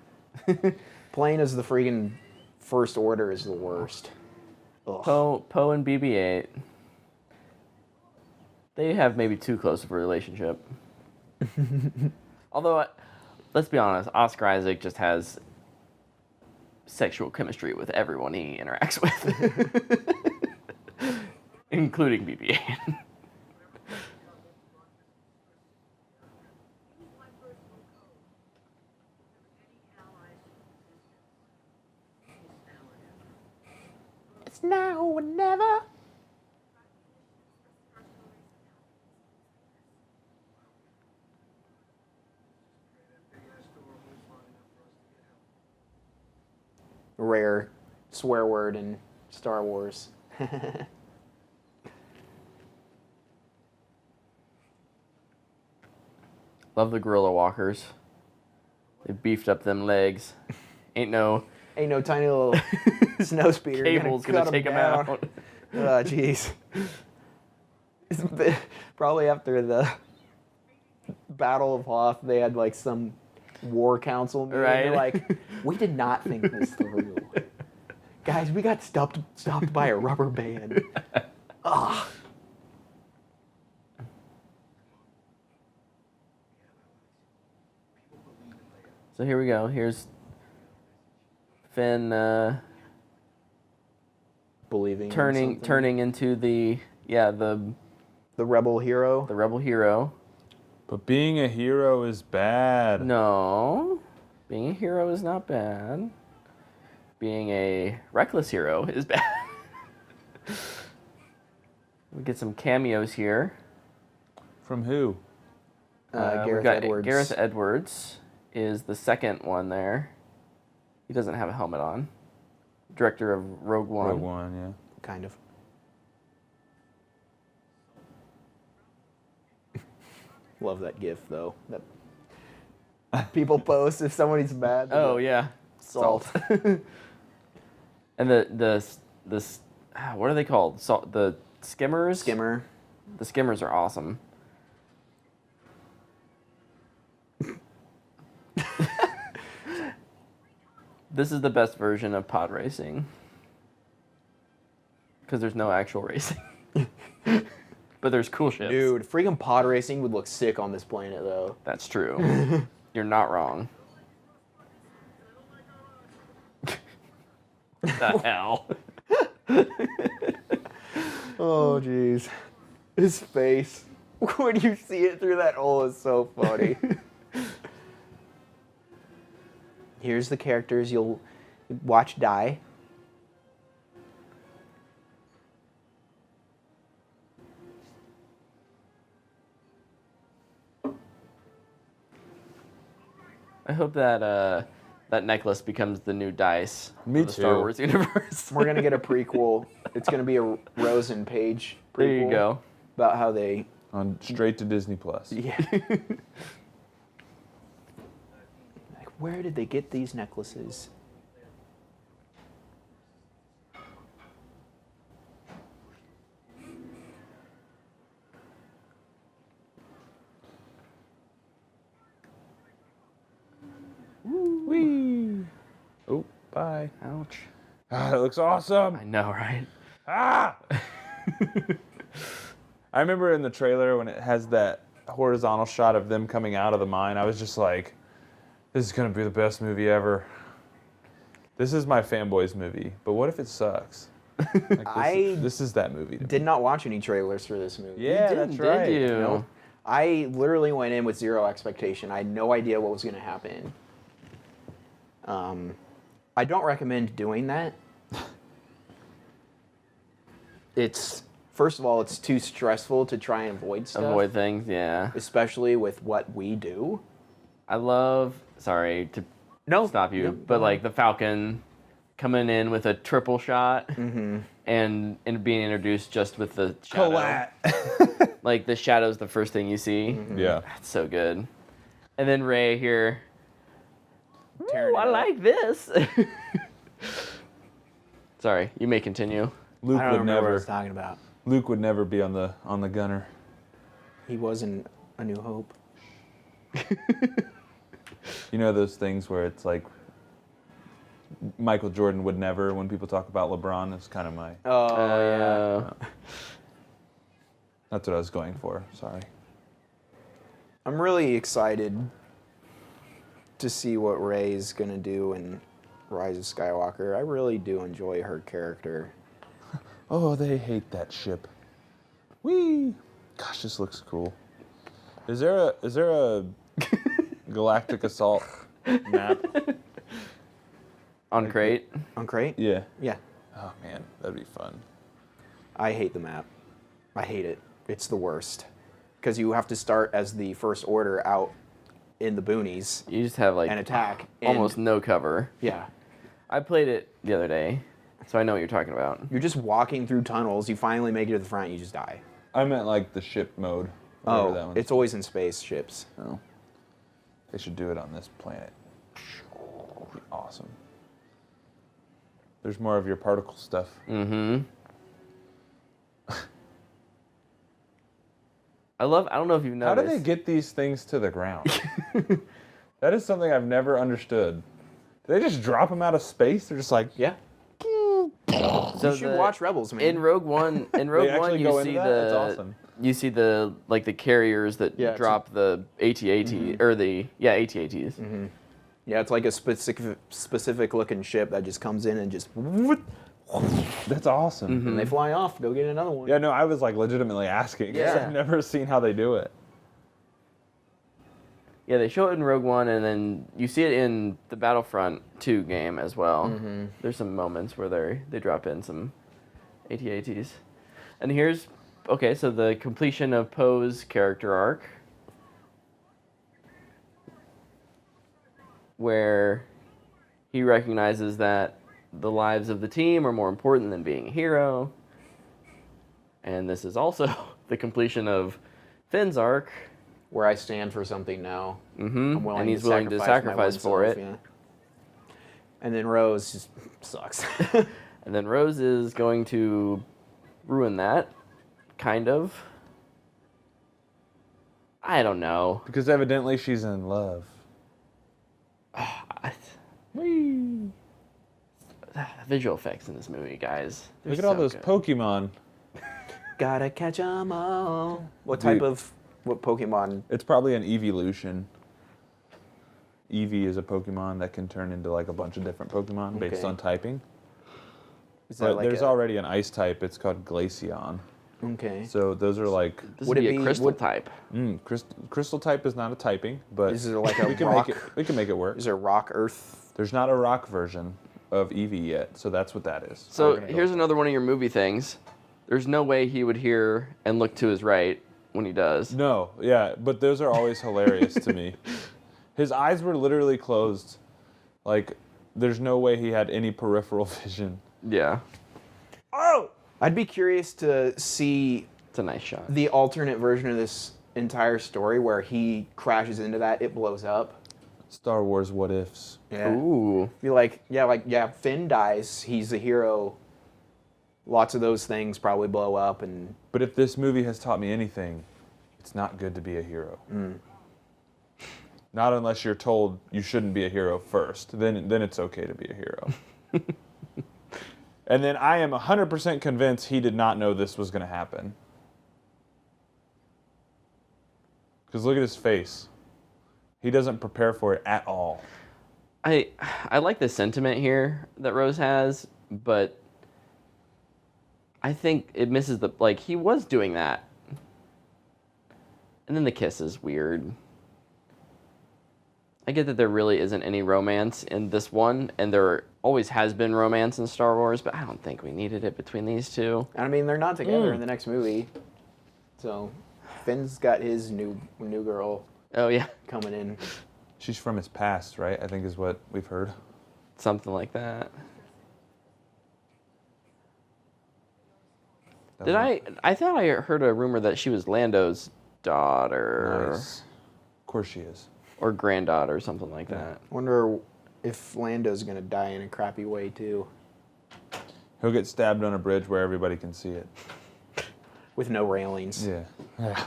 Playing as the freaking First Order is the worst. Ugh. Poe and BB-8. They have maybe too close of a relationship. Although, let's be honest, Oscar Isaac just has sexual chemistry with everyone he interacts with, including BB-8. It's now or never. Rare swear word in Star Wars. Love the gorilla walkers. They beefed up them legs. Ain't no tiny little snow speeder cable's gonna take them out. Oh, jeez. Probably after the Battle of Hoth, they had like some war council meeting. Right. They're like, we did not think this through. Guys, we got stopped by a rubber band. Ugh. So here we go. Here's Finn Believing in turning something. into the rebel hero. rebel hero. But being a hero is bad. No, being a hero is not bad. Being a reckless hero is bad. We get some cameos here. From who? Gareth Edwards. Gareth Edwards is the second one there. He doesn't have a helmet on. Director of Rogue One. Rogue One, yeah. Kind of. Love that GIF though. That people post if somebody's mad. Oh yeah, Salt. And the what are they called? Salt, the skimmers. Skimmer. The skimmers are awesome. This is the best version of pod racing. Because there's no actual racing. But there's cool ships. Dude, freaking pod racing would look sick on this planet though. That's true. You're not wrong. The hell? Oh jeez. His face. When you see it through that hole is so funny. Here's the characters you'll watch die. I hope that that necklace becomes the new dice Me of the Star too. Wars universe. We're gonna get a prequel. It's gonna be a Rose and Paige prequel. There you go. About how they On straight to Disney Plus. Yeah. Like, where did they get these necklaces? Whee! Oh, bye. Ouch. Ah, that looks awesome. I know, right? Ah! I remember in the trailer when it has that horizontal shot of them coming out of the mine, I was just like, this is going to be the best movie ever. This is my fanboys movie, but what if it sucks? Like, this is that movie. Did not watch any trailers for this movie. Yeah, You that's didn't, right. did you? No. I literally went in with zero expectation. I had no idea what was going to happen. I don't recommend doing that. First of all, it's too stressful to try and avoid stuff. Avoid things, yeah. Especially with what we do. I love, sorry to stop you, but like the Falcon coming in with a triple shot and being introduced just with the shadow. Like the shadow's the first thing you see. Yeah. That's so good. And then Rey here. Tearing Ooh, it I up. like this. Sorry, you may continue. Luke I don't would remember what I never. was talking about. Luke would never be on the gunner. He was in A New Hope. You know those things where it's like Michael Jordan would never, when people talk about LeBron, it's kind of my... Oh, yeah. That's what I was going for, sorry. I'm really excited to see what Rey's going to do in Rise of Skywalker. I really do enjoy her character. Oh, they hate that ship. Whee! Gosh, this looks cool. Is there a Galactic Assault map? On Crate. On Crate? Yeah. Yeah. Oh man, that'd be fun. I hate the map. I hate it. It's the worst. Because you have to start as the First Order out in the boonies You just have like and attack. almost and, no cover. Yeah. I played it the other day, so I know what you're talking about. You're just walking through tunnels. You finally make it to the front. You just die. I meant like the ship mode. Whatever that Oh, one. it's always in spaceships. Oh. They should do it on this planet. That'd be awesome. There's more of your particle stuff. Mm-hmm. I don't know if you've How noticed. do they get these things to the ground? That is something I've never understood. Do they just drop them out of space? They're just like, Yeah. So You should watch Rebels, man. In Rogue One, actually you go see into that? That's the awesome. you see the like the carriers that Yeah, it's drop the AT-AT or the AT-ATs. Yeah, it's like a specific looking ship that just comes in and just that's awesome. and they fly off. Go get another one. Yeah, no, I was like legitimately asking. 'Cause Yeah. I've never seen how they do it. Yeah, they show it in Rogue One, and then you see it in the Battlefront 2 game as well. There's some moments where they drop in some AT-ATs. And here's, okay, so the completion of Poe's character arc, where he recognizes that the lives of the team are more important than being a hero. And this is also the completion of Finn's arc. Where I stand for something now. Mm-hmm. I'm And he's to willing to my sacrifice one for self, it. yeah. And then Rose just sucks. And then Rose is going to ruin that, kind of. I don't know. Because evidently she's in love. The visual effects in this movie, guys. Look at all those Pokemon. Gotta catch 'em all. What Dude. type of Pokemon? It's probably an evolution. Eevee is a Pokemon that can turn into like a bunch of different Pokemon based Okay. on typing. Is But like there's already an ice type. It's called Glaceon. Okay. So those are like This Would would it be a be- crystal would- type. crystal type is not a typing, but Is there like a we can rock? make it. We can make it work. Is there rock, earth? There's not a rock version of Eevee yet, so that's what that is. So We're gonna go here's with another one of your movie things. There's no way he would hear and look to his right when he does. No, yeah, but those are always hilarious to me. His eyes were literally closed. Like, there's no way he had any peripheral vision. Yeah. Oh! I'd be curious to see It's a nice shot. the alternate version of this entire story where he crashes into that, it blows up. Star Wars what ifs. Yeah. Ooh. Be like, Finn dies, he's the hero. Lots of those things probably blow up and But if this movie has taught me anything, it's not good to be a hero. Not unless you're told you shouldn't be a hero first. Then it's okay to be a hero. And then I am 100% convinced he did not know this was going to happen. Because look at his face. He doesn't prepare for it at all. I like the sentiment here that Rose has, but I think it misses the, like, he was doing that. And then the kiss is weird. I get that there really isn't any romance in this one, and there always has been romance in Star Wars, but I don't think we needed it between these two. I mean they're not together in the next movie. So Finn's got his new girl Oh, yeah. coming in. She's from his past, right? I think is what we've heard. Something like that. I thought I heard a rumor that she was Lando's daughter Nice. Of course she is. or granddaughter or something like that. Wonder if Lando's gonna die in a crappy way too. He'll get stabbed on a bridge where everybody can see it. With no railings. Yeah.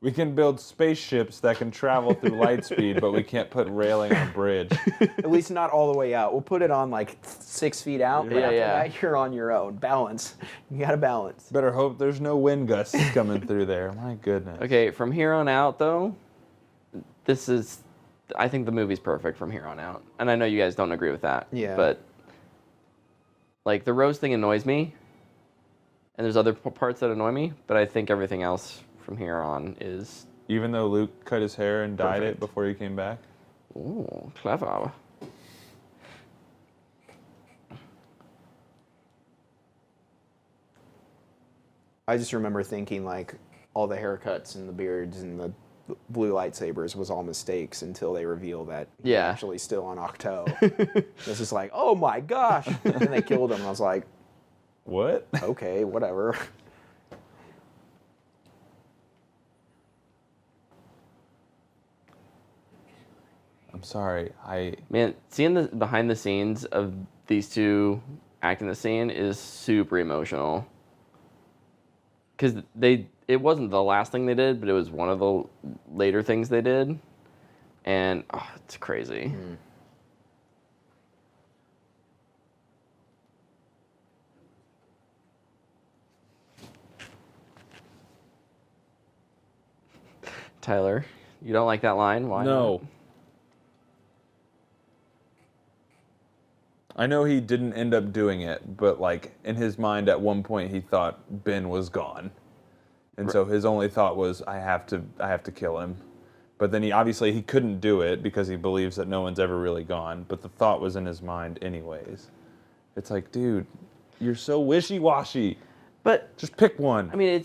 We can build spaceships that can travel through light speed, but we can't put railing on a bridge. At least not all the way out. We'll put it on like 6 feet out. But Yeah, after yeah. that, you're on your own. Balance. You gotta balance. Better hope there's no wind gusts coming through there. My goodness. Okay, from here on out, though, I think the movie's perfect from here on out. And I know you guys don't agree with that. Yeah. But, like, the Rose thing annoys me. And there's other parts that annoy me. But I think everything else from here on is... Even though Luke cut his hair and dyed Perfect. it before he came back? Ooh, clever. I just remember thinking like all the haircuts and the beards and the blue lightsabers was all mistakes until they reveal that he's Yeah. actually still on Octo. It's just like, oh my gosh. And then they killed him. I was like, What? okay, whatever. I'm sorry. Man, seeing the behind the scenes of these two acting the scene is super emotional. Because it wasn't the last thing they did, but it was one of the later things they did. And, oh, it's crazy. Tyler, you don't like that line? Why No. not? I know he didn't end up doing it, but like in his mind at one point he thought Ben was gone. And so his only thought was I have to kill him. But then he couldn't do it because he believes that no one's ever really gone, but the thought was in his mind anyways. It's like, dude, you're so wishy-washy. But Just pick one. I mean,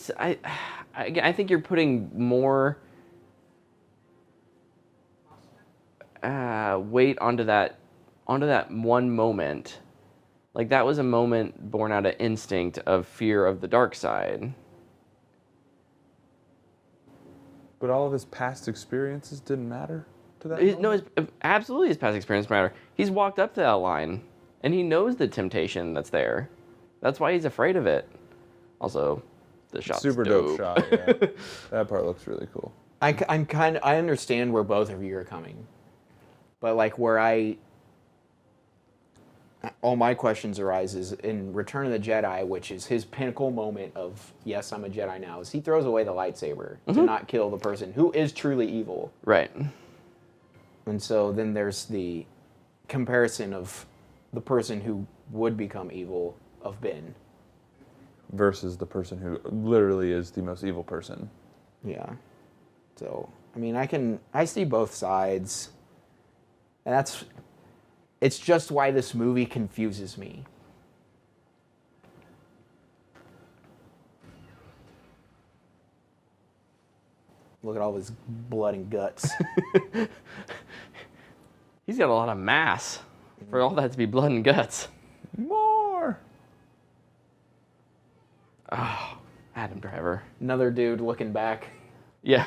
I think you're putting more weight onto that one moment. Like that was a moment born out of instinct of fear of the dark side. But all of his past experiences didn't matter to that No, moment? absolutely his past experience matter. He's walked up to that line, and he knows the temptation that's there. That's why he's afraid of it. Also, the shot's Super dope shot, yeah. That part looks really cool. I understand where both of you are coming. But like all my questions arise is in Return of the Jedi, which is his pinnacle moment of, yes, I'm a Jedi now, is he throws away the lightsaber to not kill the person who is truly evil. Right. And so then there's the comparison of the person who would become evil of Ben. Versus the person who literally is the most evil person. Yeah. So, I mean, I see both sides. And it's just why this movie confuses me. Look at all his blood and guts. He's got a lot of mass for all that to be blood and guts. More! Oh, Adam Driver. Another dude looking back. Yeah.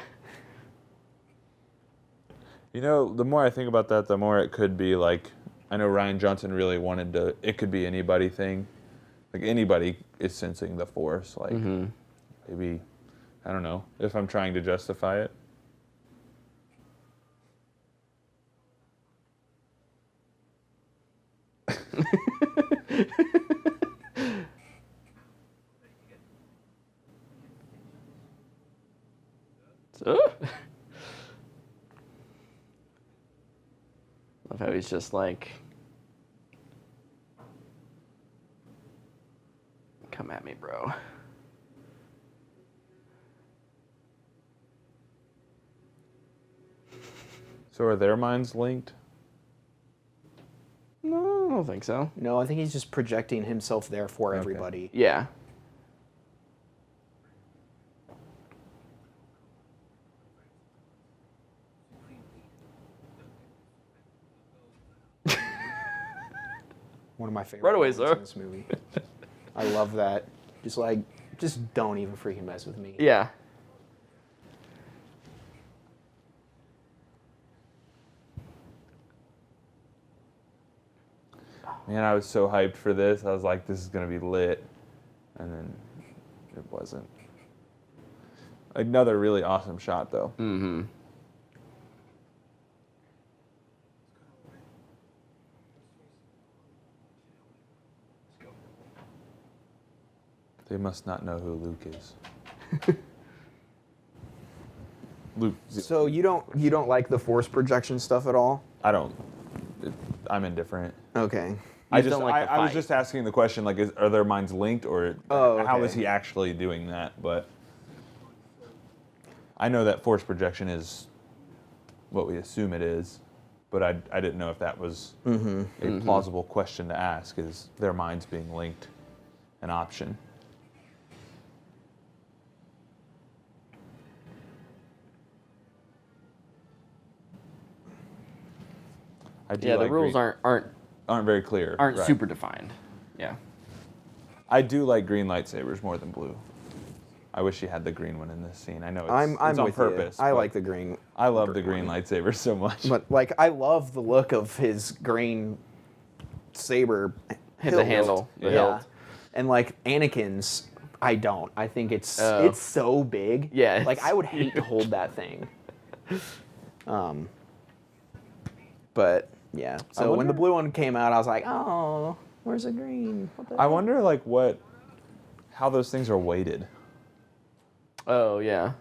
You know, the more I think about that, the more it could be like, I know Rian Johnson really wanted it could be anybody thing. Like anybody is sensing the Force. Like maybe, I don't know, if I'm trying to justify it. So, love how he's just like, come at me, bro. So are their minds linked? No, I don't think so. No, I think he's just projecting himself there for everybody. Yeah. One of my favorite Right away, moments sir. in this movie. I love that. Just don't even freaking mess with me. Yeah. Man, I was so hyped for this. I was like, this is going to be lit. And then it wasn't. Another really awesome shot, though. Mm-hmm. They must not know who Luke is. Luke. So you don't like the force projection stuff at all? I don't. I'm indifferent. Okay. I just don't like the I was fight. just asking the question, like, are their minds linked, or how is he actually doing that? But I know that force projection is what we assume it is, but I didn't know if that was a plausible question to ask. Is their minds being linked an option? I do Yeah, the like rules green- aren't very clear. aren't right. super defined. Yeah. I do like green lightsabers more than blue. I wish he had the green one in this scene. I know it's, I'm it's on with purpose. you. I but like the green. I love the green lightsaber so much. But like I love the look of his green saber. Hit the handle. The Yeah. hilt. And like Anakin's, I don't. I think it's so big. Yeah, Like it's I would hate to hold that thing. But yeah. So when wonder- the blue one came out, I was like, oh, where's the green? What the I wonder like how those things are weighted. Oh yeah.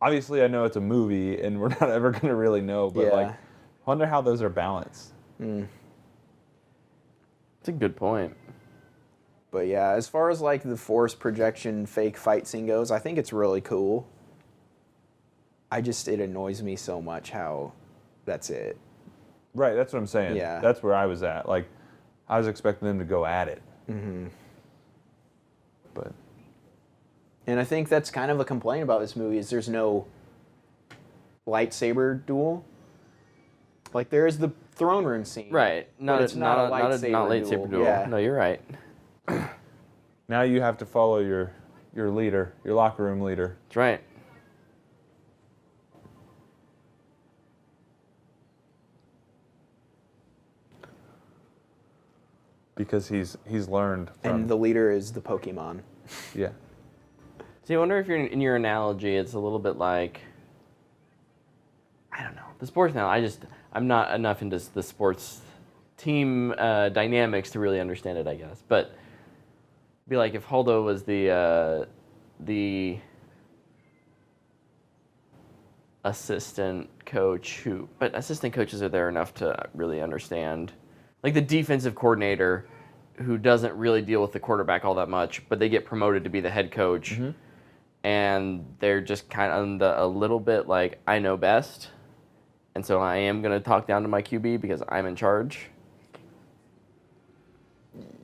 Obviously, I know it's a movie, and we're not ever going to really know. But like, Yeah. I wonder how those are balanced. It's a good point. But yeah, as far as like the force projection fake fight scene goes, I think it's really cool. It annoys me so much how that's it. Right, that's what I'm saying. Yeah. That's where I was at. Like, I was expecting them to go at it. Mm-hmm. But And I think that's kind of a complaint about this movie is there's no lightsaber duel. Like there is the throne room scene. Right. But it's not a lightsaber duel. Yeah. No, you're right. now you have to follow your leader, your locker room leader. That's right. Because he's learned from... And the leader is the Pokemon. Yeah. See, I wonder if you're in your analogy, it's a little bit like, I don't know, the sports now. I'm not enough into the sports team dynamics to really understand it, I guess. But it'd be like if Holdo was the assistant coach but assistant coaches are there enough to really understand, like the defensive coordinator who doesn't really deal with the quarterback all that much, but they get promoted to be the head coach, and they're just kind of a little bit like, I know best, and so I am going to talk down to my QB because I'm in charge.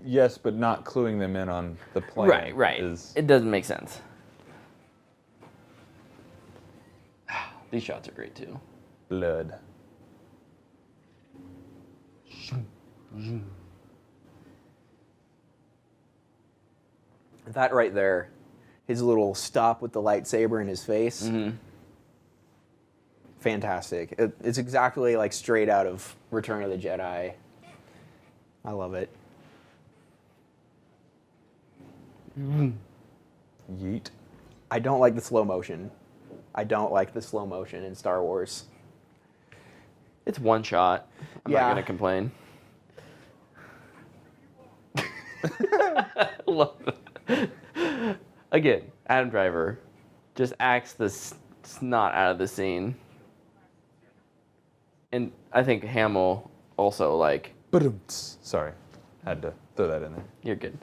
Yes, but not cluing them in on the plan. Right. Is It doesn't make sense. These shots are great too. blood. That right there, his little stop with the lightsaber in his face. Fantastic. It's exactly like straight out of Return of the Jedi. I love it. Yeet. I don't like the slow motion. I don't like the slow motion in Star Wars. It's one shot. I'm not going to complain. Love it. Again, Adam Driver just acts the snot out of the scene. And I think Hamill also, like... Sorry. Had to throw that in there. You're good.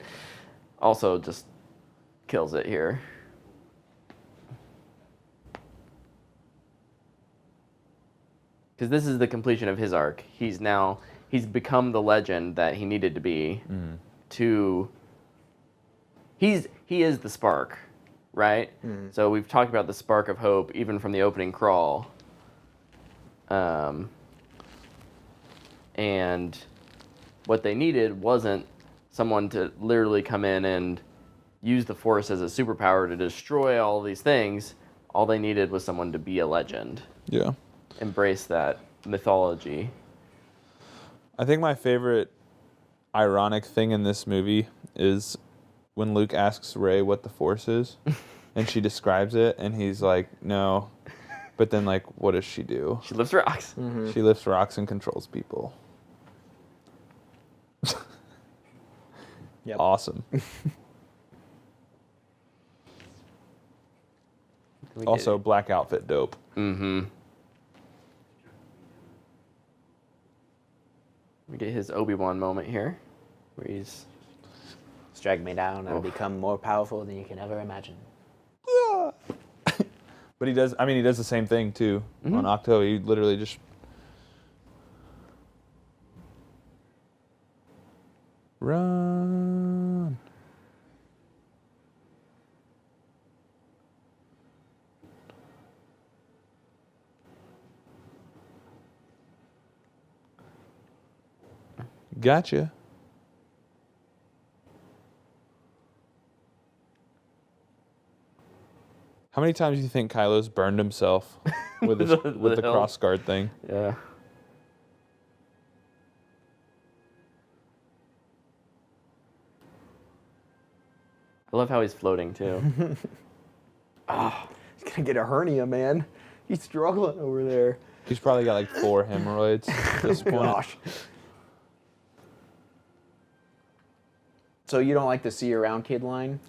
Also just kills it here. Because this is the completion of his arc. He's become the legend that he needed to be he is the spark, right? So we've talked about the spark of hope even from the opening crawl. And what they needed wasn't someone to literally come in and use the Force as a superpower to destroy all these things. All they needed was someone to be a legend. Yeah. Embrace that mythology. I think my favorite ironic thing in this movie is when Luke asks Rey what the Force is, And she describes it, and he's like, no. But then, like, what does she do? She lifts rocks. She lifts rocks and controls people. Yep. Awesome. Also, black outfit dope. Mm-hmm. We get his Obi-Wan moment here, where he's... Strike me down, and I'll become more powerful than you can ever imagine. But he does the same thing, too. On Octo, he literally just... Run. Gotcha. How many times do you think Kylo's burned himself with his, with the hilt. cross guard thing? Yeah. I love how he's floating, too. He's gonna get a hernia, man. He's struggling over there. He's probably got like 4 hemorrhoids at this point. Gosh. So you don't like the see you around kid line?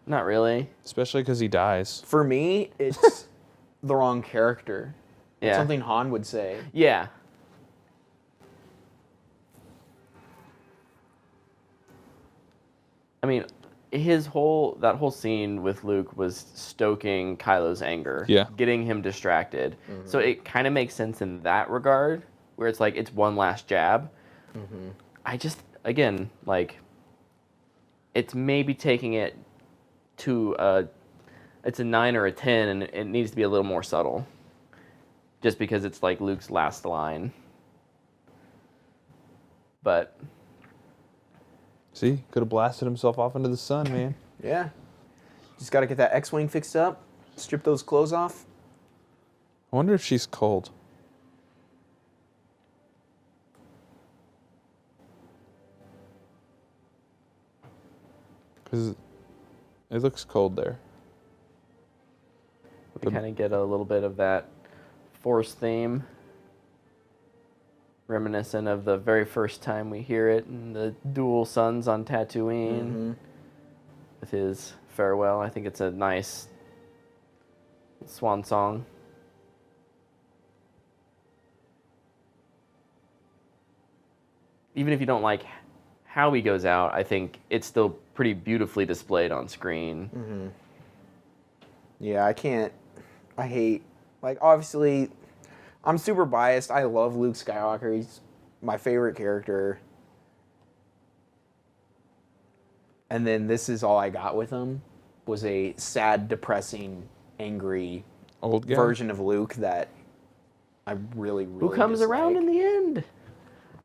Not really. Especially because he dies. For me, it's the wrong character. It's Yeah. something Han would say. Yeah. I mean, that whole scene with Luke was stoking Kylo's anger. Yeah. Getting him distracted. So it kind of makes sense in that regard, where it's like, it's one last jab. I just, again, like, it's maybe taking it to it's a 9 or a 10, and it needs to be a little more subtle. Just because it's like Luke's last line. But See, could have blasted himself off into the sun, man. Yeah. Just got to get that X-Wing fixed up, strip those clothes off. I wonder if she's cold. Because it looks cold there. we kind of get a little bit of that Force theme. Reminiscent of the very first time we hear it in the Dual Suns on Tatooine. With his farewell. I think it's a nice swan song. Even if you don't like how he goes out, I think it's still pretty beautifully displayed on screen. Yeah, I hate, like, obviously, I'm super biased. I love Luke Skywalker. He's my favorite character. And then this is all I got with him, was a sad, depressing, angry Old guy. version of Luke that I really, really Who comes around in dislike.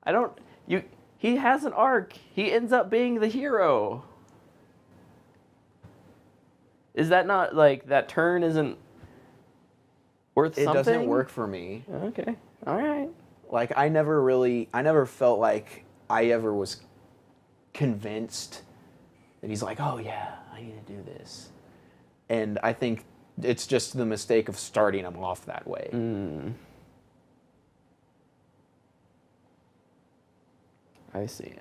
the end? He has an arc. He ends up being the hero. Is that not, like, that turn isn't worth It something? doesn't work for me. Okay. All right. Like, I never felt like I ever was convinced that he's like, oh yeah, I need to do this. And I think it's just the mistake of starting him off that way. I see.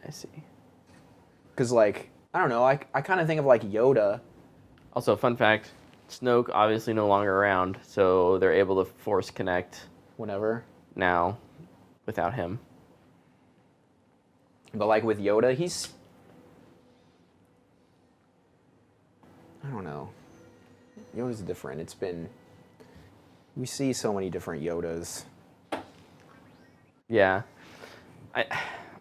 Because, like, I don't know, I kind of think of, like, Yoda. Also, fun fact, Snoke obviously no longer around, so they're able to Force connect Whenever. now without him. But, like, with Yoda, I don't know. Yoda's different. We see so many different Yodas. Yeah.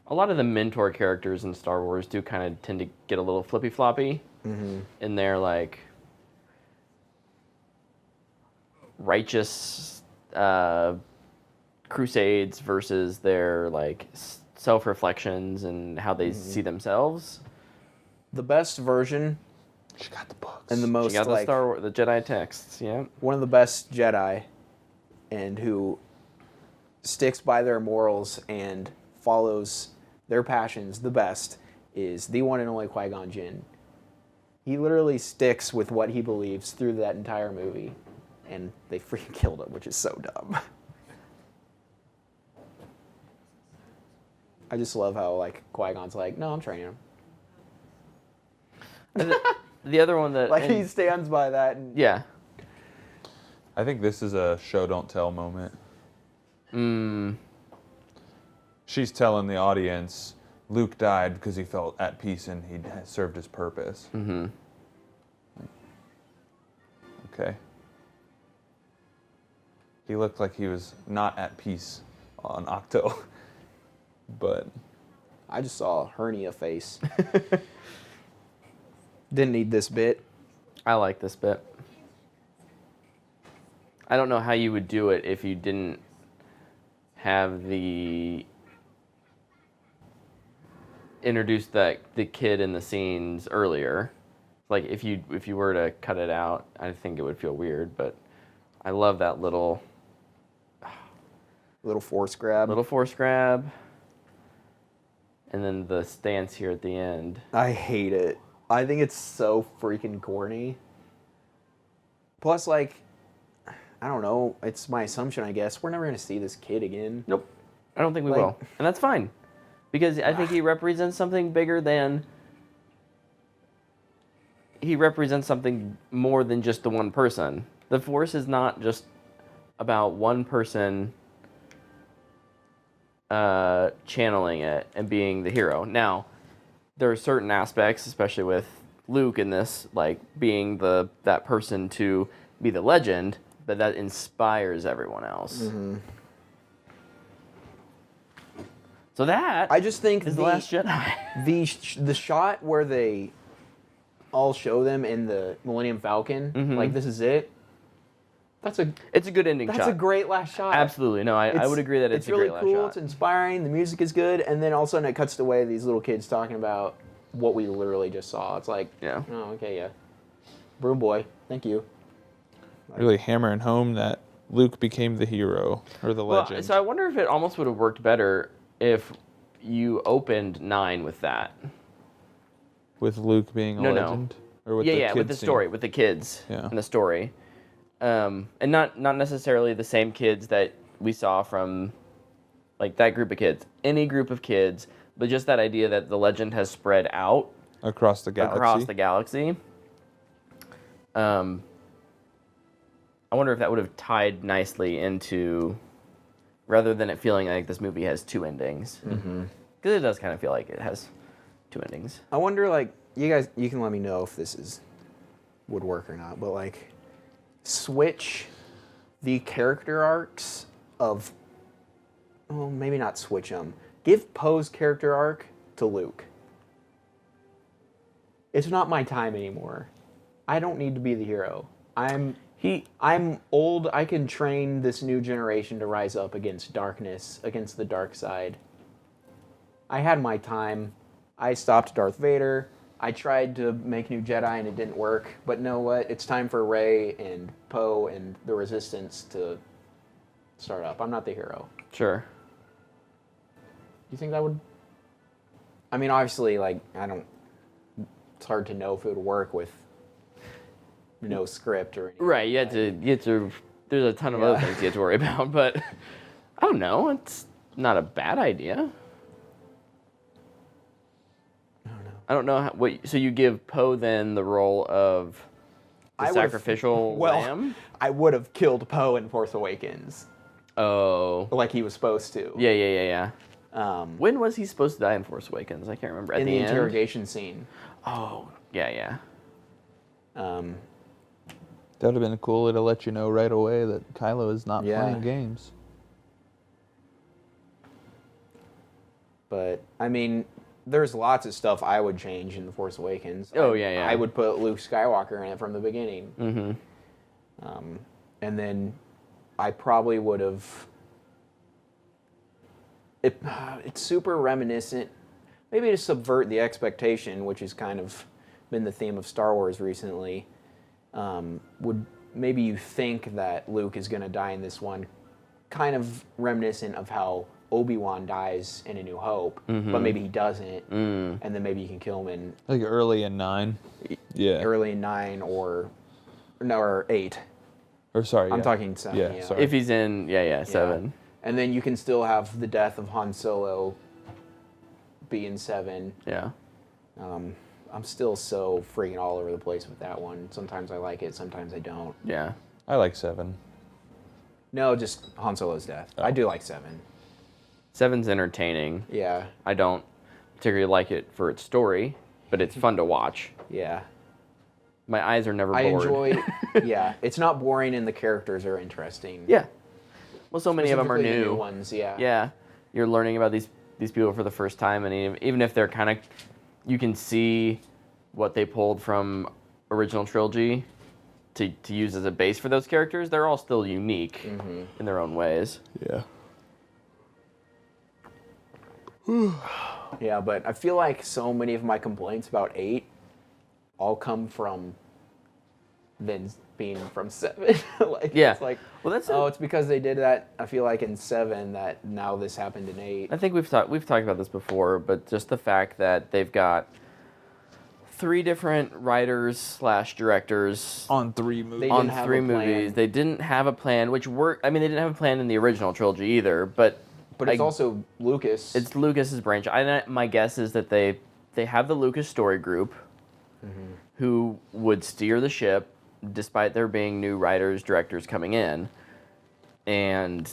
A lot of the mentor characters in Star Wars do kind of tend to get a little flippy-floppy in their, like, righteous crusades versus their, like, self-reflections and how they see themselves. The best version She got the books. and the most, She got like, the Jedi texts, yeah. one of the best Jedi, and who sticks by their morals and follows their passions the best, is the one and only Qui-Gon Jinn. He literally sticks with what he believes through that entire movie, and they freaking killed him, which is so dumb. I just love how like Qui-Gon's like, no, I'm training him. The other one that Like he stands by that. And yeah. I think this is a show don't tell moment. She's telling the audience Luke died because he felt at peace and he served his purpose. Mm-hmm. Okay. He looked like he was not at peace on Octo. But I just saw a hernia face. Didn't need this bit. I like this bit. I don't know how you would do it if you didn't have introduce the kid in the scenes earlier. Like if you were to cut it out, I think it would feel weird, but I love that little Force grab. And then the stance here at the end. I hate it. I think it's so freaking corny. Plus, like, I don't know. It's my assumption, I guess. We're never going to see this kid again. Nope. I don't think we will. And that's fine. Because I think he represents something bigger than... He represents something more than just the one person. The Force is not just about one person channeling it and being the hero. Now, there are certain aspects, especially with Luke in this, like being that person to be the legend, but that inspires everyone else. Mm-hmm. So that I just think is the Last Jedi. The shot where they all show them in the Millennium Falcon, like this is it. It's a good ending shot. That's a great last shot. Absolutely. No, I would agree that it's a really great cool. last shot. It's inspiring. The music is good, and then all of a sudden it cuts away these little kids talking about what we literally just saw. It's like, yeah. Oh, okay, yeah. Broom boy, thank you. really hammering home that Luke became the hero or the legend. So I wonder if it almost would have worked better if you opened 9 with that. With Luke being a legend? Or with the with kids the scene? story, with the kids Yeah. in the story. And not necessarily the same kids that we saw from, like, that group of kids. Any group of kids, but just that idea that the legend has spread out. Across the galaxy. I wonder if that would have tied nicely into, rather than it feeling like this movie has 2 endings. Because it does kind of feel like it has 2 endings. I wonder, like, you can let me know if this would work or not, but, like, switch the character arcs of, well, maybe not switch them. Give Poe's character arc to Luke. It's not my time anymore. I don't need to be the hero. I'm old. I can train this new generation to rise up against darkness, against the dark side. I had my time. I stopped Darth Vader. I tried to make new Jedi and it didn't work. But know what? It's time for Rey and Poe and the Resistance to start up. I'm not the hero. Sure. Do you think that would... I mean, obviously, like, it's hard to know if it would work with no script or anything. Right, you had to, there's a ton of other things you have to worry about, but I don't know, it's not a bad idea. I don't know so you give Poe then the role of the sacrificial lamb? I would have killed Poe in Force Awakens. Oh. Like he was supposed to. Yeah. When was he supposed to die in Force Awakens? I can't remember. At in the the end? interrogation scene. Oh, yeah. That would have been cool to let you know right away that Kylo is not playing games. But, I mean, there's lots of stuff I would change in The Force Awakens. Oh, yeah. I would put Luke Skywalker in it from the beginning. Mm-hmm. And then I probably would have... It's super reminiscent, maybe to subvert the expectation, which has kind of been the theme of Star Wars recently. Maybe you think that Luke is going to die in this one, kind of reminiscent of how Obi-Wan dies in A New Hope, but maybe he doesn't, and then maybe you can kill him in Like early in 9. Yeah. early in 9 or 8. Or sorry. I'm yeah. talking 7. Yeah, Yeah, sorry. If he's in, 7. And then you can still have the death of Han Solo be in 7. Yeah. I'm still so freaking all over the place with that one. Sometimes I like it, sometimes I don't. Yeah. I like 7. No, just Han Solo's death. I do like 7. 7's entertaining. Yeah, I don't particularly like it for its story, but it's fun to watch. yeah. My eyes are never bored. I enjoy. Yeah, it's not boring, and the characters are interesting. Yeah. Well, so many of them are Specifically the new. new ones. Yeah. Yeah. You're learning about these people for the first time, and even if they're kind of, you can see what they pulled from original trilogy to use as a base for those characters. They're all still unique in their own ways. Yeah. Yeah, but I feel like so many of my complaints about 8 all come from Vince being from 7. Like, Yeah. It's like, Well, that's it's because they did that, I feel like, in 7 that now this happened in 8. I think we've talked about this before, but just the fact that they've got 3 different writers / directors On 3 movies. They on didn't have 3 a plan. movies. They didn't have a plan, which worked. I mean, they didn't have a plan in the original trilogy either, but But it's also Lucas. it's Lucas's branch. My guess is that they have the Lucas story group who would steer the ship despite there being new writers, directors coming in. And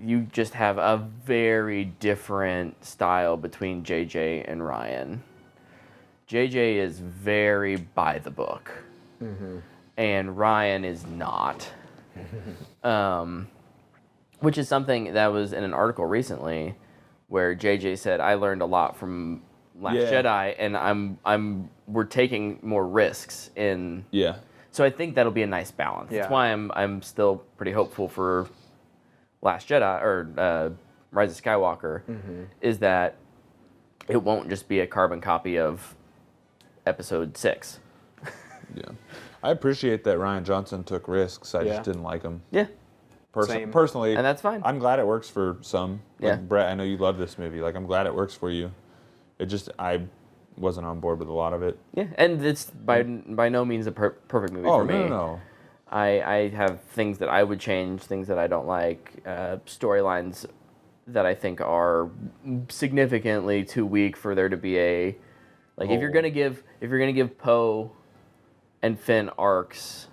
you just have a very different style between JJ and Ryan. JJ is very by the book, and Ryan is not. Which is something that was in an article recently, where JJ said, "I learned a lot from Last Jedi, and we're taking more risks in." Yeah. So I think that'll be a nice balance. Yeah. That's why I'm still pretty hopeful for Last Jedi or Rise of Skywalker, is that it won't just be a carbon copy of Episode 6. Yeah. I appreciate that Ryan Johnson took risks. I Yeah. just didn't like him. Yeah, Same. Personally, and that's fine. I'm glad it works for some. Like, Yeah. Brett, I know you love this movie. Like, I'm glad it works for you. It just, I wasn't on board with a lot of it. Yeah, and it's by no means a perfect movie Oh, for me. no. I have things that I would change, things that I don't like, storylines that I think are significantly too weak for there to be a like. If you're gonna give Poe and Finn arcs,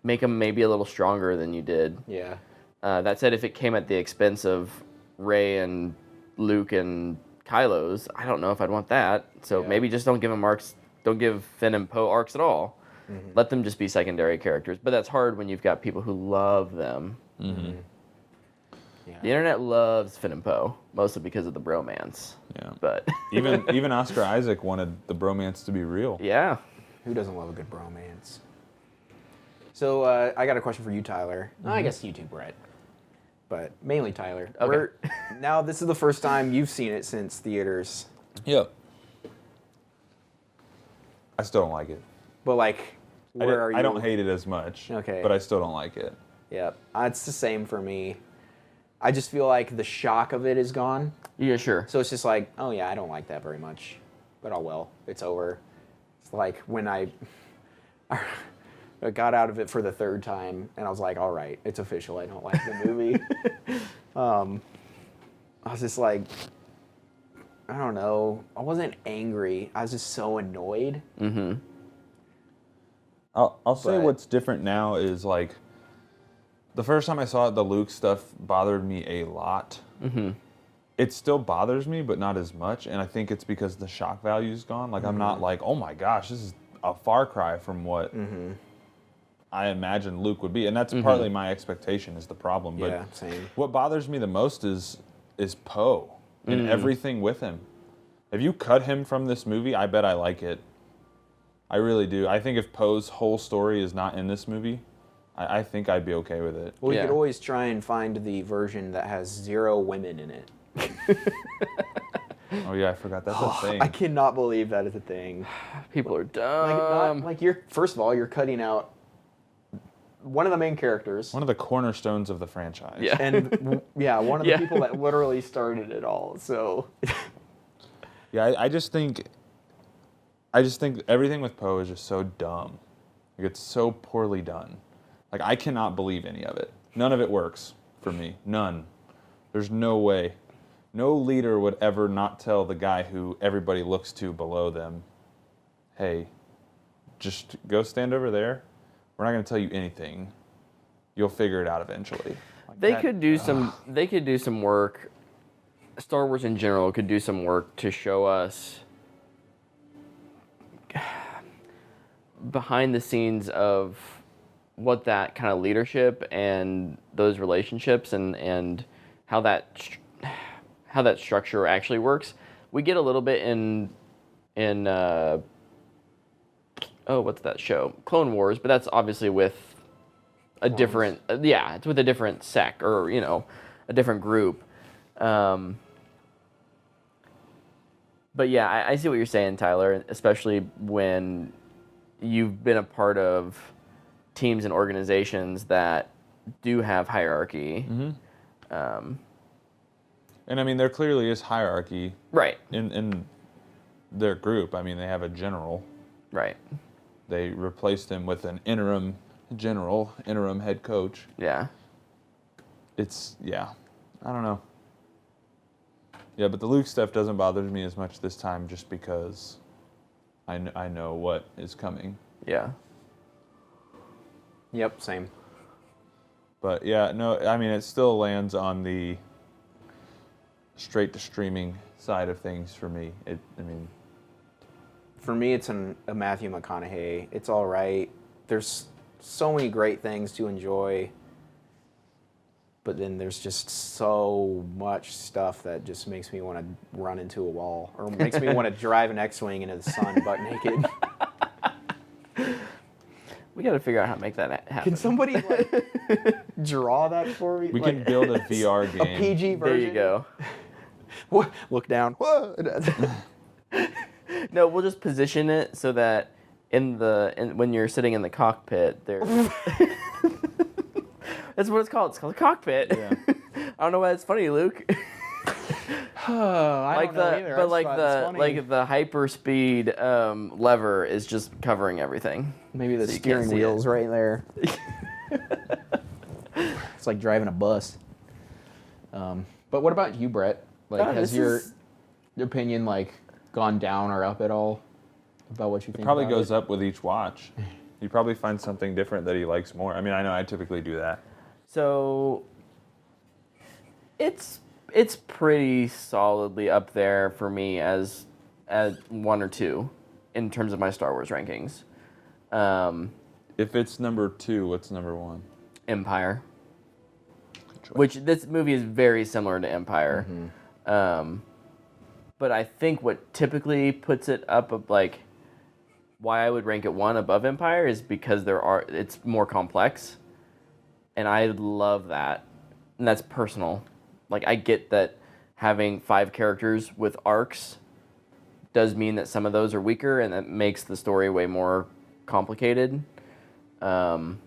make them maybe a little stronger than you did. Yeah. That said, if it came at the expense of Rey and Luke and Kylo's, I don't know if I'd want that. So Yeah. maybe just don't give them arcs. Don't give Finn and Poe arcs at all. Let them just be secondary characters. But that's hard when you've got people who love them. Yeah. The internet loves Finn and Poe, mostly because of the bromance. Yeah. But Even Oscar Isaac wanted the bromance to be real. yeah. Who doesn't love a good bromance? So I got a question for you, Tyler. I guess you too, Brett. But mainly Tyler. Okay. Now this is the first time you've seen it since theaters. Yep. I still don't like it. But like, where are you? I don't hate it as much. Okay. But I still don't like it. Yep. It's the same for me. I just feel like the shock of it is gone. Yeah, sure. So it's just like, oh yeah, I don't like that very much. But oh well, it's over. It's like when I got out of it for the 3rd time, and I was like, all right, it's official. I don't like the movie. I was just like, I don't know. I wasn't angry. I was just so annoyed. Mm-hmm. I'll say But- what's different now is like the first time I saw it, the Luke stuff bothered me a lot. Mm-hmm. It still bothers me, but not as much. And I think it's because the shock value's gone. Like I'm not like, oh my gosh, this is a far cry from what I imagined Luke would be. And that's partly my expectation is the problem. But Yeah, same. what bothers me the most is Poe and everything with him. If you cut him from this movie, I bet I like it. I really do. I think if Poe's whole story is not in this movie, I think I'd be okay with it. Well, you Yeah. could always try and find the version that has 0 women in it. Oh yeah, I forgot that's a thing. I cannot believe that is a thing. People are Like, dumb. you're first of all, you're cutting out one of the main characters. One of the cornerstones of the franchise. Yeah. And one of the Yeah. people that literally started it all. So Yeah, I just think everything with Poe is just so dumb. Like, it's so poorly done. Like, I cannot believe any of it. None of it works for me. None. There's no way. No leader would ever not tell the guy who everybody looks to below them, hey, just go stand over there. We're not going to tell you anything. You'll figure it out eventually. Like They that- could do some. They could do some work. Star Wars in general could do some work to show us behind the scenes of what that kind of leadership and those relationships and how that structure actually works. We get a little bit in what's that show? Clone Wars, but that's obviously with a different it's with a different sect or a different group. But yeah, I see what you're saying, Tyler, especially when you've been a part of teams and organizations that do have hierarchy. Mm-hmm. And I mean, there clearly is hierarchy Right. in their group. I mean, they have a general. Right. They replaced him with an interim general, interim head coach. Yeah. I don't know. Yeah, but the Luke stuff doesn't bother me as much this time just because I know what is coming. Yeah. Yep, same. But yeah, no, I mean, it still lands on the straight to streaming side of things for me. For me, it's a Matthew McConaughey. It's all right. There's so many great things to enjoy, but then there's just so much stuff that just makes me want to run into a wall or makes me want to drive an X-Wing into the sun butt naked. We got to figure out how to make that happen. Can somebody draw that for me? We can build a VR a game. PG version. There you go. What? Look down. Whoa. No, we'll just position it so that when you're sitting in the cockpit, there. That's what it's called. It's called a cockpit. Yeah. I don't know why it's funny, Luke. I don't know either. But I just thought it's funny. the hyperspeed lever is just covering everything. Maybe the so you steering can't see wheel's it. right there. It's like driving a bus. But what about you, Brett? Like, has your opinion gone down or up at all about what you think? Probably about goes it? up with each watch. You probably find something different that he likes more. I mean, I know I typically do that. So it's pretty solidly up there for me as 1 or 2 in terms of my Star Wars rankings. If it's number 2, what's number 1? Empire, which this movie is very similar to Empire. Mm-hmm. But I think what typically puts it up why I would rank it 1 above Empire is because it's more complex, and I love that, and that's personal. Like, I get that having 5 characters with arcs does mean that some of those are weaker, and that makes the story way more complicated. But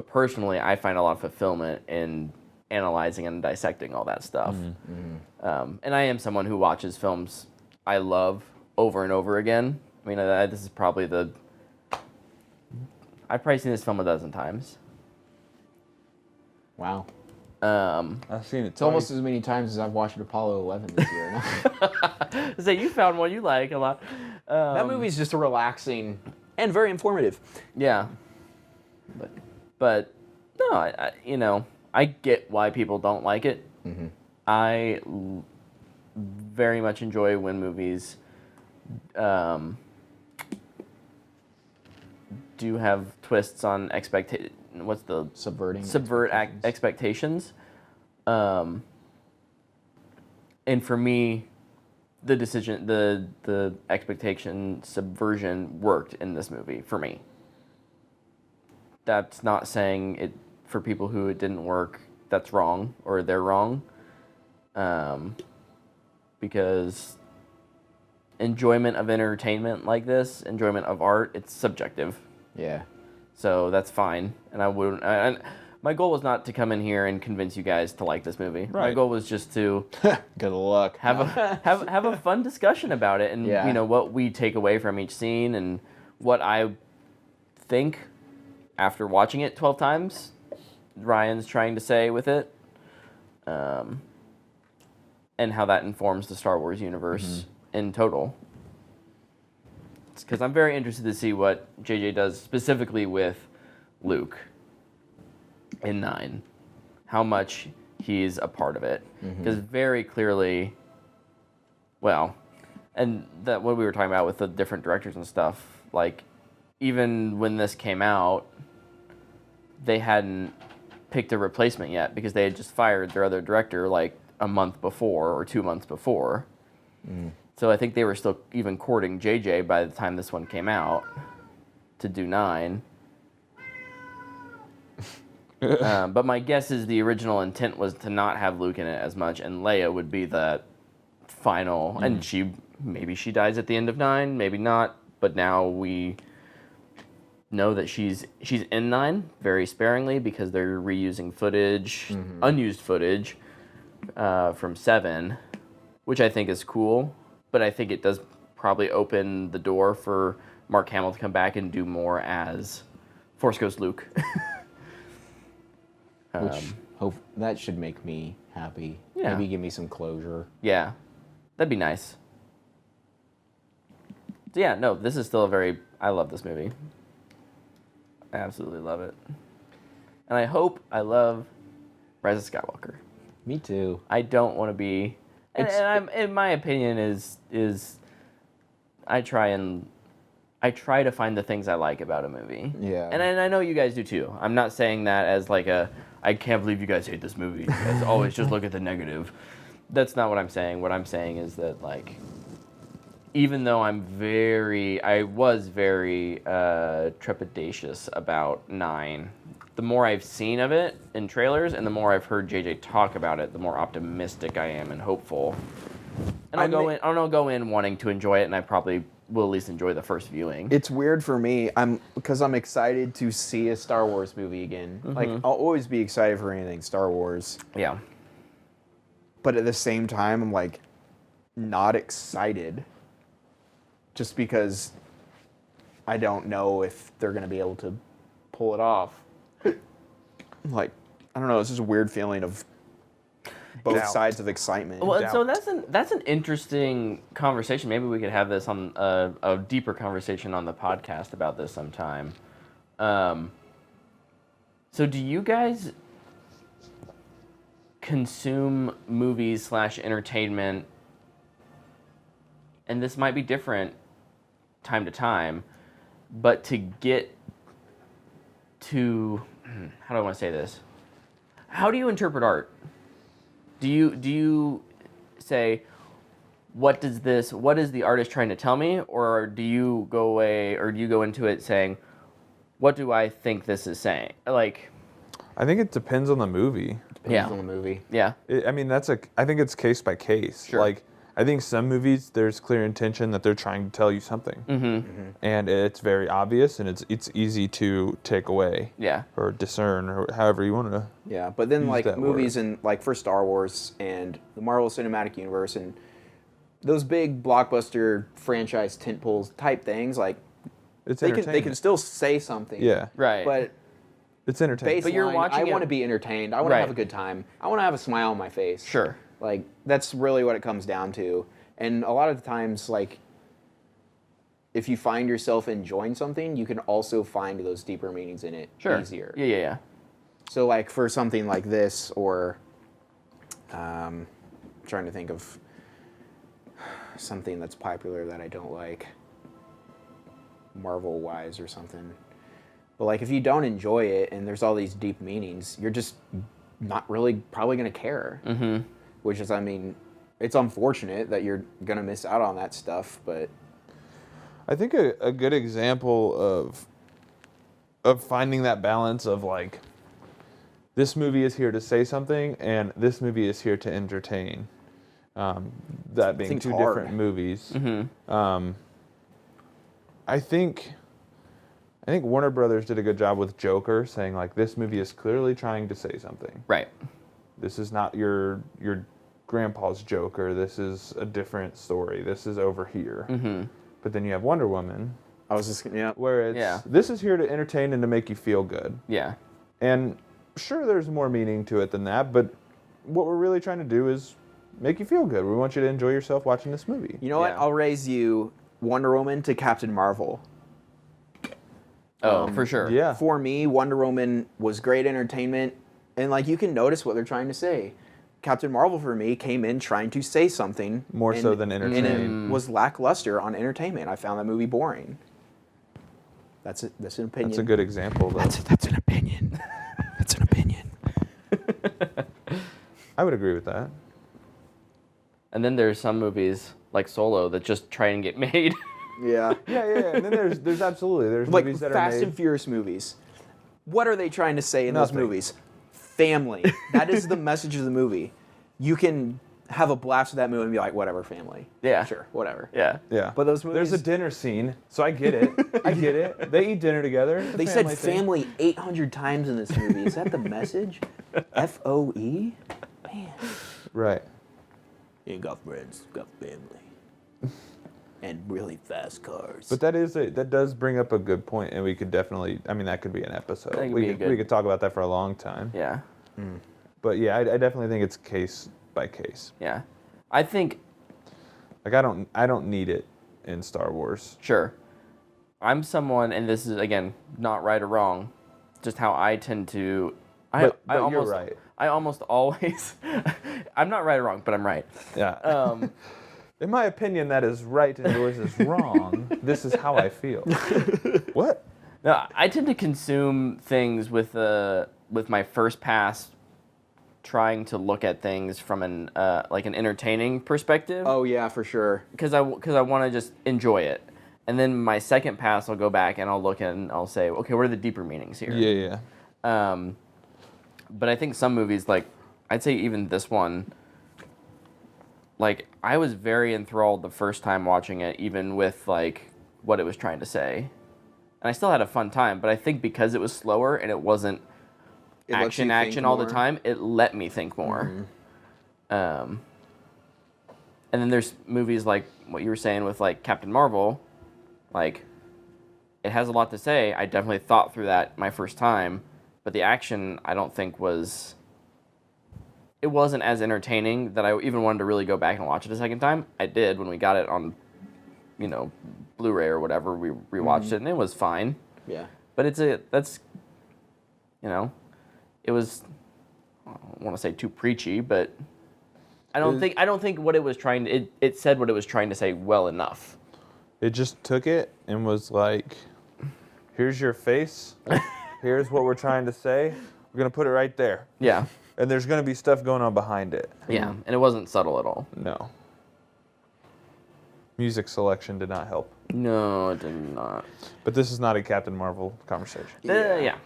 personally, I find a lot of fulfillment in analyzing and dissecting all that stuff. Mm-hmm. And I am someone who watches films I love over and over again. I mean, this is probably I've probably seen this film a dozen times. Wow. I've seen it It's almost as many times as I've watched Apollo 11 this year. So you found one you like a lot. That movie's just relaxing and very informative. Yeah. But no, I get why people don't like it. Mm-hmm. I very much enjoy when movies do have twists on what's the subvert expectations. And for me, the expectation subversion worked in this movie for me. That's not saying it for people who it didn't work, that's wrong or they're wrong. Because enjoyment of entertainment like this, enjoyment of art, it's subjective. Yeah. So that's fine. And I wouldn't. And my goal was not to come in here and convince you guys to like this movie. My Right. goal was just to Good luck. have a fun discussion about it, and Yeah. what we take away from each scene, and what I think after watching it 12 times, Ryan's trying to say with it, and how that informs the Star Wars universe in total. Because I'm very interested to see what JJ does specifically with Luke in 9. How much he's a part of it. Because very clearly, well, and that what we were talking about with the different directors and stuff, like, even when this came out, they hadn't picked a replacement yet because they had just fired their other director like a month before or 2 months before. So I think they were still even courting JJ by the time this one came out to do 9. But my guess is the original intent was to not have Luke in it as much, and Leia would be the final. And maybe she dies at the end of 9, maybe not. But now we know that she's in 9 very sparingly because they're reusing footage, unused footage from 7, which I think is cool. But I think it does probably open the door for Mark Hamill to come back and do more as Force Ghost Luke. Which hope that should make me happy. Yeah. Maybe give me some closure. Yeah, that'd be nice. So yeah, no, this is still I love this movie. I absolutely love it. And I hope I love Rise of Skywalker. Me too. I don't want to be, and I'm, in my opinion, is I try to find the things I like about a movie. Yeah. And I know you guys do too. I'm not saying that as like I can't believe you guys hate this movie. You guys always just look at the negative. That's not what I'm saying. What I'm saying is that, like, even though I was very trepidatious about 9, the more I've seen of it in trailers and the more I've heard JJ talk about it, the more optimistic I am and hopeful. And I'll go in wanting to enjoy it, and I probably will at least enjoy the first viewing. It's weird for me. Because I'm excited to see a Star Wars movie again. Like, I'll always be excited for anything Star Wars. Yeah. But at the same time, I'm like not excited. Just because I don't know if they're gonna be able to pull it off. Like, I don't know. It's just a weird feeling of both sides of excitement. Well, so that's an interesting conversation. Maybe we could have this on a deeper conversation on the podcast about this sometime. So do you guys consume movies / entertainment, and this might be different time to time, but to get to, how do I want to say this? How do you interpret art? Do you say, what is the artist trying to tell me? Or do you go into it saying, what do I think this is saying? Like, I think it depends on the movie. Depends on the movie. Yeah. I think it's case by case. Sure. Like, I think some movies, there's clear intention that they're trying to tell you something. And it's very obvious, and it's easy to take away. Yeah. Or discern, or however you want to. Yeah, but then use like that movies word. and like for Star Wars and the Marvel Cinematic Universe and those big blockbuster franchise tentpoles type things, like It's they entertainment. can still say something. Yeah. Right. But It's entertainment. baseline, But you're watching I it- want to be entertained. I want to Right. have a good time. I want to have a smile on my face. Sure. Like, that's really what it comes down to. And a lot of the times, like, if you find yourself enjoying something, you can also find those deeper meanings in it easier. Yeah. So, like, for something like this, or trying to think of something that's popular that I don't like, Marvel-wise or something. But, like, if you don't enjoy it and there's all these deep meanings, you're just not really probably going to care. Mm-hmm. Which is, I mean, it's unfortunate that you're going to miss out on that stuff, but... I think a good example of finding that balance of, like, this movie is here to say something and this movie is here to entertain. That being Think's two hard. different movies. I think I think Warner Brothers did a good job with Joker, saying like this movie is clearly trying to say something. Right. This is not your grandpa's Joker. This is a different story. This is over here. Mm-hmm. But then you have Wonder Woman, I was just yeah. where it's this is here to entertain and to make you feel good. Yeah. And sure, there's more meaning to it than that, but what we're really trying to do is make you feel good. We want you to enjoy yourself watching this movie. You know what? Yeah. I'll raise you Wonder Woman to Captain Marvel. Oh, for sure. Yeah. For me, Wonder Woman was great entertainment, and like you can notice what they're trying to say. Captain Marvel for me came in trying to say something More so than and entertain. it was lackluster on entertainment. I found that movie boring. That's it. That's an opinion. That's a good example, though. That's an opinion. That's an opinion. I would agree with that. And then there's some movies like Solo that just try and get made. Yeah. Yeah. And then there's absolutely Like movies that Fast are made. and Furious movies. What are they trying to say in those Nothing. movies? Family. That is the message of the movie. You can have a blast with that movie and be like, whatever, family. Yeah. Sure, whatever. Yeah. Yeah. But those movies. There's a dinner scene, so I get it. I get it. They eat dinner together. It's a They said thing. family 800 times in this movie. Is that the message? FOE? Man. Right. You ain't got friends, got family. And really fast cars. But that does bring up a good point, and we could definitely. I mean, that could be an episode. That could We be a could good- we could talk about that for a long time. Yeah. But yeah, I definitely think it's case by case. Yeah. I think, Like I don't need it in Star Wars. sure, I'm someone, and this is, again, not right or wrong, just how I tend to... But I you're almost, right. I almost always... I'm not right or wrong, but I'm right. Yeah. In my opinion, that is right, and yours is wrong. This is how I feel. What? No, I tend to consume things with my first pass, trying to look at things from an entertaining perspective. oh, yeah, for sure. Because I want to just enjoy it, and then my second pass I'll go back and I'll look and I'll say, okay, what are the deeper meanings here? Yeah. But I think some movies, like I'd say even this one, like I was very enthralled the first time watching it, even with like what it was trying to say, and I still had a fun time. But I think because it was slower and it wasn't It lets you action think all the more. time, it let me think more. And then there's movies like what you were saying with like Captain Marvel, like it has a lot to say. I definitely thought through that my first time, but the action I don't think it wasn't as entertaining that I even wanted to really go back and watch it a second time. I did when we got it on, Blu-ray or whatever. We rewatched it and it was fine. Yeah. But it was, I don't want to say too preachy, but I don't think what it was trying to, it said what it was trying to say well enough. It just took it and was like, here's your face. Here's what we're trying to say. We're going to put it right there. Yeah. And there's going to be stuff going on behind it. Yeah. And it wasn't subtle at all. No. Music selection did not help. No, it did not. But this is not a Captain Marvel conversation. Yeah.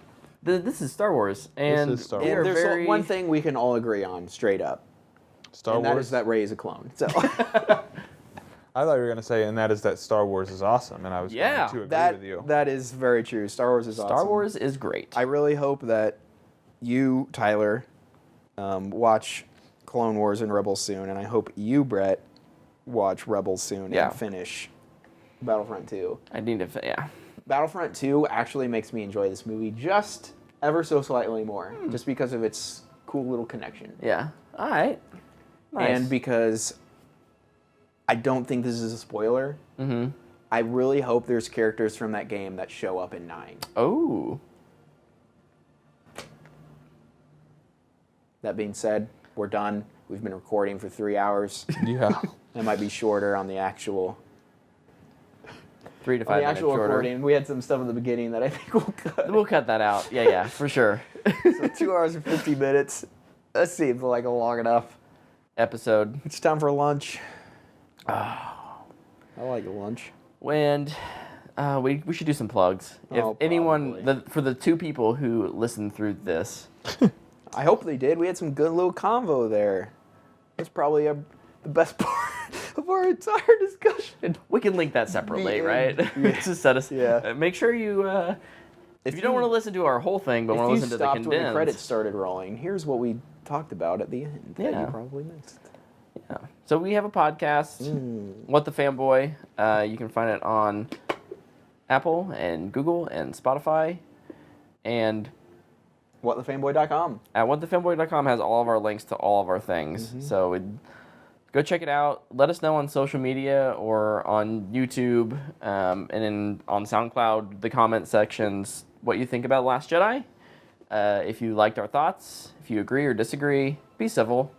This is Star Wars. And is Star we Wars. are There's very... one thing we can all agree on, straight up. Star and that Wars. is that Rey is a clone. So I thought you were going to say, and that is that Star Wars is awesome. And I was Yeah, going to agree that with you. that is very true. Star Wars is awesome. Star Wars is great. I really hope that you, Tyler, watch Clone Wars and Rebels soon, and I hope you, Brett, watch Rebels soon Yeah. and finish Battlefront 2. I need to... Yeah. Battlefront 2 actually makes me enjoy this movie just ever so slightly more, just because of its cool little connection. Yeah. All right. Nice. And because I don't think this is a spoiler, I really hope there's characters from that game that show up in 9. Oh. That being said, we're done. We've been recording for 3 hours. Yeah. It might be shorter on the actual 3 to 5 on the minutes actual shorter. recording. We had some stuff at the beginning that I think we'll cut. We'll cut that out. Yeah, for sure. So 2 hours and 50 minutes. That seems like a long enough. Episode. It's time for lunch. I like lunch. And we should do some plugs. If Oh, anyone, probably. for the 2 people who listened through this, I hope they did. We had some good little convo there. That's probably the best part of our our entire discussion. We can link that separately, The right? end. Just set us. Yeah. Make sure you. If you don't want to listen to our whole thing, but If want to you listen to the stopped condensed. when the credits started rolling, here's what we talked about at the end that Yeah. you probably missed. Yeah. So we have a podcast, What the Fanboy. You can find it on Apple and Google and Spotify. And WhatTheFanboy.com. at whatthefanboy.com has all of our links to all of our things. So go check it out. Let us know on social media or on YouTube and on SoundCloud, the comment sections, what you think about Last Jedi. If you liked our thoughts, if you agree or disagree, be civil.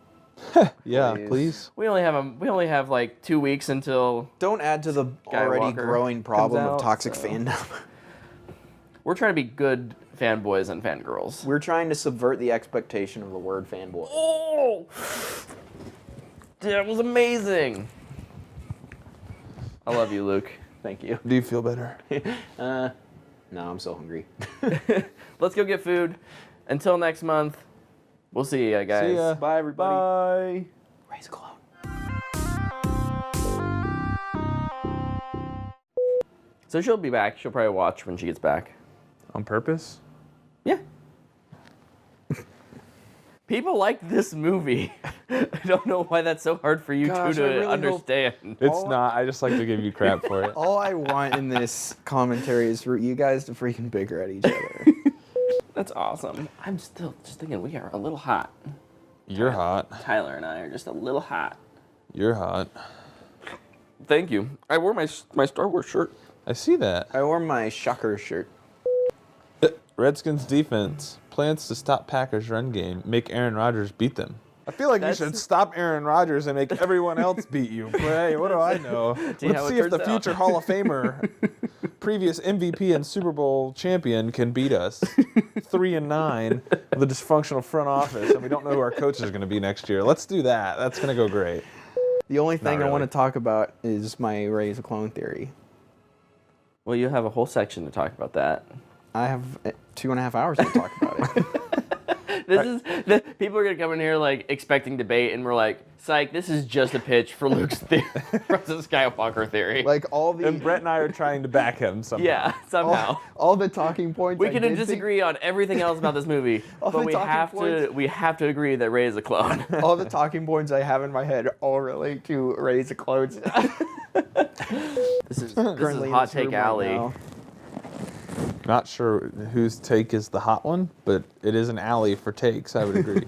Yeah, Please. please. We only have like 2 weeks until Don't add to the already Skywalker growing problem comes of out, toxic so- fandom. we're trying to be good fanboys and fangirls. We're trying to subvert the expectation of the word fanboy. Oh, that was amazing. I love you, Luke. Thank you. Do you feel better? No, I'm so hungry. Let's go get food. Until next month, we'll see you guys. See ya. Bye, everybody. Bye. Raise a clone. So she'll be back. She'll probably watch when she gets back. On purpose? Yeah. People like this movie. I don't know why that's so hard for you Gosh, two I to really hope- understand. It's All- not. I just like to give you crap for it. All I want in this commentary is for you guys to freaking bicker at each other. That's awesome. I'm still just thinking we are a little hot. You're hot. Tyler and I are just a little hot. You're hot. Thank you. I wore my Star Wars shirt. I see that. I wore my Shocker shirt. Redskins defense plans to stop Packers run game, make Aaron Rodgers beat them. I feel like That's- you should stop Aaron Rodgers and make everyone else beat you. But hey, what do I know? See how Let's it see if the turns out. future Hall of Famer, previous MVP and Super Bowl champion, can beat us. 3-9 with a dysfunctional front office, and we don't know who our coach is going to be next year. Let's do that. That's going to go great. The only thing I really. want to talk about is my Raise a Clone theory. Well, you have a whole section to talk about that. I have 2.5 hours to talk about it. People are gonna come in here like expecting debate, and we're like, psych, this is just a pitch for Luke's Rise of Skywalker theory. Like all the And Brett and I are trying to back him somehow. yeah, somehow. all the talking points. We I can did disagree on everything else about this movie, All but the we talking have points. to agree that Rey is a clone. all the talking points I have in my head all relate to Raise a Clone. This is Currently in Hot this room Take right Alley. now. Not sure whose take is the hot one, but it is an alley for takes, I would agree.